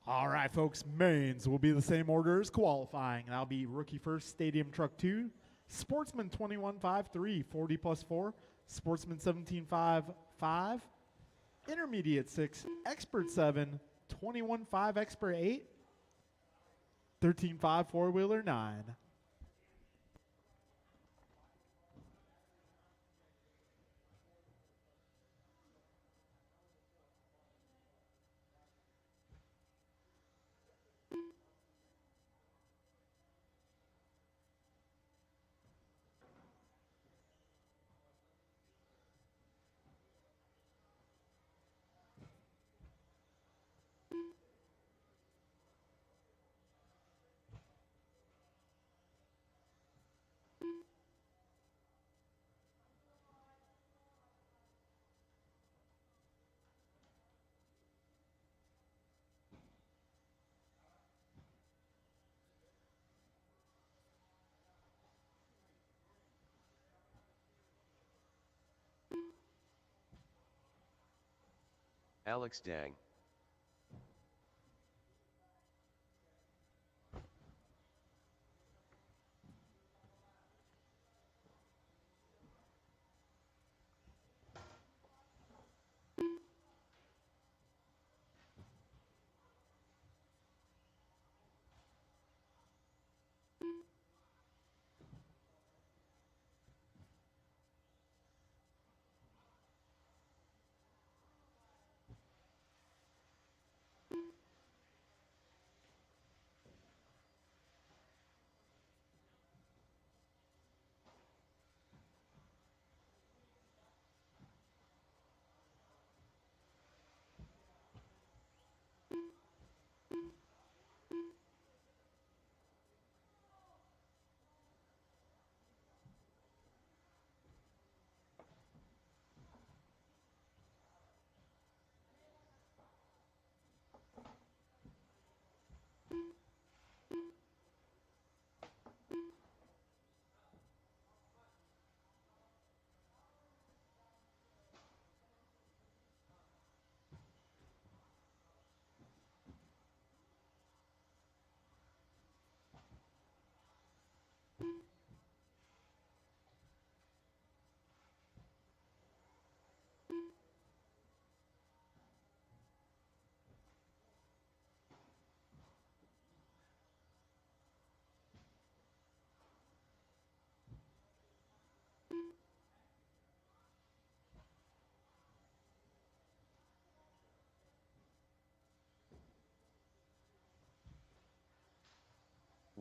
All right, folks, mains will be the same order as qualifying. That'll be rookie first, stadium truck 2, sportsman 21.53, 40 plus 4, sportsman 17.55, intermediate 6, expert 7, 21.5, expert 8, 13.5, four-wheeler 9. Alex Dang.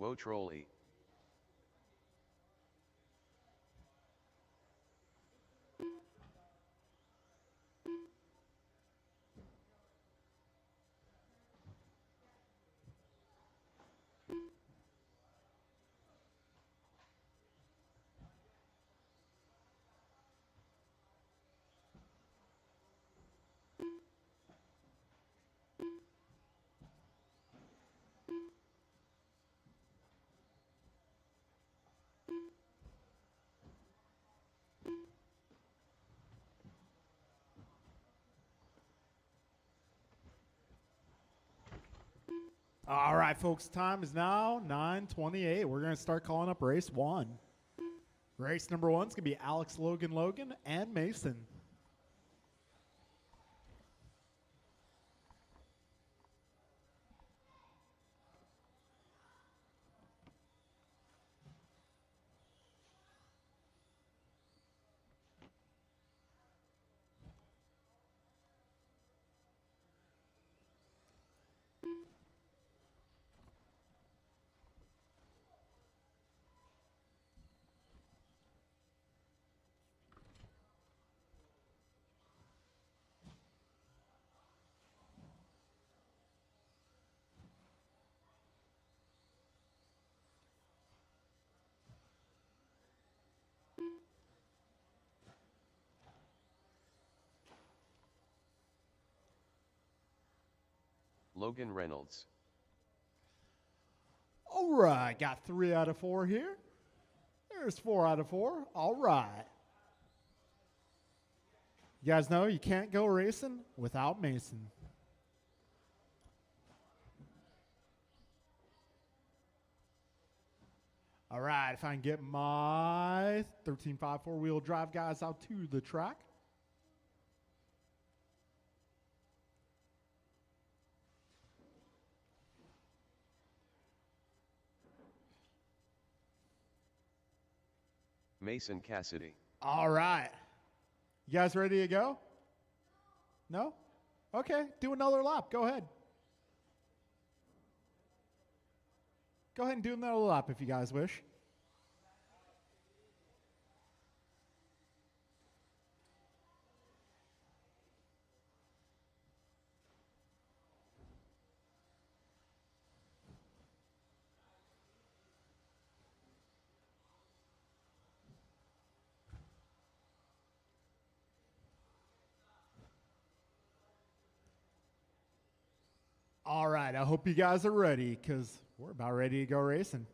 Whoa trolley. All right, folks, time is now 9:28. We're going to start calling up race one. Race number one is going to be Alex, Logan, and Mason. Logan Reynolds. All right, got 3 out of 4 here. There's 4 out of 4. All right. You guys know you can't go racing without Mason. All right, if I can get my 13.5 four-wheel drive guys out to the track. Mason Cassidy. All right. You guys ready to go? No? Okay, do another lap. Go ahead. Go ahead and do another lap if you guys wish. All right, I hope you guys are ready because we're about ready to go racing.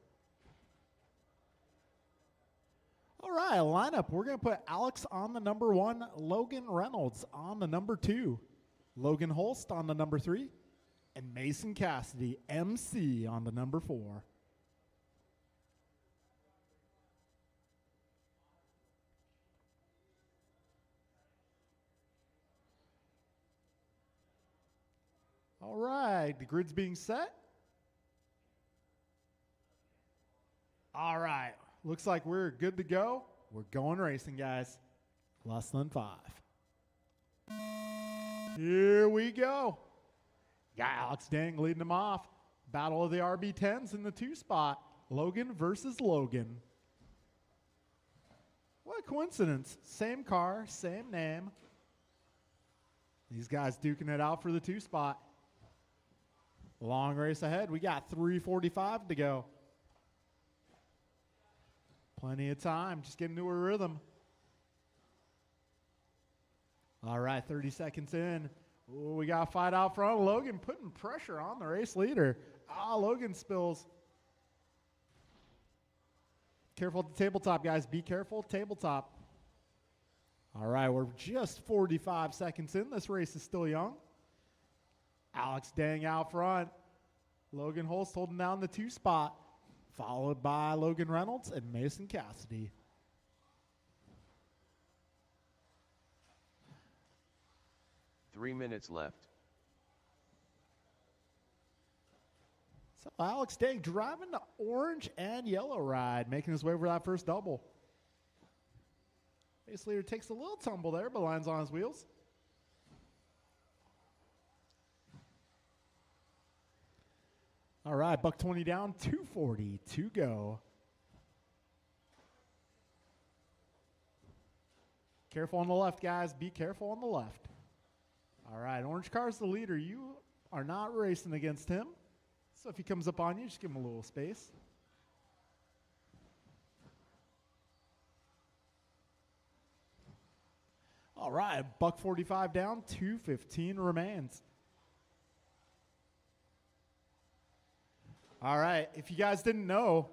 All right, lineup. We're going to put Alex on the number 1, Logan Reynolds on the number 2, Logan Holst on the number 3, and Mason Cassidy, MC, on the number 4. All right, the grid's being set. All right, looks like we're good to go. We're going racing, guys. Less than 5. Here we go. Got Alex Dang leading them off. Battle of the RB10s in the 2 spot. Logan versus Logan. What a coincidence. Same car, same name. These guys duking it out for the 2 spot. Long race ahead. We got 3:45 to go. Plenty of time. Just getting to a rhythm. All right, 30 seconds in. Ooh, we got a fight out front. Logan putting pressure on the race leader. Logan spills. Careful at the tabletop, guys. Be careful, tabletop. All right, we're just 45 seconds in. This race is still young. Alex Dang out front. Logan Holst holding down the 2 spot, followed by Logan Reynolds and Mason Cassidy. Three minutes left. So Alex Dang driving the orange and yellow ride, making his way over that first double. Race leader takes a little tumble there, but lands on his wheels. All right, buck 20 down, 240 to go. Careful on the left, guys. Be careful on the left. All right, orange car's the leader. You are not racing against him. So if he comes up on you, just give him a little space. All right, buck 45 down, 215 remains. All right, if you guys didn't know,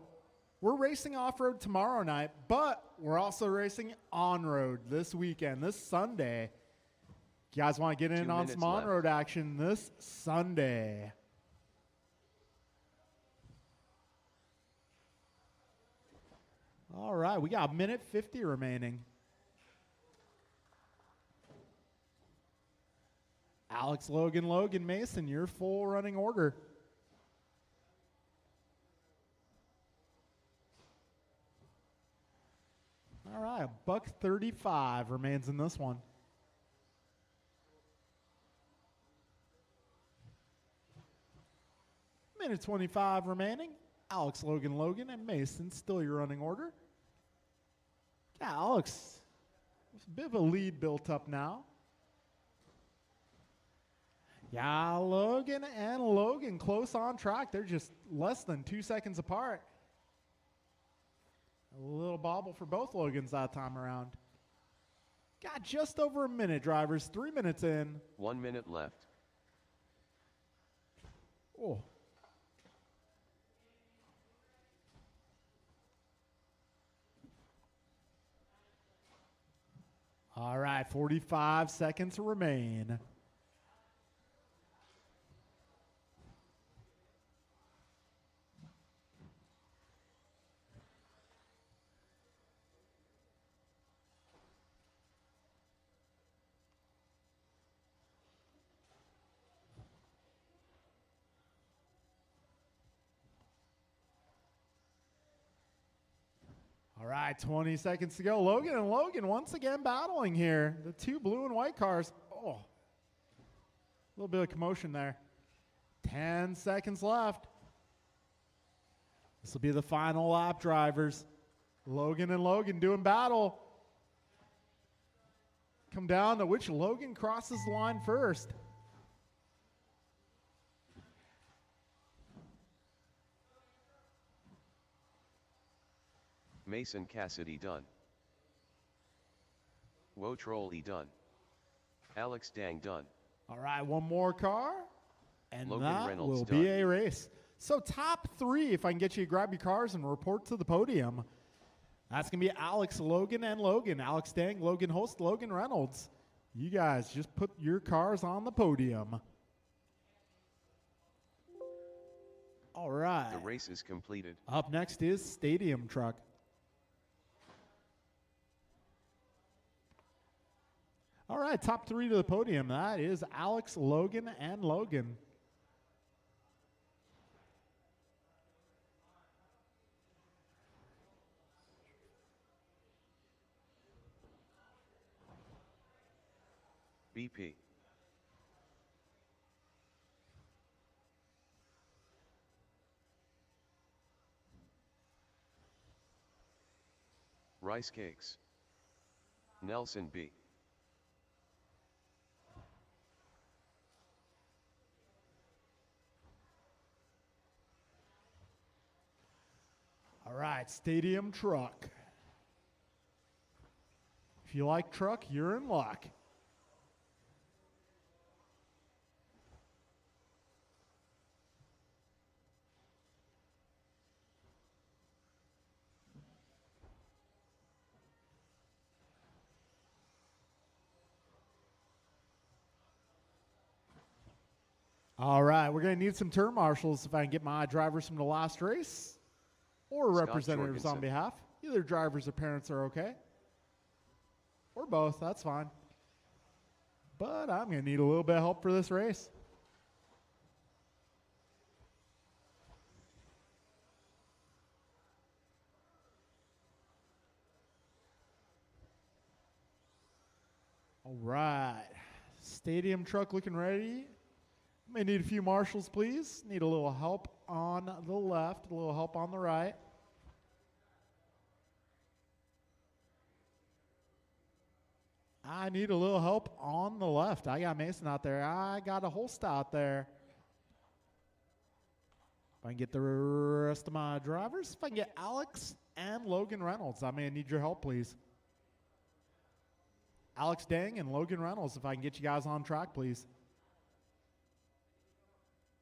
we're racing off-road tomorrow night, but we're also racing on-road this weekend, this Sunday. You guys want to get in on some on-road action this Sunday. All right, we got a minute 50 remaining. Alex, Logan, Mason, your full running order. All right, $1.35 remains in this one. Minute 25 remaining. Alex, Logan, and Mason, still your running order. Yeah, Alex, there's a bit of a lead built up now. Yeah, Logan and Logan close on track. They're just less than 2 seconds apart. A little bobble for both Logans that time around. Got just over a minute, drivers. 3 minutes in. 1 minute left. Oh. All right, 45 seconds remain. All right, 20 seconds to go. Logan and Logan once again battling here. The two blue and white cars. Oh, a little bit of commotion there. 10 seconds left. This will be the final lap, drivers. Logan and Logan doing battle. Come down to which Logan crosses the line first. Mason Cassidy done. Wotroll done. Alex Dang done. All right, one more car, and Logan that Reynolds will done. be a race. So top three, if I can get you to grab your cars and report to the podium. That's going to be Alex, Logan, and Logan. Alex Dang, Logan Host, Logan Reynolds. You guys just put your cars on the podium. All right. The race is completed. Up next is Stadium Truck. All right, top three to the podium. That is Alex, Logan, and Logan. BP. Rice Cakes. Nelson B. All right, Stadium Truck. If you like truck, you're in luck. All right, we're going to need some turn marshals if I can get my drivers from the last race or Scott representatives on Jorgensen. behalf. Either drivers or parents are okay. Or both, that's fine. But I'm going to need a little bit of help for this race. All right, Stadium Truck looking ready. May need a few marshals, please. Need a little help on the left, a little help on the right. I need a little help on the left. I got Mason out there. I got a Holst out there. If I can get the rest of my drivers, if I can get Alex and Logan Reynolds, I may need your help, please. Alex Dang and Logan Reynolds, if I can get you guys on track, please.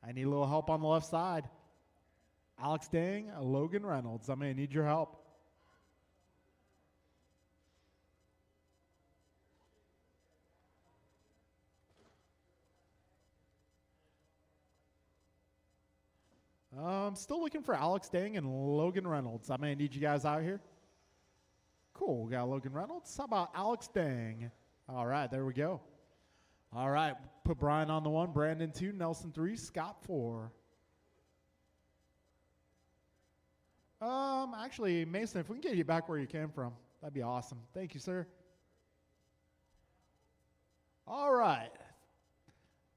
I need a little help on the left side. Alex Dang, Logan Reynolds. I may need your help. I'm still looking for Alex Dang and Logan Reynolds. I may need you guys out here. Cool. We got Logan Reynolds. How about Alex Dang? All right, there we go. All right, put Brian on the 1, Brandon 2, Nelson 3, Scott 4. Actually, Mason, if we can get you back where you came from, that'd be awesome. Thank you, sir. All right.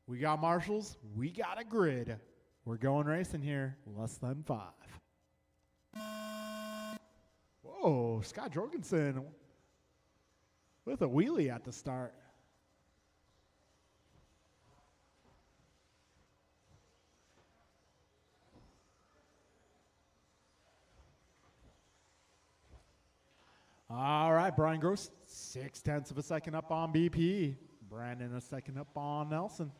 We got marshals. We got a grid. We're going racing here. Less than 5. Whoa, Scott Jorgensen with a wheelie at the start. All right, Brian Gross, 0.6 of a second up on BP. Brandon a second up on Nelson.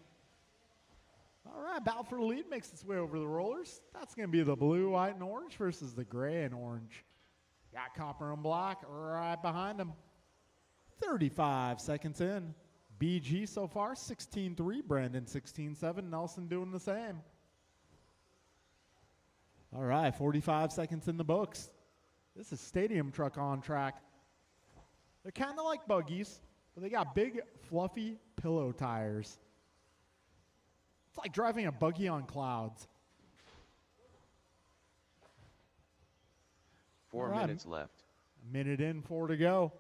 All right, battle for the lead makes its way over the rollers. That's going to be the blue, white, and orange versus the gray and orange. Got copper and black right behind them. 35 seconds in. BG so far, 16-3. Brandon, 16-7. Nelson doing the same. All right, 45 seconds in the books. This is stadium truck on track. They're kind of like buggies, but they got big, fluffy pillow tires. It's like driving a buggy on clouds. 4 minutes left. A minute in, 4 to go.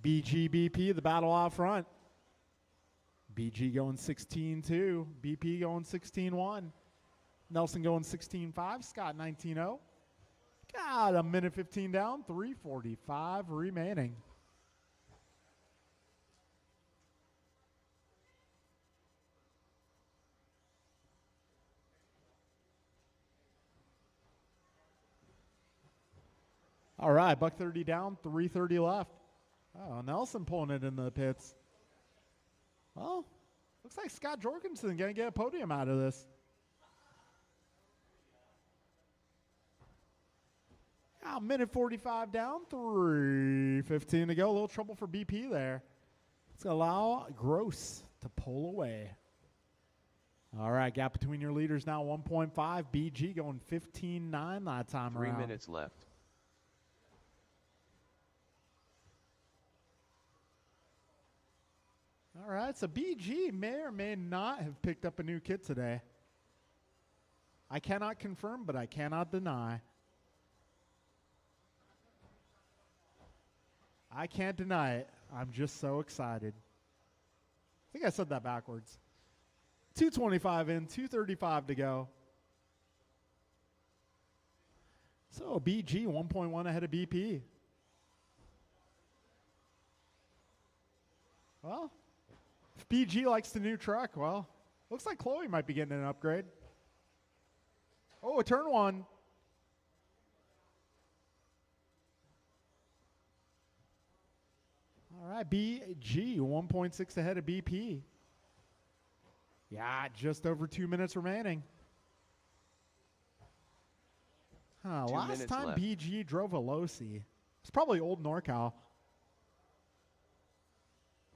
BGBP, the battle out front. BG going 16-2. BP going 16-1. Nelson going 16-5. Scott 19-0. Got a minute 15 down. 3:45 remaining. All right, $130 down, 3:30 left. Oh, Nelson pulling it in the pits. Well, looks like Scott Jorgensen going to get a podium out of this. Now, minute 45 down, 3:15 to go. A little trouble for BP there. It's going to allow Gross to pull away. All right, gap between your leaders now 1.5. BG going 15-9 that time 3 around. minutes left. All right, so BG may or may not have picked up a new kit today. I cannot confirm, but I cannot deny. I can't deny it. I'm just so excited. I think I said that backwards. 2:25 in, 2:35 to go. So BG 1.1 ahead of BP. Well, if BG likes the new truck, well, looks like Chloe might be getting an upgrade. Oh, a turn 1. All right, BG 1.6 ahead of BP. Yeah, just over 2 minutes remaining. Last time left. BG drove a Losi. It's probably old NorCal.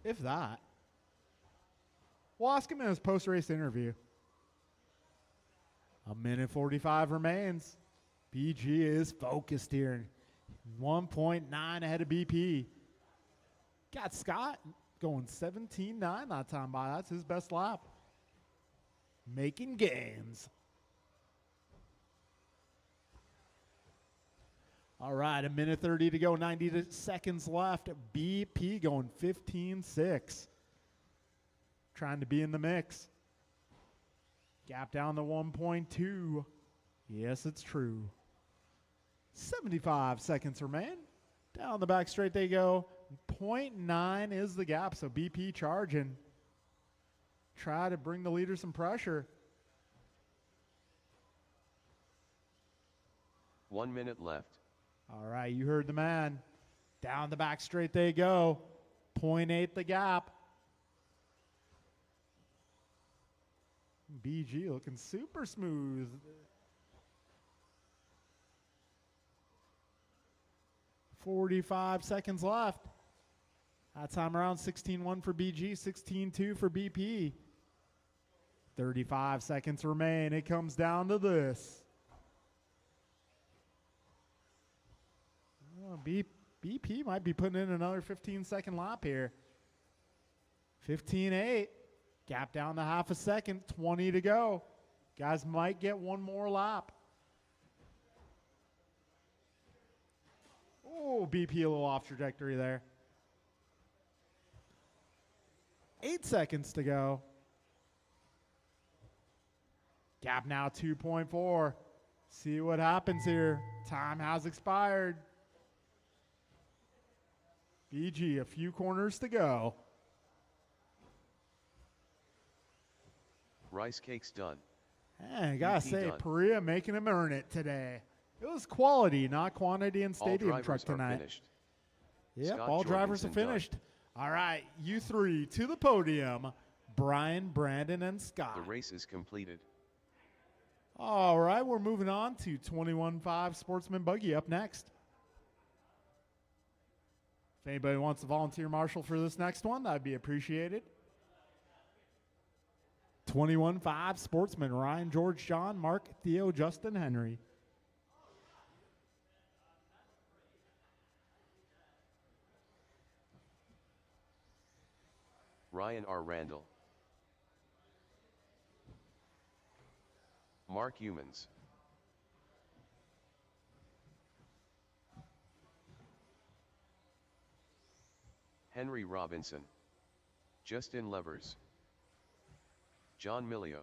If that. We'll ask him in his post-race interview. A minute 45 remains. BG is focused here. 1.9 ahead of BP. Got Scott going 17-9 that time by. That's his best lap. Making gains. All right, a minute 30 to go, 90 seconds left. BP going 15-6. Trying to be in the mix. Gap down to 1.2. Yes, it's true. 75 seconds remain. Down the back straight they go. 0.9 is the gap, so BP charging. Try to bring the leader some pressure. 1 minute left. All right, you heard the man. Down the back straight they go. 0.8 the gap. BG looking super smooth. $45 seconds left. That time around 16-1 for BG, 16-2 for BP. 35 seconds remain. It comes down to this. BP might be putting in another 15-second lap here. 15.8. Gap down to half a second. 20 to go. Guys might get one more lap. Oh, BP a little off trajectory there. 8 seconds to go. Gap now 2.4. See what happens here. Time has expired. BG, a few corners to go. Rice cakes done. Hey, I gotta BP say, done. Perea making him earn it today. It was quality, not quantity in All stadium truck drivers are tonight. finished. Yep, Scott all drivers are Jorgensen done. finished. All right, you three to the podium. Brian, Brandon, and Scott. The race is completed. All right, we're moving on to 21.5 Sportsman Buggy up next. If anybody wants to volunteer marshal for this next one, that'd be appreciated. 21.5 Sportsman, Ryan, George, John, Mark, Theo, Justin, Henry. Ryan R. Randall. Mark Humans. Henry Robinson. Justin Levers. John Milio.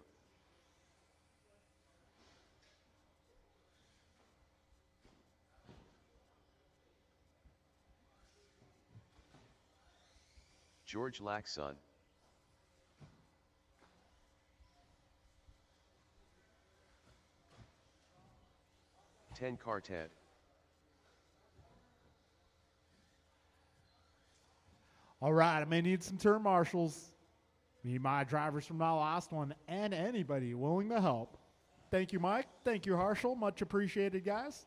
George Laxon. Ten Carted. All right, I may need some turn marshals. Need my drivers from that last one and anybody willing to help. Thank you, Mike. Thank you, Harshal. Much appreciated, guys.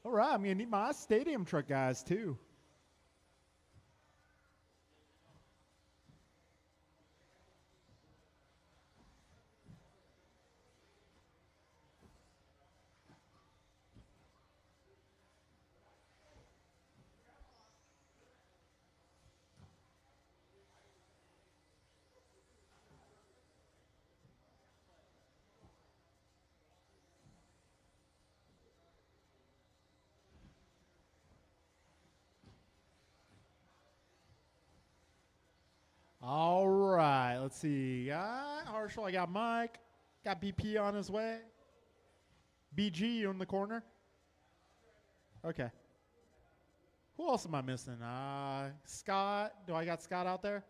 All right, I'm going to need my stadium truck guys, too. All right, let's see. Harshal, I got Mike. Got BP on his way. BG, you in the corner? Okay. Who else am I missing? Scott. Do I got Scott out there?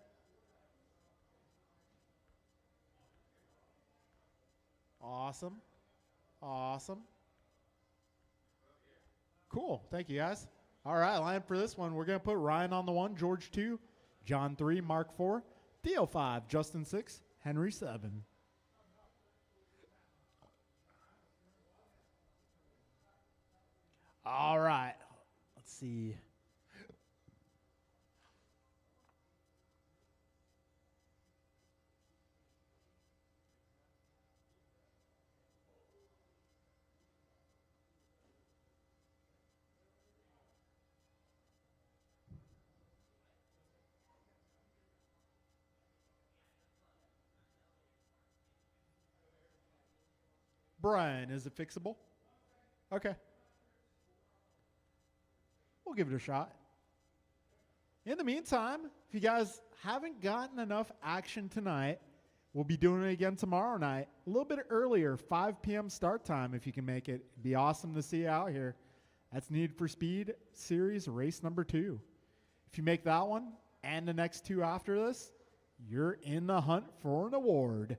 Awesome. Awesome. Cool. Thank you, guys. All right, line up for this one. We're going to put Ryan on the 1, George 2, John 3, Mark 4, Theo 5, Justin 6, Henry 7. All right. Let's see. Brian, is it fixable? Okay. We'll give it a shot. In the meantime, if you guys haven't gotten enough action tonight, we'll be doing it again tomorrow night. A little bit earlier, 5 p.m. start time if you can make it. It'd be awesome to see you out here. That's Need for Speed Series race number 2. If you make that one and the next 2 after this, you're in the hunt for an award.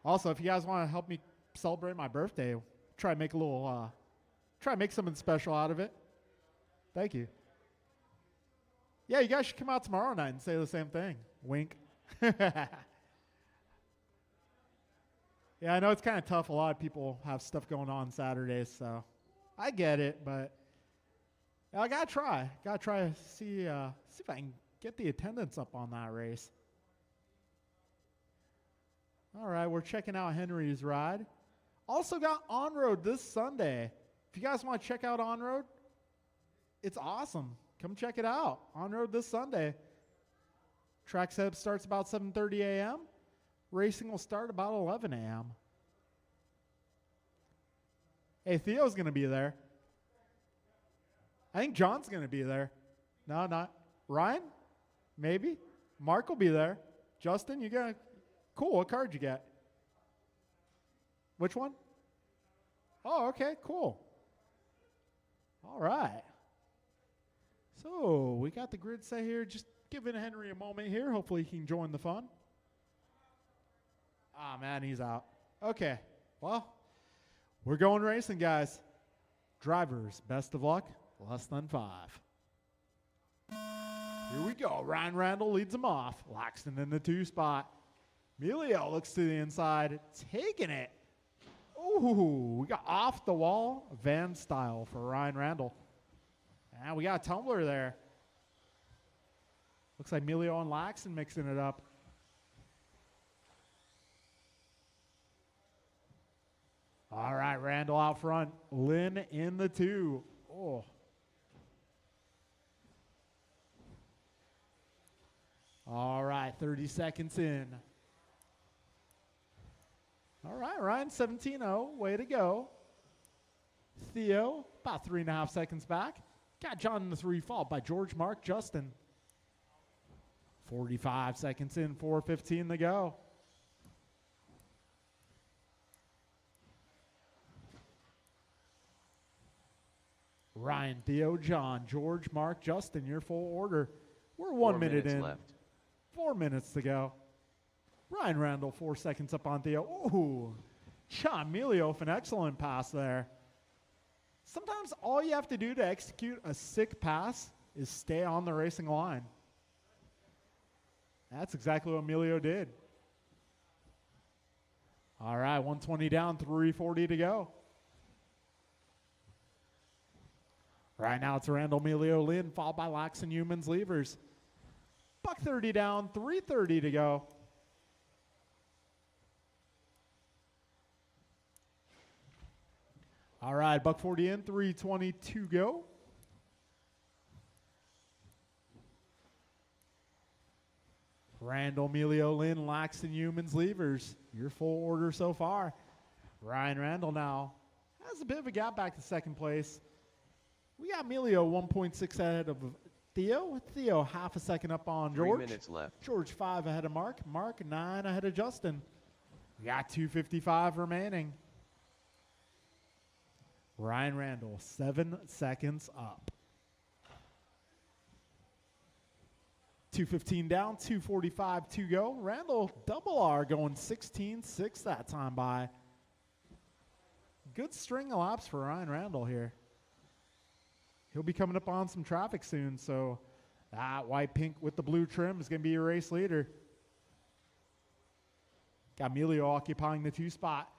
Also, if you guys want to help me celebrate my birthday, try to make a little, try to make something special out of it. Thank you. Yeah, you guys should come out tomorrow night and say the same thing. Wink. Yeah, I know it's kind of tough. A lot of people have stuff going on Saturdays, so I get it, but I gotta try. Gotta try to see if I can get the attendance up on that race. All right, we're checking out Henry's ride. Also got On Road this Sunday. If you guys want to check out On Road, it's awesome. Come check it out. On Road this Sunday. Track setup starts about 7:30 a.m. Racing will start about 11 a.m. Hey, Theo's going to be there. I think John's going to be there. No, not. Ryan? Maybe. Mark will be there. Justin, you got cool. What card you get? Which one? Oh, okay, cool. All right. So we got the grid set here. Just giving Henry a moment here. Hopefully he can join the fun. Ah, man, he's out. Okay. Well, we're going racing, guys. Drivers, best of luck. Less than 5. Here we go. Ryan Randall leads him off. Laxton in the 2 spot. Emilio looks to the inside, taking it. Ooh, we got off the wall van style for Ryan Randall. And we got a tumbler there. Looks like Emilio and Laxton mixing it up. All right, Randall out front. Lynn in the 2. Oh. All right, 30 seconds in. All right, Ryan, 17-0. Way to go. Theo, about 3.5 seconds back. Got John in the 3, followed by George, Mark, Justin. 45 seconds in, 4:15 to go. Ryan, Theo, John, George, Mark, Justin, your full order. We're 1 minute in. Left. 4 minutes to go. Ryan Randall, 4 seconds up on Theo. Ooh, John Emilio with an excellent pass there. Sometimes all you have to do to execute a sick pass is stay on the racing line. That's exactly what Emilio did. All right, 120 down, 3:40 to go. Right now it's Randall, Emilio, Lynn, followed by Lax and Humans, Levers. Buck 30 down, 3:30 to go. All right, buck 40 in, 3:20 to go. Randall, Emilio, Lynn, Lax and Humans, Levers. Your full order so far. Ryan Randall now has a bit of a gap back to second place. We got Emilio 1.6 ahead of Theo. Theo half a second up on George. 3 minutes left. George 5 ahead of Mark. Mark 9 ahead of Justin. We got 2:55 remaining. Ryan Randall 7 seconds up. 2:15 down, 2:45 to go. Randall double R going 16.6 that time by. Good string of laps for Ryan Randall here. He'll be coming up on some traffic soon, so that white pink with the blue trim is going to be your race leader. Got Emilio occupying the 2 spot.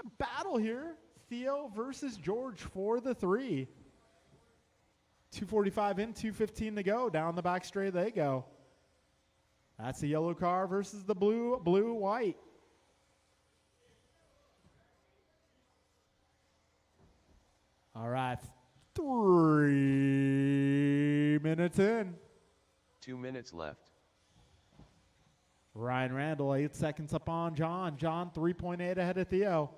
A battle here, Theo versus George for the 3. 2:45 in, 2:15 to go. Down the back straight they go. That's the yellow car versus the blue, white. All right, 3 minutes in. 2 minutes left. Ryan Randall, 8 seconds up on John. John, 3.8 ahead of Theo.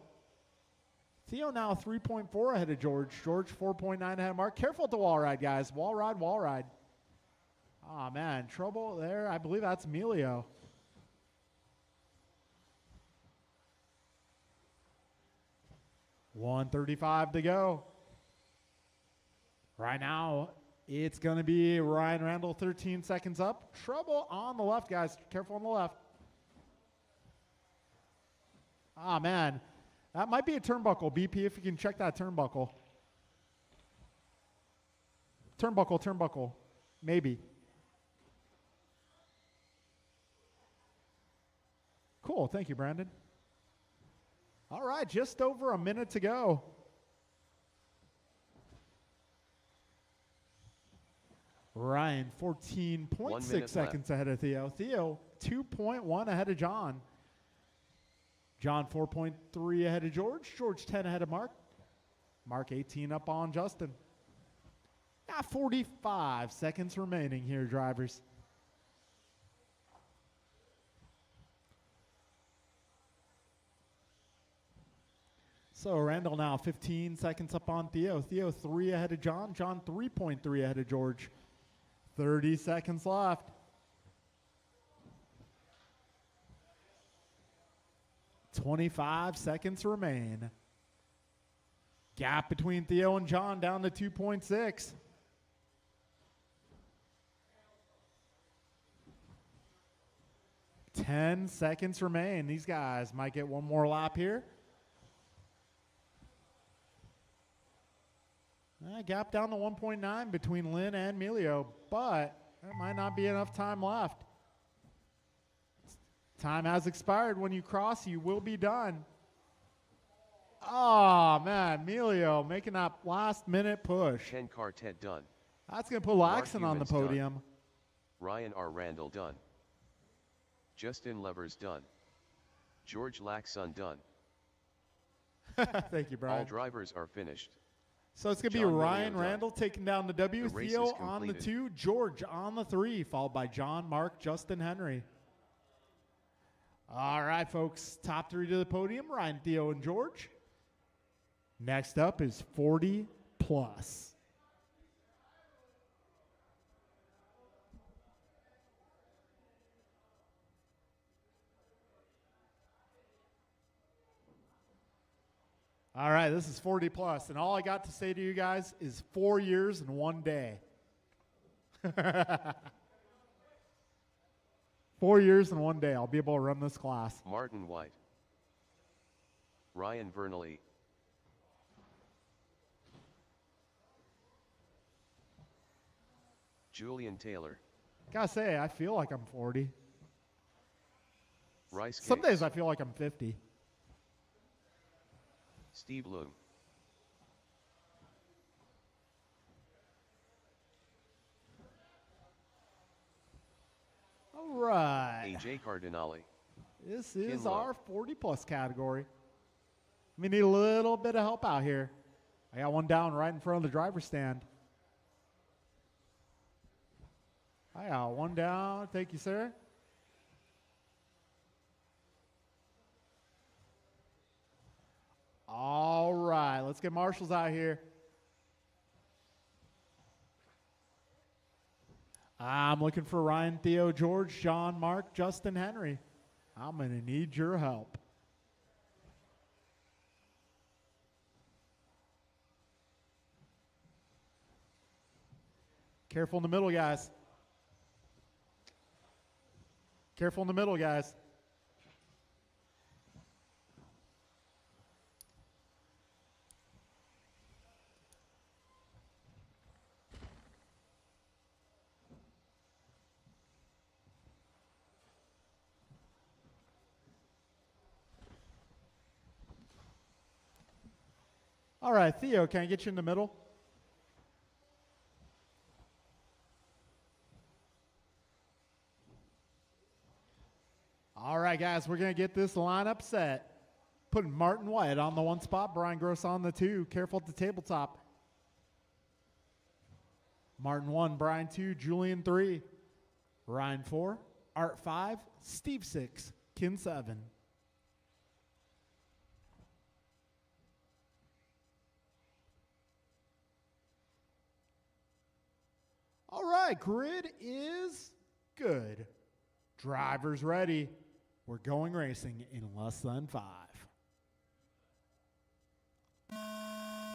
Theo now 3.4 ahead of George. George, 4.9 ahead of Mark. Careful at the wall ride, guys. Wall ride, wall ride. Oh, man, trouble there. I believe that's Emilio. $1:35 to go. Right now, it's going to be Ryan Randall, 13 seconds up. Trouble on the left, guys. Careful on the left. Ah, man. That might be a turnbuckle. BP, if you can check that turnbuckle. Turnbuckle. Maybe. Cool. Thank you, Brandon. All right, just over a minute to go. Ryan, 14.6 seconds ahead of Theo. Theo, 2.1 ahead of John. John 4.3 ahead of George. George 10 ahead of Mark. Mark 18 up on Justin. Got 45 seconds remaining here, drivers. So Randall now 15 seconds up on Theo. Theo 3 ahead of John. John 3.3 ahead of George. 30 seconds left. 25 seconds remain. Gap between Theo and John down to 2.6. Ten seconds remain. These guys might get one more lap here. Gap down to 1.9 between Lynn and Emilio, but there might not be enough time left. Time has expired. When you cross, you will be done. Oh, man, Emilio making that last-minute push. Ken Quartet done. That's going to put Laxon on the Humans done. podium. Ryan R. Randall done. Justin Levers done. George Laxon done. Thank you, Brian. All drivers are finished. So it's going to be John Ryan Miller done. Randall taking down the W, The race Theo is on the completed. 2, George on the 3, followed by John, Mark, Justin, Henry. All right, folks, top 3 to the podium, Ryan, Theo, and George. Next up is 40 plus. All right, this is 40 plus, and all I got to say to you guys is 4 years and 1 day. 4 years and 1 day, I'll be able to run this class. Martin White. Ryan Vernally. Julian Taylor. Gotta say, I feel like I'm 40. Rice Some Cakes. days I feel like I'm 50. Steve Loom. All right. AJ Cardinale. This is Kinlow. our 40 plus category. We need a little bit of help out here. I got one down right in front of the driver's stand. I got one down. Thank you, sir. All right, let's get marshals out here. I'm looking for Ryan, Theo, George, John, Mark, Justin, Henry. I'm going to need your help. Careful in the middle, guys. Careful in the middle, guys. All right, Theo, can I get you in the middle? All right, guys, we're going to get this lineup set. Putting Martin White on the 1 spot, Brian Gross on the 2. Careful at the tabletop. Martin 1, Brian 2, Julian 3, Ryan 4, Art 5, Steve 6, Kin 7. All right, grid is good. Drivers ready. We're going racing in less than 5.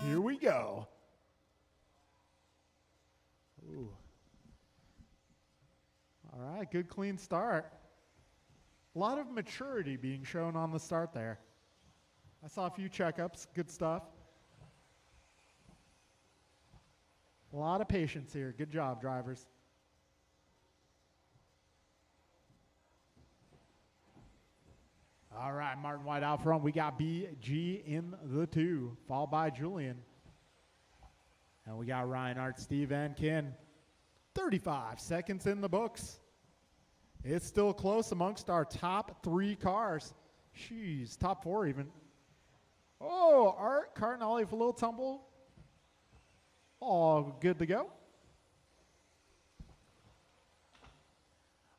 Here we go. Ooh. All right, good clean start. A lot of maturity being shown on the start there. I saw a few checkups, good stuff. A lot of patience here. Good job, drivers. All right, Martin White out front. We got BG in the 2, followed by Julian. And we got Ryan, Art, Steve, and Ken. 35 seconds in the books. It's still close amongst our top 3 cars. Jeez, top 4 even. Oh, Art Cardinale for a little tumble. All good to go.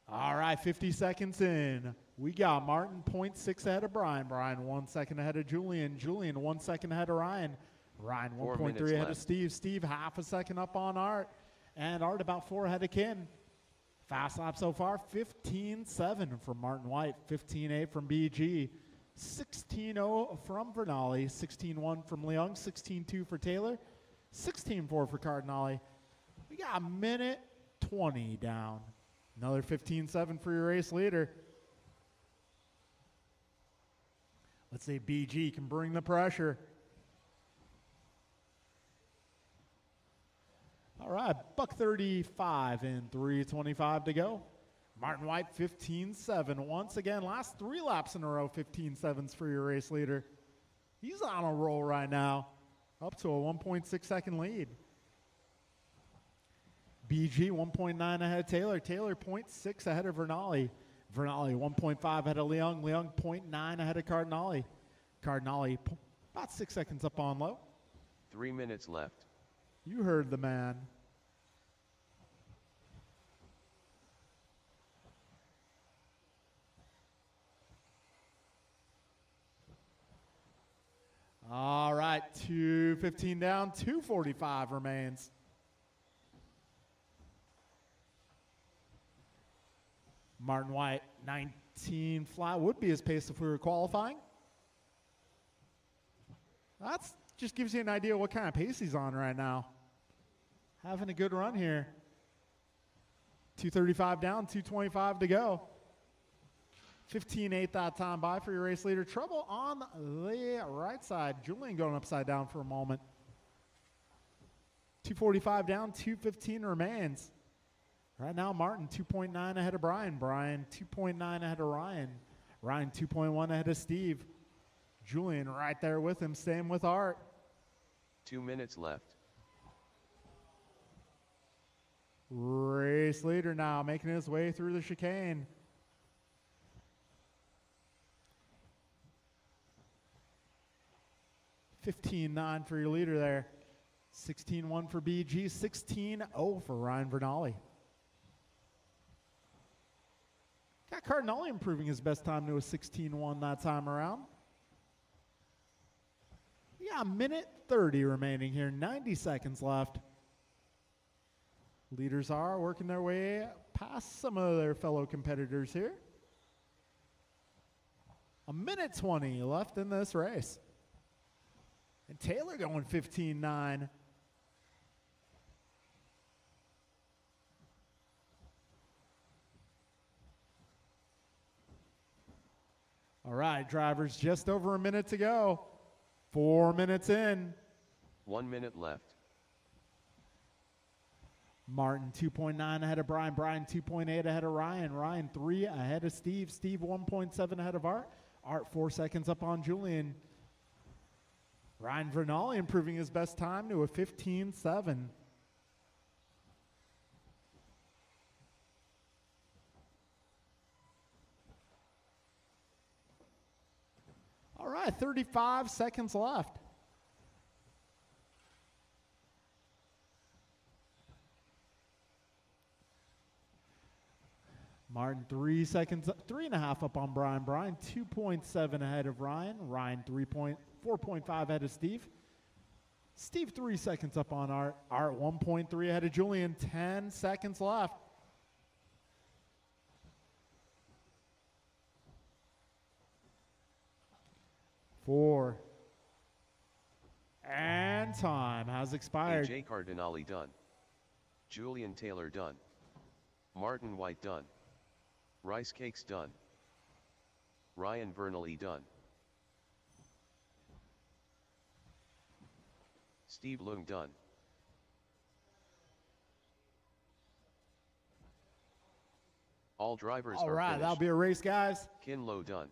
All right, 50 seconds in. We got Martin 0.6 ahead of Brian. Brian 1 second ahead of Julian. Julian 1 second ahead of Ryan. Ryan 1.3 ahead left. of Steve. Steve half a second up on Art. And Art about 4 ahead of Ken. Fast lap so far, 15.7 from Martin White. 15.8 from BG. 16.0 from Vernali. 16.1 from Leung. 16.2 for Taylor. 16.4 for Cardinale. We got a minute 20 down. Another 15.7 for your race leader. Let's say BG can bring the pressure. All right, buck 35 and 3:25 to go. Martin White 15.7. Once again, last 3 laps in a row, 15.7s for your race leader. He's on a roll right now, up to a 1.6 second lead. BG 1.9 ahead of Taylor. Taylor 0.6 ahead of Vernali. Vernali 1.5 ahead of Leung. Leung 0.9 ahead of Cardinale. Cardinale about 6 seconds up on low. 3 minutes left. You heard the man. All right, 2:15 down, 2:45 remains. Martin White, 19 flat would be his pace if we were qualifying. That's just gives you an idea what kind of pace he's on right now. Having a good run here. 2:35 down, 2:25 to go. 15.8 that time by for your race leader. Trouble on the right side. Julian going upside down for a moment. 2:45 down, 2:15 remains. Right now, Martin 2.9 ahead of Brian. Brian 2.9 ahead of Ryan. Ryan 2.1 ahead of Steve. Julian right there with him, same with Art. 2 minutes left. Race leader now making his way through the chicane. $15.9 for your leader there. 16.1 for BG. 16.0 for Ryan Vernali. Got Cardinale improving his best time to a 16.1 that time around. Yeah, a minute 30 remaining here. 90 seconds left. Leaders are working their way past some of their fellow competitors here. A minute 20 left in this race. And Taylor going 15.9. All right, drivers, just over a minute to go. 4 minutes in. 1 minute left. Martin 2.9 ahead of Brian. Brian 2.8 ahead of Ryan. Ryan 3 ahead of Steve. Steve 1.7 ahead of Art. Art 4 seconds up on Julian. Ryan Vernali improving his best time to a 15.7. All right, 35 seconds left. Martin 3 seconds, 3.5 up on Brian. Brian 2.7 ahead of Ryan. Ryan 4.5 ahead of Steve. Steve 3 seconds up on Art. Art 1.3 ahead of Julian. 10 seconds left. Four. And time has expired. AJ Cardinale done. Julian Taylor done. Martin White done. Rice Cakes done. Ryan Vernali done. Steve Leung done. All drivers All are right, finished. that'll be a race, guys. Kin Lo done.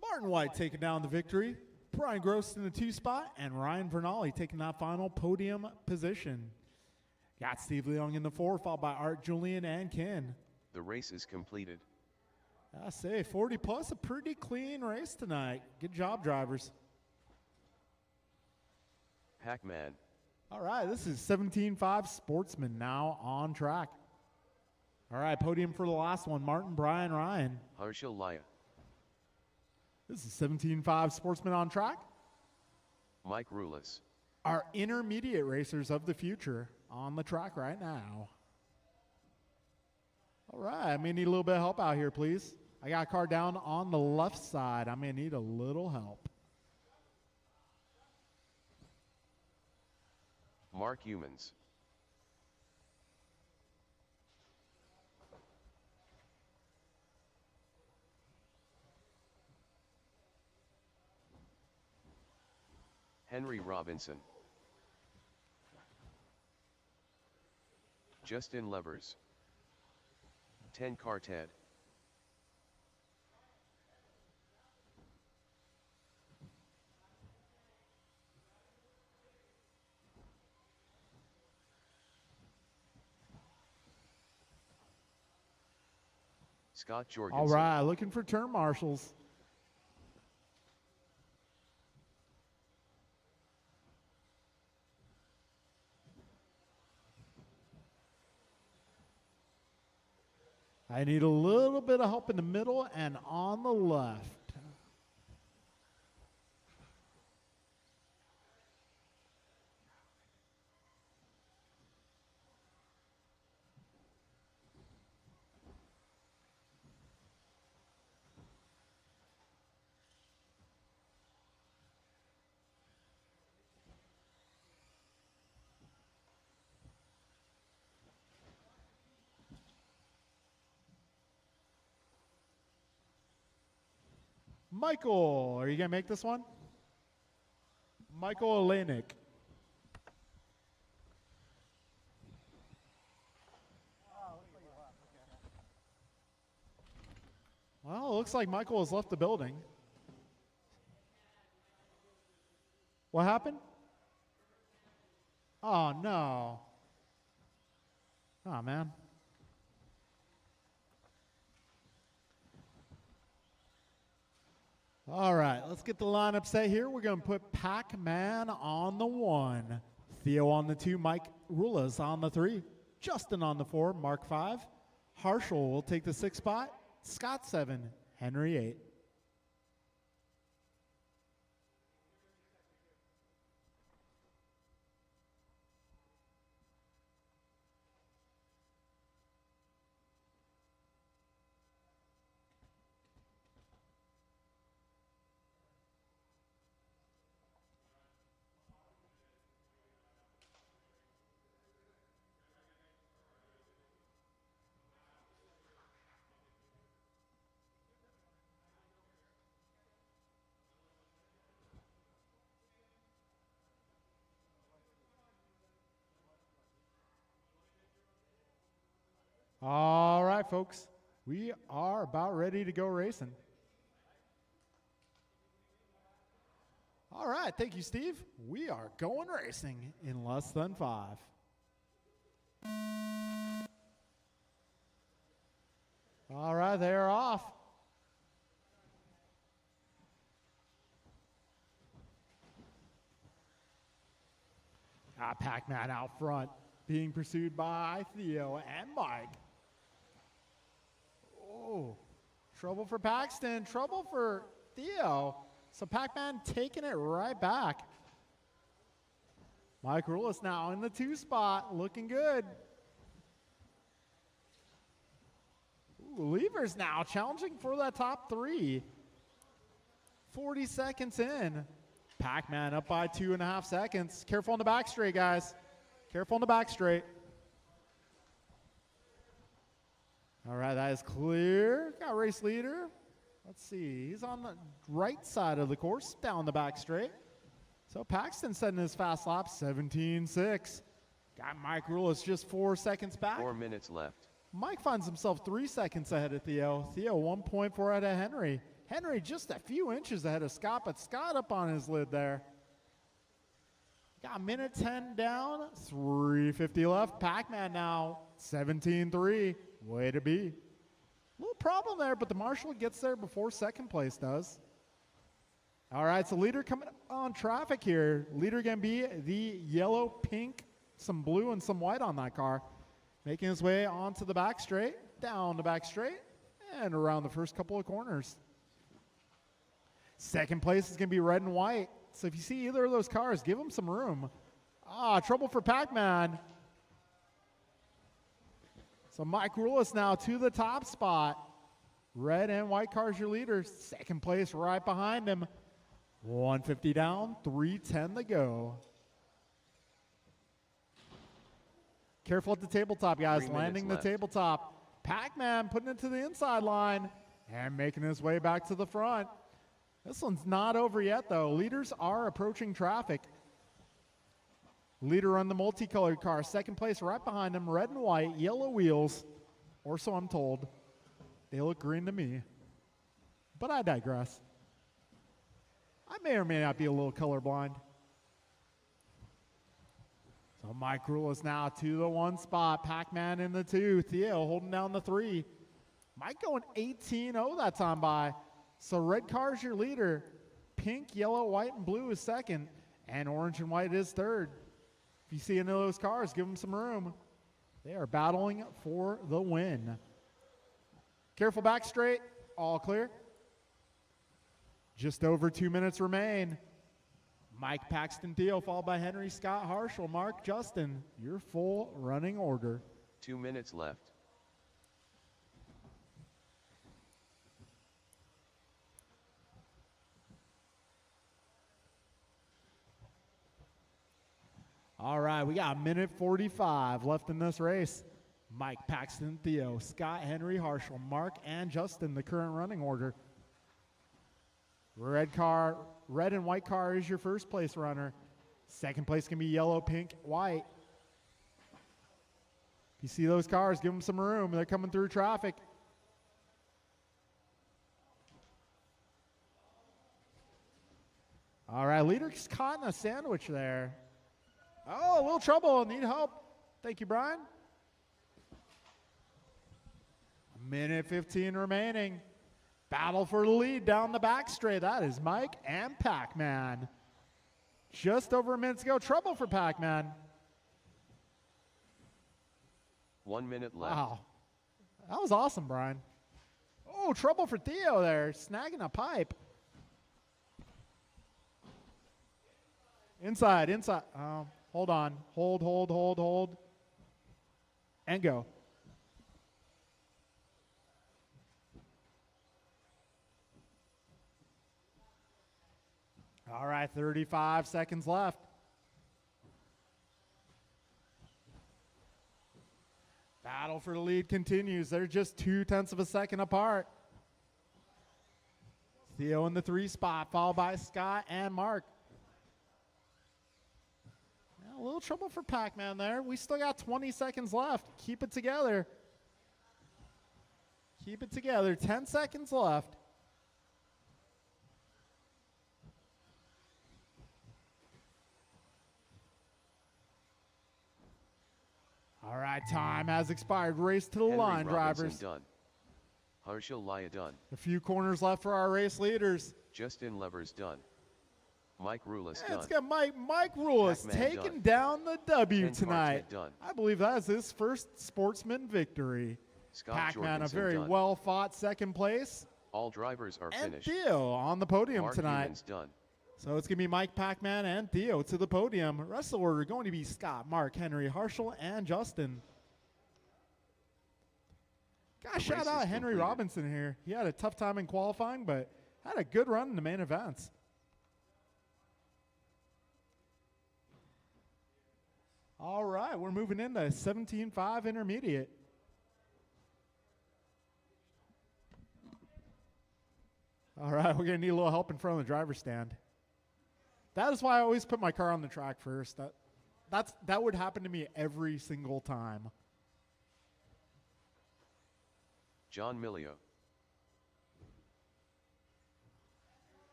Martin White taking down the victory. Brian Gross in the 2 spot, and Ryan Vernali taking that final podium position. Got Steve Leung in the 4, followed by Art, Julian, and Ken. The race is completed. I say 40 plus, a pretty clean race tonight. Good job, drivers. Pac-Man. All right, this is 17.5 Sportsman now on track. All right, podium for the last one, Martin, Brian, Ryan. Harshal Laya. This is 17.5 Sportsman on track. Mike Rulis. Our intermediate racers of the future on the track right now. All right, I may need a little bit of help out here, please. I got a car down on the left side. I may need a little help. Mark Humans. Henry Robinson. Justin Levers. 10 Car Ted. Scott Jorgensen. All right, looking for turn marshals. I need a little bit of help in the middle and on the left. Michael, are you going to make this one? Michael Olenek. Well, it looks like Michael has left the building. What happened? Oh, no. Oh, man. All right, let's get the lineup set here. We're going to put Pac-Man on the 1, Theo on the 2, Mike Rulas on the 3, Justin on the 4, Mark 5, Harshal will take the 6th spot, Scott 7, Henry 8. All right, folks, we are about ready to go racing. All right, thank you, Steve. We are going racing in less than 5. All right, they are off. Pac-Man out front, being pursued by Theo and Mike. Oh, trouble for Paxton, trouble for Theo. So Pac-Man taking it right back. Mike Rulis now in the 2 spot, looking good. Ooh, Levers now challenging for that top 3. 40 seconds in. Pac-Man up by 2.5 seconds. Careful on the back straight, guys. Careful on the back straight. All right, that is clear. Got race leader. Let's see. He's on the right side of the course, down the back straight. So Paxton setting his fast lap, 17.6. Got Mike Rulis just 4 seconds back. 4 minutes left. Mike finds himself 3 seconds ahead of Theo. Theo 1.4 ahead of Henry. Henry just a few inches ahead of Scott, but Scott up on his lid there. Got a minute 10 down, 3:50 left. Pac-Man now, 17.3. Way to be. Little problem there, but the marshal gets there before second place does. All right, so leader coming up on traffic here. Leader going to be the yellow, pink, some blue, and some white on that car. Making his way onto the back straight, down the back straight, and around the first couple of corners. Second place is going to be red and white. So if you see either of those cars, give them some room. Trouble for Pac-Man. So Mike Rulis now to the top spot. Red and white cars your leaders. Second place right behind him. 150 down, 310 to go. Careful at the tabletop, guys. Landing the tabletop. Pac-Man putting it to the inside line and making his way back to the front. This one's not over yet, though. Leaders are approaching traffic. Leader on the multicolored car. Second place right behind him. Red and white, yellow wheels. Or so I'm told. They look green to me. But I digress. I may or may not be a little colorblind. So Mike Rulis now to the one spot. Pac-Man in the two. Theo holding down the three. Mike going 18-0 that time by. So red car is your leader. Pink, yellow, white, and blue is second. And orange and white is third. If you see any of those cars, give them some room. They are battling for the win. Careful back straight. All clear. Just over 2 minutes remain. Mike Paxton Theo, followed by Henry Scott Harshall, Mark Justin. Your full running order. 2 minutes left. All right, we got a minute 45 left in this race. Mike Paxton Theo, Scott Henry Harshall, Mark and Justin, the current running order. Red and white car is your first place runner. Second place can be yellow, pink, white. If you see those cars, give them some room. They're coming through traffic. All right, leader's caught in a sandwich there. Oh, a little trouble. Need help. Thank you, Brian. A minute 15 remaining. Battle for the lead down the back straight. That is Mike and Pac-Man. Just over a minute to go. Trouble for Pac-Man. 1 minute left. Wow. That was awesome, Brian. Oh, trouble for Theo there. Snagging a pipe. Inside. Hold on. Hold. And go. All right, 35 seconds left. Battle for the lead continues. They're just 0.2 of a second apart. Theo in the 3 spot, followed by Scott and Mark. Now, a little trouble for Pac-Man there. We still got 20 seconds left. Keep it together. 10 seconds left. All right, time has expired. Race to the Henry line, Robinson drivers. done. Harshal Laya done. A few corners left for our race leaders. Justin Levers done. Mike Rulis And done. it's got Mike Rulis Pac-Man taking done. down the W Ken tonight. Quartet done. I believe that is his first sportsman victory. Scott Pac-Man, a Jorgensen very done. well-fought second place. All drivers are And finished. Theo on the podium Mark tonight. Humans done. So it's going to be Mike, Pac-Man, and Theo to the podium. Rest of the order going to be Scott, Mark, Henry, Harshall, and Justin. Gosh, The shout race out is Henry completed. Robinson here. He had a tough time in qualifying, but had a good run in the main events. All right, we're moving into 17.5 intermediate. All right, we're going to need a little help in front of the driver's stand. That is why I always put my car on the track first. That would happen to me every single time. John Milio.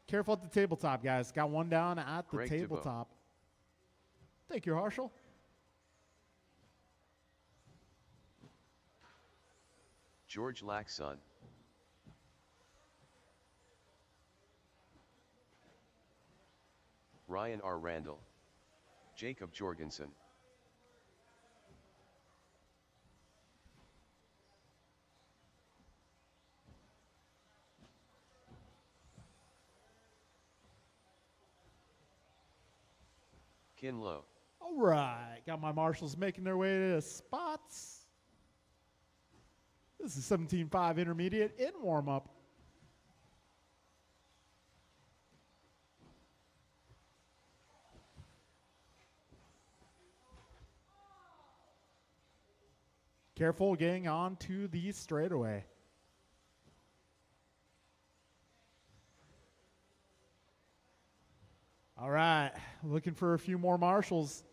Careful at the tabletop, guys. Got one down at the Greg DeVoe. tabletop. Thank you, Harshall. George Laxon. Ryan R. Randall, Jacob Jorgensen. Kin Lo, All right, got my marshals making their way to the spots. This is 17.5 intermediate in warm-up. Careful getting on to the straightaway. All right, looking for a few more marshals.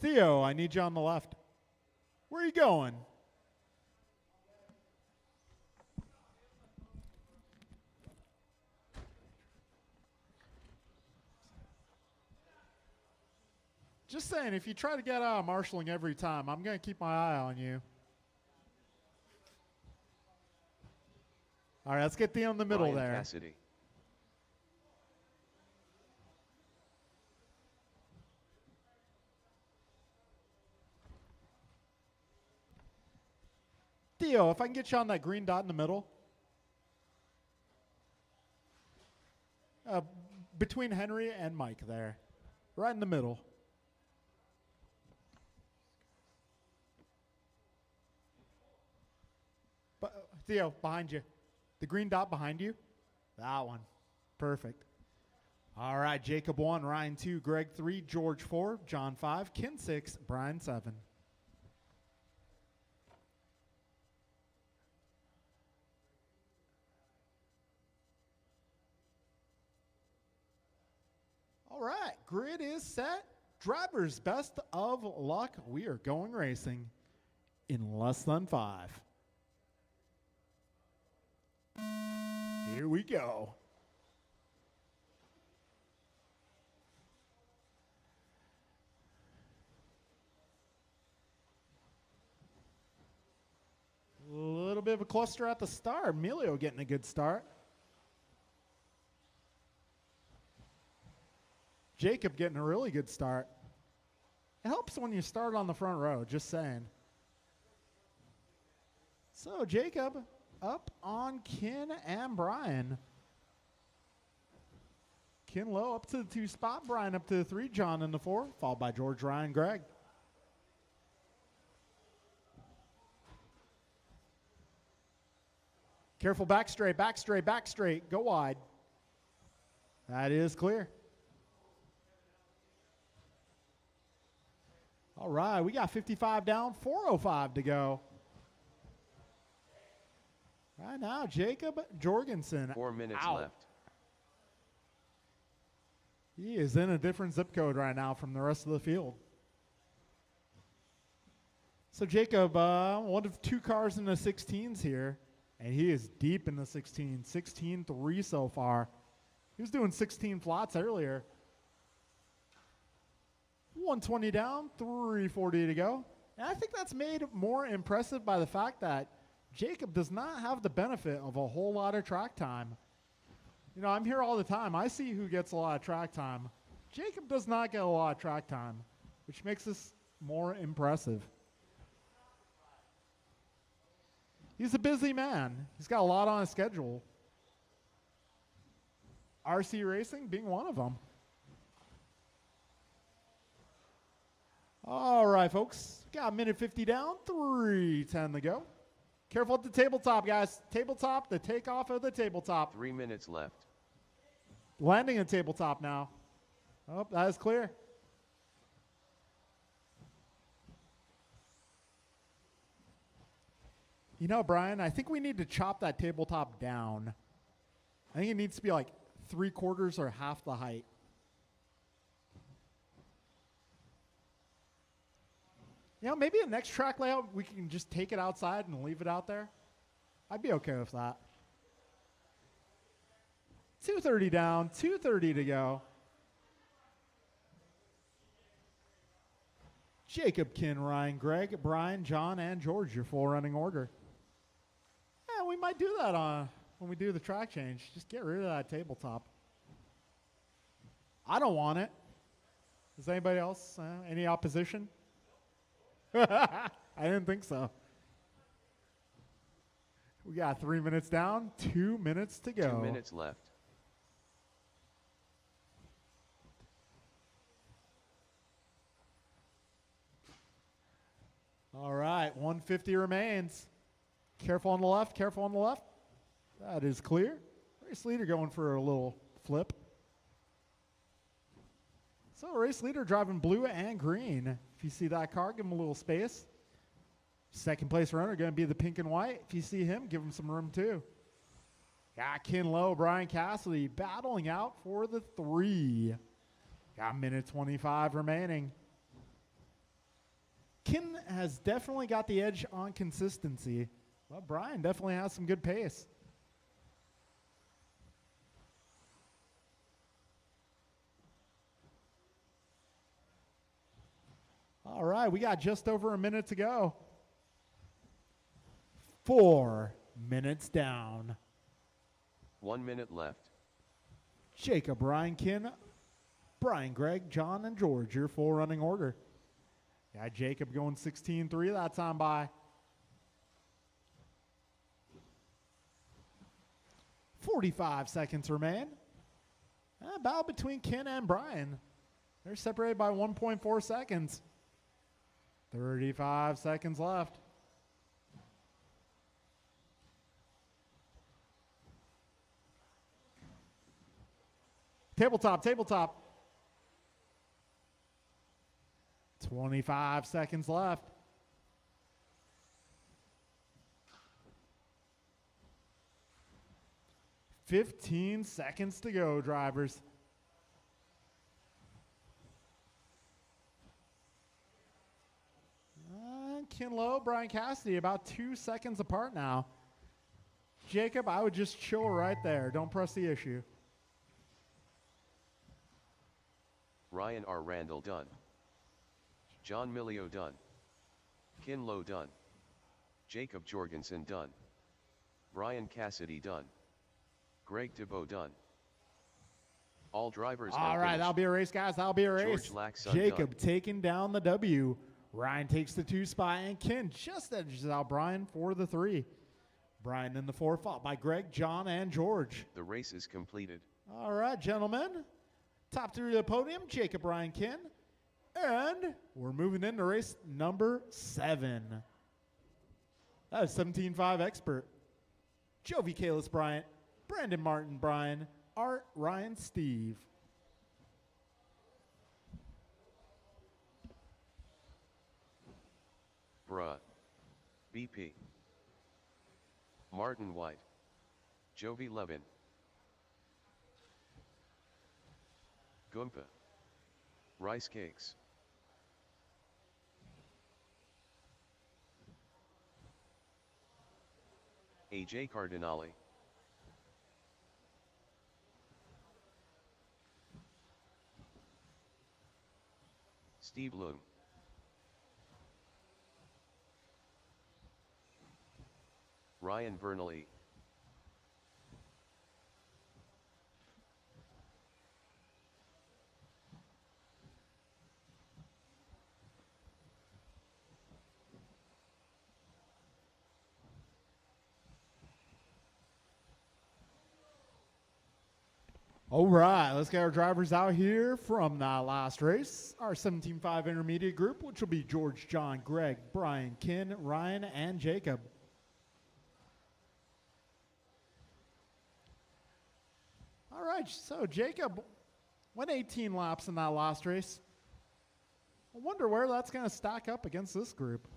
Theo, I need you on the left. Where are you going? Just saying, if you try to get out of marshaling every time, I'm going to keep my eye on you. All right, let's get Theo in the middle Ryan there. Cassidy, Theo, if I can get you on that green dot in the middle. Between Henry and Mike there. Right in the middle. But, Theo, behind you. The green dot behind you. That one. Perfect. All right, Jacob 1, Ryan 2, Greg 3, George 4, John 5, Ken 6, Brian 7. All right, grid is set. Drivers, best of luck. We are going racing in less than 5. Here we go. A little bit of a cluster at the start. Emilio getting a good start. Jacob getting a really good start. It helps when you start on the front row, just saying. So Jacob up on Ken and Brian. Ken low up to the 2 spot, Brian up to the 3, John in the 4, followed by George, Ryan, Greg. Careful, back straight, back straight, back straight. Go wide. That is clear. All right, we got 55 down, 4:05 to go. Right now, Jacob Jorgensen 4 minutes out. left. He is in a different zip code right now from the rest of the field. So Jacob, one of 2 cars in the 16s here, and he is deep in the 16, 16-3 so far. He was doing 16 flats earlier. 120 down, 340 to go. And I think that's made more impressive by the fact that Jacob does not have the benefit of a whole lot of track time. You know, I'm here all the time. I see who gets a lot of track time. Jacob does not get a lot of track time, which makes this more impressive. He's a busy man. He's got a lot on his schedule. RC racing being one of them. All right, folks. Got a minute 50 down, 3:10 to go. Careful at the tabletop, guys. Tabletop, the takeoff of the tabletop. 3 minutes left. Landing at tabletop now. Oh, that is clear. You know, Brian, I think we need to chop that tabletop down. I think it needs to be like 3/4 or half the height. You know, maybe a next track layout, we can just take it outside and leave it out there. I'd be okay with that. 2:30 down, 2:30 to go. Jacob, Ken, Ryan, Greg, Brian, John, and George, your full running order. Yeah, we might do that when we do the track change. Just get rid of that tabletop. I don't want it. Does anybody else? Any opposition? I didn't think so. We got 3 minutes down, 2 minutes to go. 2 minutes left. All right, 150 remains. Careful on the left, careful on the left. That is clear. Race leader going for a little flip. So race leader driving blue and green. If you see that car, give him a little space. Second place runner going to be the pink and white. If you see him, give him some room too. Got Ken Lowe, Brian Cassidy battling out for the 3. Got a minute 25 remaining. Ken has definitely got the edge on consistency. Well, Brian definitely has some good pace. All right, we got just over a minute to go. 4 minutes down. 1 minute left. Jacob, Ryan, Ken, Brian, Greg, John, and George, your full running order. Got Jacob going 16-3 that time by. 45 seconds remain. Battle between Ken and Brian. They're separated by 1.4 seconds. 35 seconds left. Tabletop, tabletop. 25 seconds left. "15 seconds to go, drivers. Ken Lowe, Brian Cassidy, about 2 seconds apart now. Jacob, I would just chill right there. Don't press the issue. Ryan R. Randall done. John Milio done. Ken Lowe done. Jacob Jorgensen done. Brian Cassidy done. Greg Thibault done. All drivers All right, that'll be a race, guys. That'll be a race. George Laxon Jacob done. taking down the W. Ryan takes the 2 spot, and Ken just edges out Brian for the 3. Brian in the 4, followed by Greg, John, and George. The race is completed. All right, gentlemen. Top 3 to the podium, Jacob, Ryan, Ken. And we're moving into race number 7. That is 17.5 expert. Jovi Kalis Bryant, Brandon Martin Brian, Art Ryan Steve. Bruh. BP. Martin White. Jovi Levin. Goompa. Rice Cakes. AJ Cardinale. Steve Loom. Ryan Vernally. All right, let's get our drivers out here from that last race. Our 17.5 intermediate group, which will be George, John, Greg, Brian, Ken, Ryan, and Jacob. All right, so Jacob went 18 laps in that last race. I wonder where that's going to stack up against this group.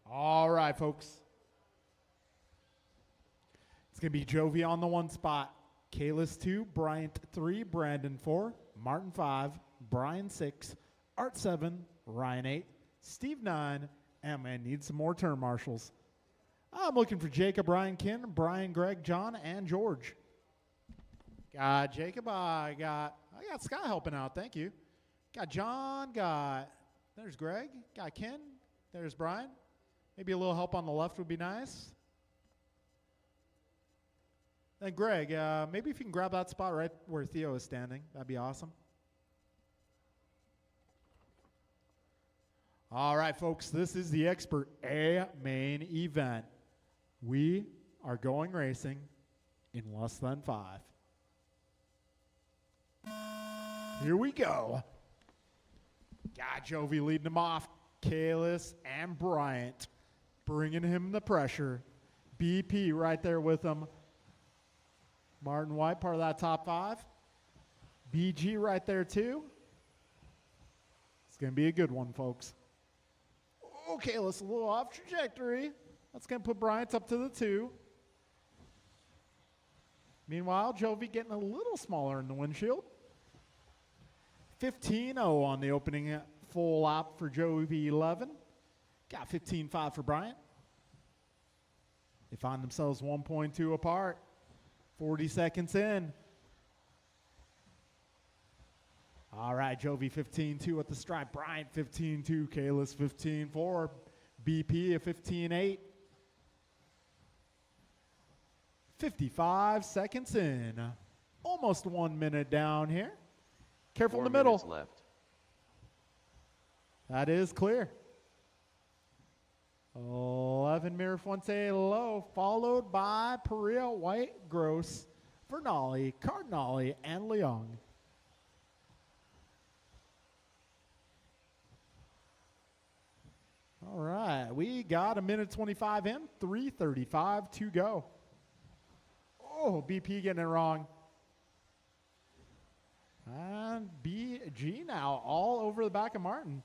All right, folks. It's going to be Jovi on the 1 spot. Kalis 2, Bryant 3, Brandon 4, Martin 5, Brian 6, Art 7, Ryan 8, Steve 9, Man, need some more turn marshals. I'm looking for Jacob, Ryan, Ken, Brian, Greg, John, and George. Got Jacob. I got Scott helping out. Thank you. Got John. There's Greg. Got Ken. There's Brian. Maybe a little help on the left would be nice. Then Greg, maybe if you can grab that spot right where Theo is standing, that'd be awesome. All right, folks, this is the Expert A main event. We are going racing in less than 5. Here we go. Got Jovi leading him off. Kalis and Bryant bringing him the pressure. BP right there with him. Martin White, part of that top 5. BG right there too. It's going to be a good one, folks. Okay, let's a little off trajectory. That's going to put Bryant up to the 2. Meanwhile, Jovi getting a little smaller in the windshield. 15-0 on the opening full lap for Jovi 11. Got 15.5 for Bryant. They find themselves 1.2 apart. 40 seconds in. All right, Jovi 15-2 at the stripe. Bryant 15-2. Kalis 15-4. BP a 15-8. 55 seconds in. Almost 1 minute down here. Careful in the middle. 4 minutes left. That is clear. 11 Mirafuente low, followed by Perea, White, Gross, Vernali, Cardinali, and Leong. All right, we got 1:25 in, 3:35 to go. Oh, BP getting it wrong. And BG now all over the back of Martin.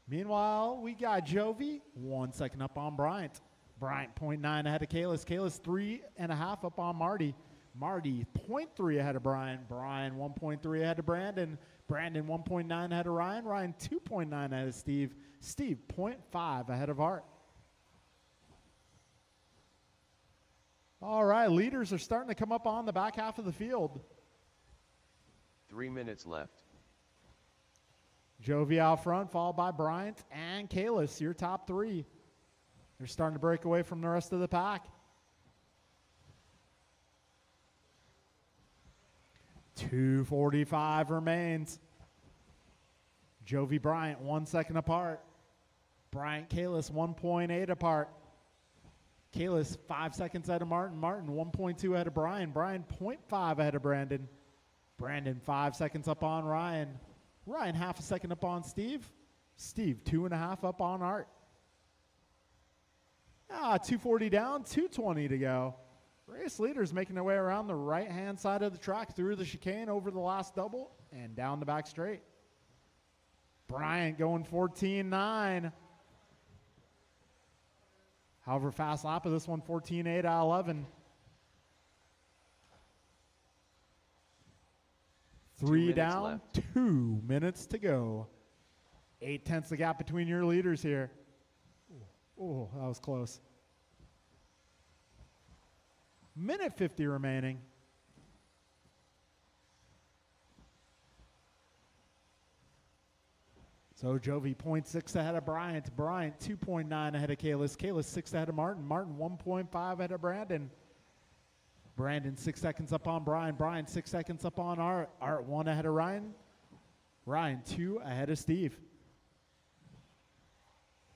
Meanwhile, we got Jovi 1 second up on Bryant. Bryant 0.9 ahead of Kalis. Kalis 3.5 up on Marty. Marty 0.3 ahead of Brian. Brian 1.3 ahead of Brandon. Brandon 1.9 ahead of Ryan. Ryan 2.9 ahead of Steve. Steve 0.5 ahead of Art. All right, leaders are starting to come up on the back half of the field. 3 minutes left. Jovi out front, followed by Bryant and Kalis, your top 3. They're starting to break away from the rest of the pack. 2:45 remains. Jovi Bryant 1 second apart. Bryant Kalis 1.8 apart. Kalis 5 seconds ahead of Martin. Martin 1.2 ahead of Brian. Brian 0.5 ahead of Brandon. Brandon 5 seconds up on Ryan. Ryan half a second up on Steve. Steve 2.5 up on Art. 240 down, 220 to go. Race leaders making their way around the right-hand side of the track through the chicane over the last double and down the back straight. Bryant going 14.9. However, fast lap of this one, 14.8 out of 11. 3 down, left. 2 minutes to go. 0.8 the gap between your leaders here. Oh, that was close. Minute 50 remaining. So Jovi 0.6 ahead of Bryant. Bryant 2.9 ahead of Kalis. Kalis 6 ahead of Martin. Martin 1.5 ahead of Brandon. Brandon 6 seconds up on Brian. Brian 6 seconds up on Art. Art 1 ahead of Ryan. Ryan 2 ahead of Steve.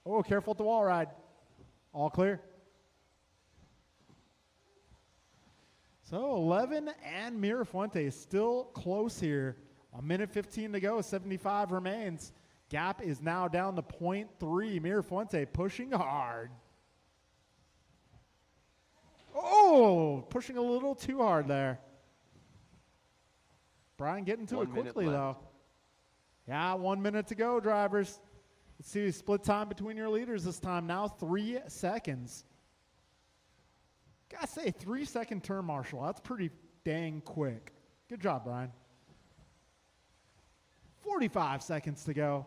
Oh, careful at the wall ride. All clear. So 11 and Mirafuente still close here. 1:15 to go. 75 remains. Gap is now down to 0.3. Mirafuente pushing hard. Oh, pushing a little too hard there. Brian getting to it quickly, though. Yeah, 1 minute to go, drivers. Let's see, split time between your leaders this time. Now 3 seconds. Gotta say, 3-second turn marshal. That's pretty dang quick. Good job, Brian. 45 seconds to go.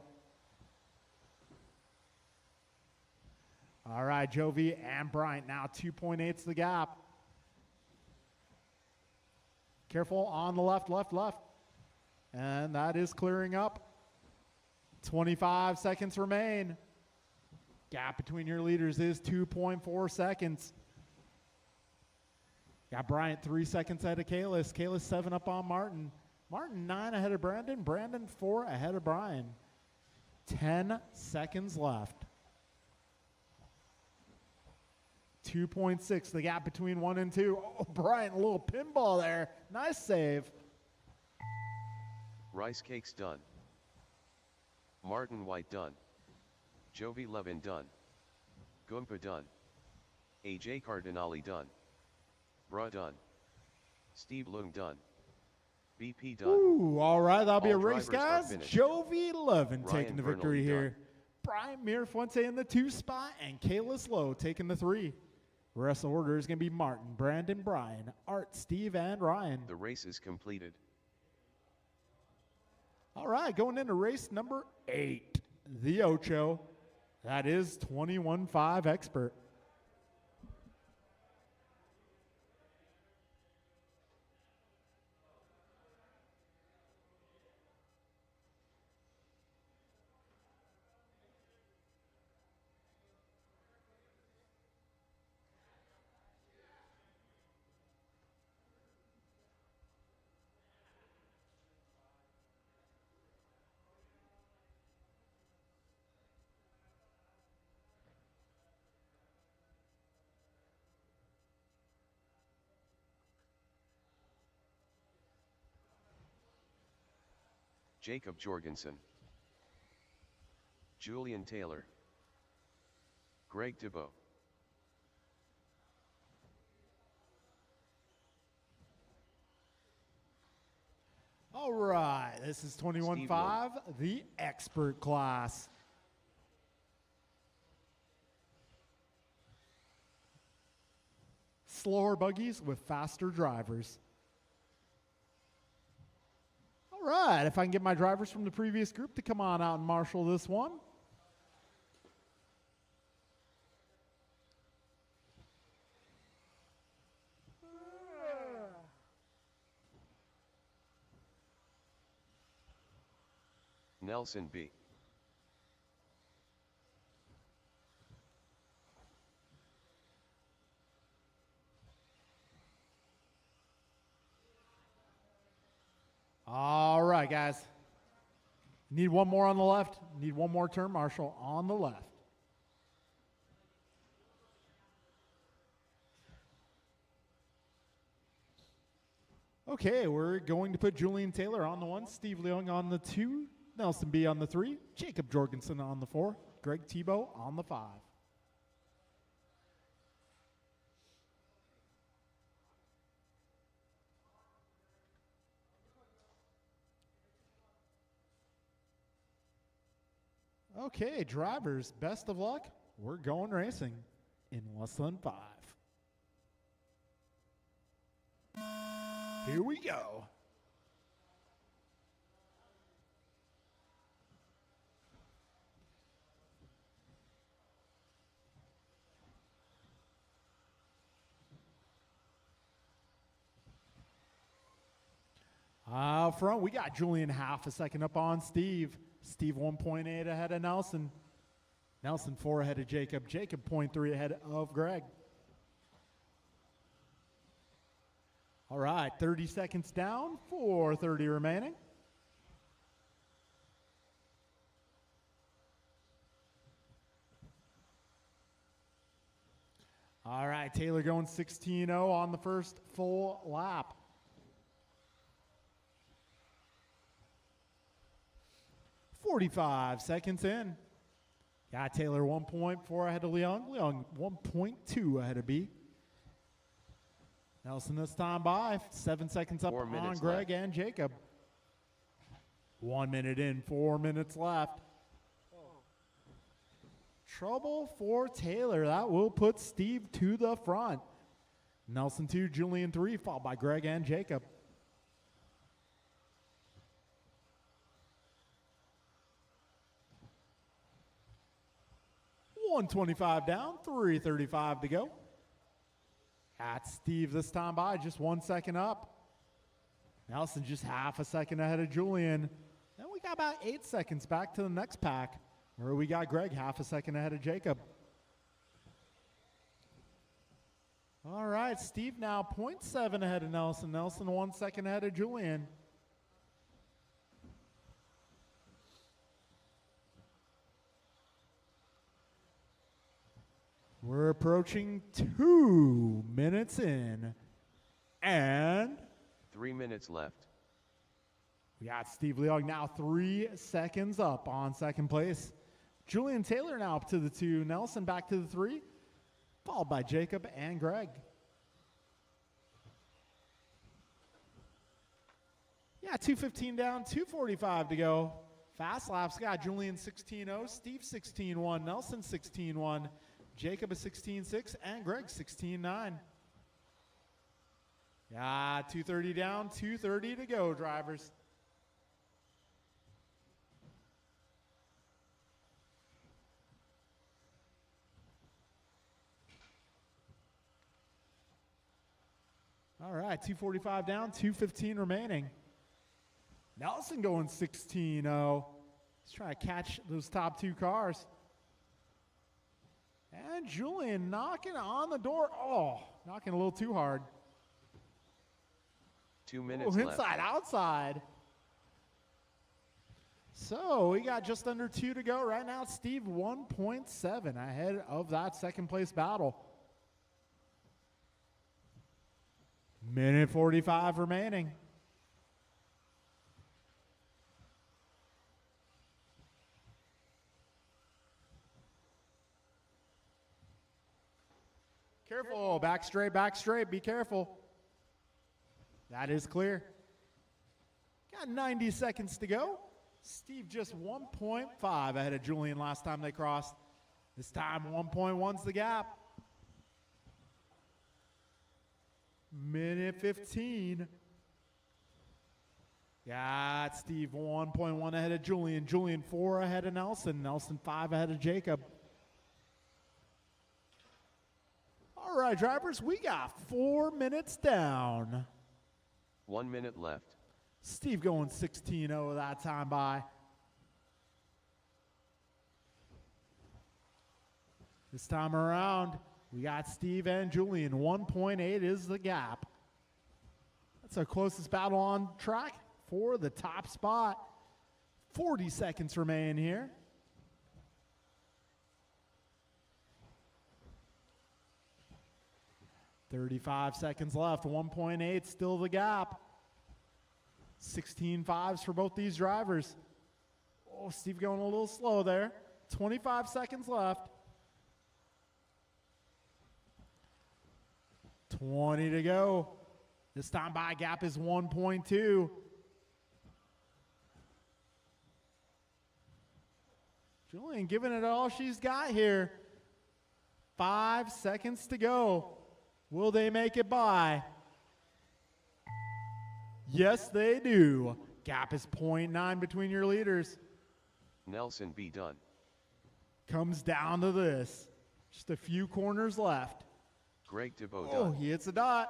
All right, Jovi and Bryant now 2.8's the gap. Careful on the left. And that is clearing up. 25 seconds remain. Gap between your leaders is 2.4 seconds. Got Bryant 3 seconds ahead of Kalis. Kalis 7 up on Martin. Martin 9 ahead of Brandon. Brandon 4 ahead of Brian. 10 seconds left. 2.6, the gap between 1 and 2. Oh, Bryant, a little pinball there. Nice save. Rice Cakes done. Martin White done. Jovi Levin done. Goompa done. AJ Cardinale done. Bra done. Steve Lung done. BP done. Ooh, all right, that'll be a All race, drivers guys. are finished. Jovi Levin Ryan taking the Bernal victory done. here. Brian Mirafuente in the 2 spot, and Kalis Lowe taking the 3. The rest of the order is going to be Martin, Brandon, Brian, Art, Steve, and Ryan. The race is completed. All right, going into race number 8, the Ocho. That is 21.5 expert. Jacob Jorgensen. Julian Taylor. Greg Thibault. All right, this is 21.5, the expert class. Slower buggies with faster drivers. All right, if I can get my drivers from the previous group to come on out and marshal this one. Nelson B. All right, guys. Need one more on the left. Need one more turn marshal on the left. Okay, we're going to put Julian Taylor on the 1, Steve Leung on the 2, Nelson B on the 3, Jacob Jorgensen on the 4, Greg Thibault on the 5. Okay, drivers, best of luck. We're going racing in less than 5. Here we go. Out front, we got Julian half a second up on Steve. Steve 1.8 ahead of Nelson. Nelson 4 ahead of Jacob. Jacob 0.3 ahead of Greg. All right, 30 seconds down, 4:30 remaining. All right, Taylor going 16.0 on the first full lap. .45 seconds in. Got Taylor 1.4 ahead of Leung. Leung 1.2 ahead of B. Nelson this time by 7 seconds up 4 on minutes Greg left. and Jacob. 1 minute in, 4 minutes left. Trouble for Taylor. That will put Steve to the front. Nelson 2, Julian 3, followed by Greg and Jacob. 125 down, 3:35 to go. That's Steve this time by, just 1 second up. Nelson just half a second ahead of Julian. Then we got about 8 seconds back to the next pack, where we got Greg half a second ahead of Jacob. All right, Steve now 0.7 ahead of Nelson. Nelson 1 second ahead of Julian. We're approaching 2 minutes in. And 3 minutes left. we got Steve Leog now 3 seconds up on second place. Julian Taylor now up to the 2. Nelson back to the 3. Followed by Jacob and Greg. Yeah, 2:15 down, 2:45 to go. Fast laps got Julian 16.0, Steve 16.1, Nelson 16.1, Jacob is 16.6, and Greg 16.9. Yeah, 2:30 down, 2:30 to go, drivers. All right, 2:45 down, 2:15 remaining. Nelson going 16.0. He's trying to catch those top 2 cars. And Julian knocking on the door. Oh, knocking a little too hard. 2 minutes Oh, left. inside, outside. So we got just under 2 to go. Right now, Steve 1.7 ahead of that second place battle. Minute 45 remaining. Careful, back straight, be careful. That is clear. Got 90 seconds to go. Steve just 1.5 ahead of Julian last time they crossed. This time 1.1's the gap. Minute 15. Got Steve 1.1 ahead of Julian. Julian 4 ahead of Nelson. Nelson 5 ahead of Jacob. All right, drivers, we got 4 minutes down. 1 minute left. Steve going 16.0 that time by. This time around, we got Steve and Julian. 1.8 is the gap. That's our closest battle on track for the top spot. 40 seconds remain here. $35 seconds left. 1.8 still the gap. 16.5s for both these drivers. Oh, Steve going a little slow there. 25 seconds left. 20 to go. This time by gap is 1.2. Julian giving it all she's got here. 5 seconds to go. Will they make it by? Yes, they do. Gap is 0.9 between your leaders. Nelson B. done. Comes down to this. Just a few corners left. Greg DeBoe Oh, done. he hits a dot.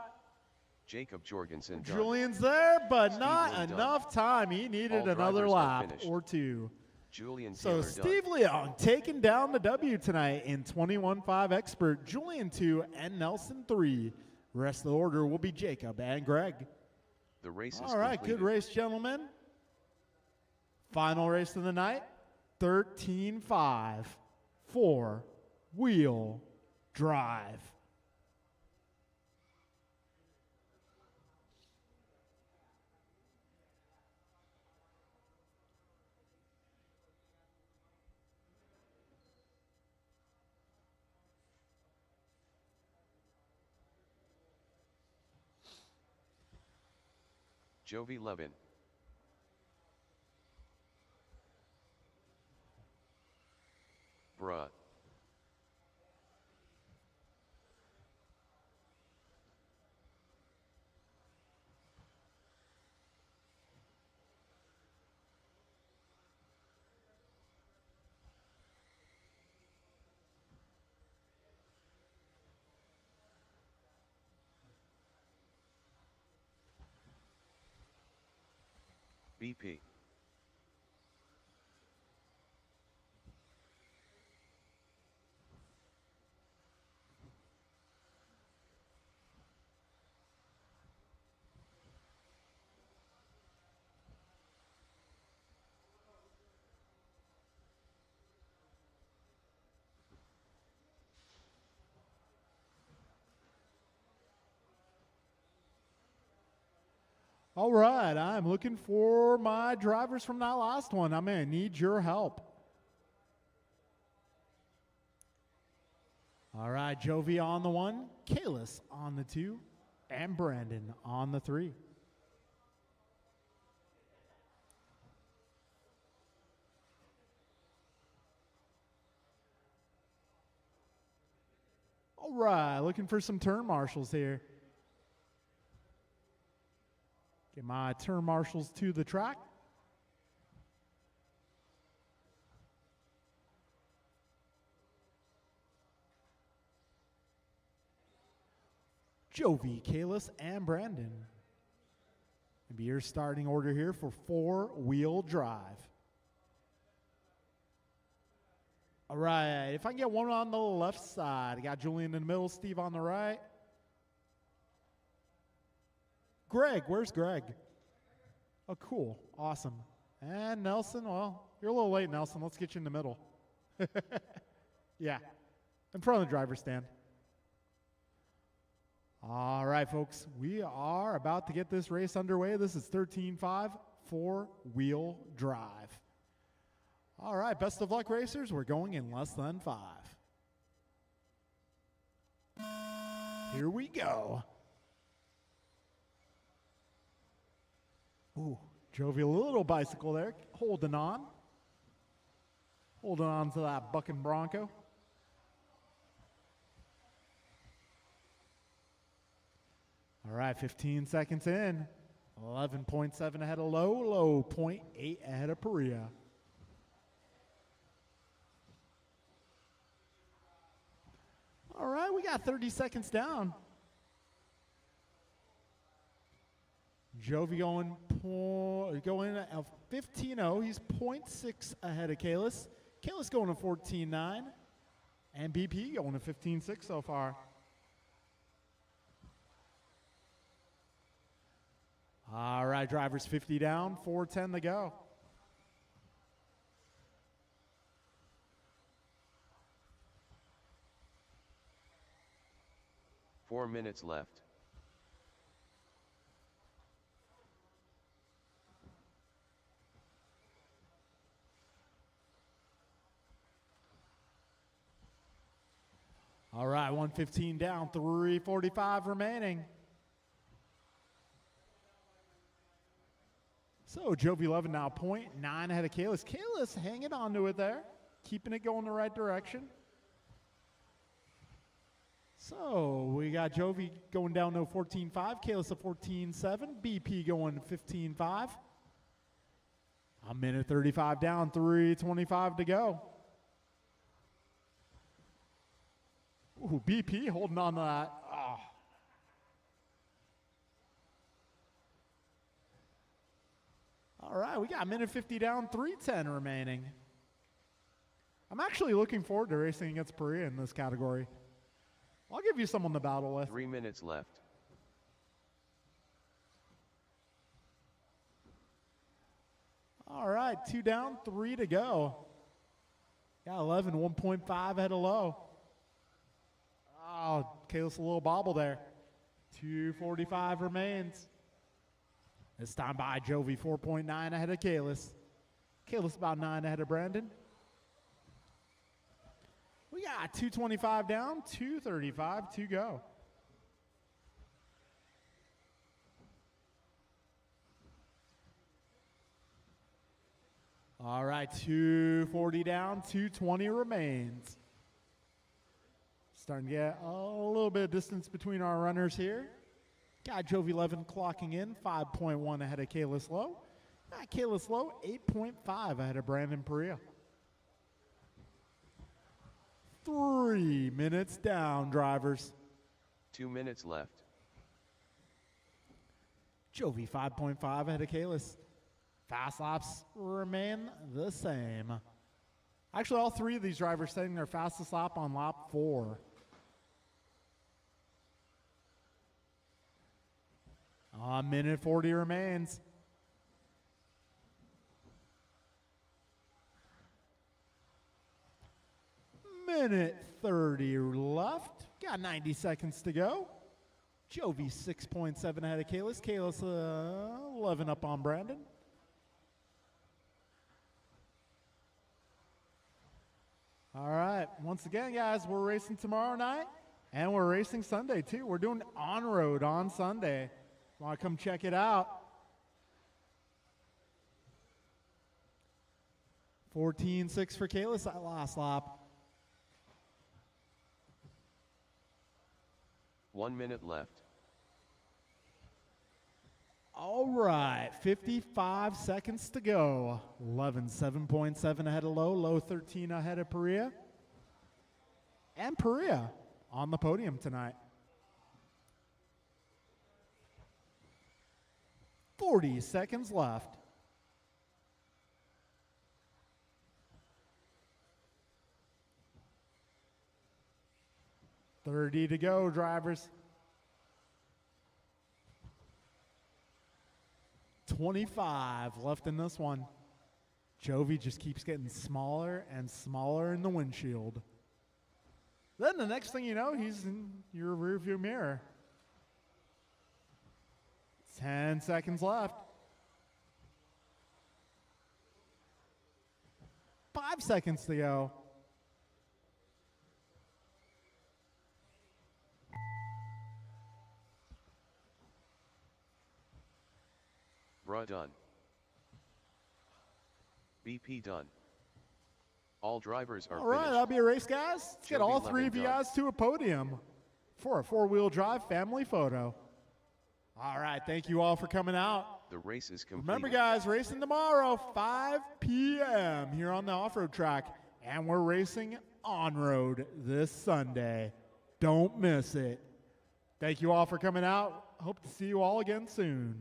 Jacob Jorgensen done. Julian's there, but Steve not Leong done. enough time. He needed All another drivers have lap finished. or 2. Julian So Taylor Steve done. Leong taking down the W tonight in 21.5 expert. Julian 2 and Nelson 3. Rest of the order will be Jacob and Greg. The race is All right, completed. good race, gentlemen. Final race of the night, 13.5 4-wheel drive. Jovi Levin. Bruh. BP. All right, I'm looking for my drivers from that last one. I'm going to need your help. All right, Jovi on the 1, Kalis on the 2, and Brandon on the 3. All right, looking for some turn marshals here. Get my turn marshals to the track. Jovi, Kalis, and Brandon. Maybe your starting order here for 4-wheel drive. All right, if I can get one on the left side. I got Julian in the middle, Steve on the right. Greg, where's Greg? Oh, cool, awesome. And Nelson, well, you're a little late, Nelson. Let's get you in the middle. Yeah, in front of the driver's stand. All right, folks, we are about to get this race underway. This is 13.5, 4-wheel drive. All right, best of luck, racers. We're going in less than 5. Here we go. Ooh, Jovi, a little bicycle there, holding on. Holding on to that bucking Bronco. All right, 15 seconds in. 11.7 ahead of Low, 0.8 ahead of Perea. All right, we got 30 seconds down. Jovi going at 15.0. He's 0.6 ahead of Kalis. Kalis going to 14.9. And BP going to 15.6 so far. All right, drivers 50 down, 4:10 to go. Four minutes left. All right, 1:15 down, 3:45 remaining. So Jovi 11 now 0.9 ahead of Kalis. Kalis hanging on to it there, keeping it going the right direction. So we got Jovi going down to 14.5, Kalis at 14.7, BP going 15.5. A minute 35 down, 3:25 to go. Ooh, BP holding on to that. Oh. All right, we got a minute 50 down, 3:10 remaining. I'm actually looking forward to racing against Perea in this category. I'll give you someone to battle with. 3 minutes left. All right, 2 down, 3 to go. Got 11, 1.5 ahead of Low. Oh, Kalis a little bobble there. 2:45 remains. This time by Jovi, 4.9 ahead of Kalis. Kalis about 9 ahead of Brandon. We got 2:25 down, 2:35 to go. All right, 2:40 down, 2:20 remains. Starting to get a little bit of distance between our runners here. Got Jovi 11 clocking in, 5.1 ahead of Kalis Low. Got Kalis Low, 8.5 ahead of Brandon Perea. 3 minutes down, drivers. 2 minutes left. Jovi 5.5 ahead of Kalis. Fast laps remain the same. Actually, all three of these drivers setting their fastest lap on lap 4. A minute 40 remains. Minute 30 left. Got 90 seconds to go. Jovi 6.7 ahead of Kalis. Kalis 11 up on Brandon. All right. Once again, guys, we're racing tomorrow night, and we're racing Sunday, too. We're doing on-road on Sunday. Want to come check it out? 14.6 for Kalis that last lap. 1 minute left. All right, 55 seconds to go. 11, 7.7 ahead of Low. Low 13 ahead of Perea. And Perea on the podium tonight. 40 seconds left. $30 to go, drivers. 25 left in this one. Jovi just keeps getting smaller and smaller in the windshield. Then the next thing you know, he's in your rearview mirror. 10 seconds left. 5 seconds to go. Bruh done. BP done. All drivers are All right, finished. that'll be a race, guys. Let's get Jovi all three of you done. guys to a podium for a four-wheel drive family photo. All right, thank you all for coming out. The race is complete. Remember, guys, racing tomorrow, 5 p.m. here on the off-road track, and we're racing on-road this Sunday. Don't miss it. Thank you all for coming out. Hope to see you all again soon.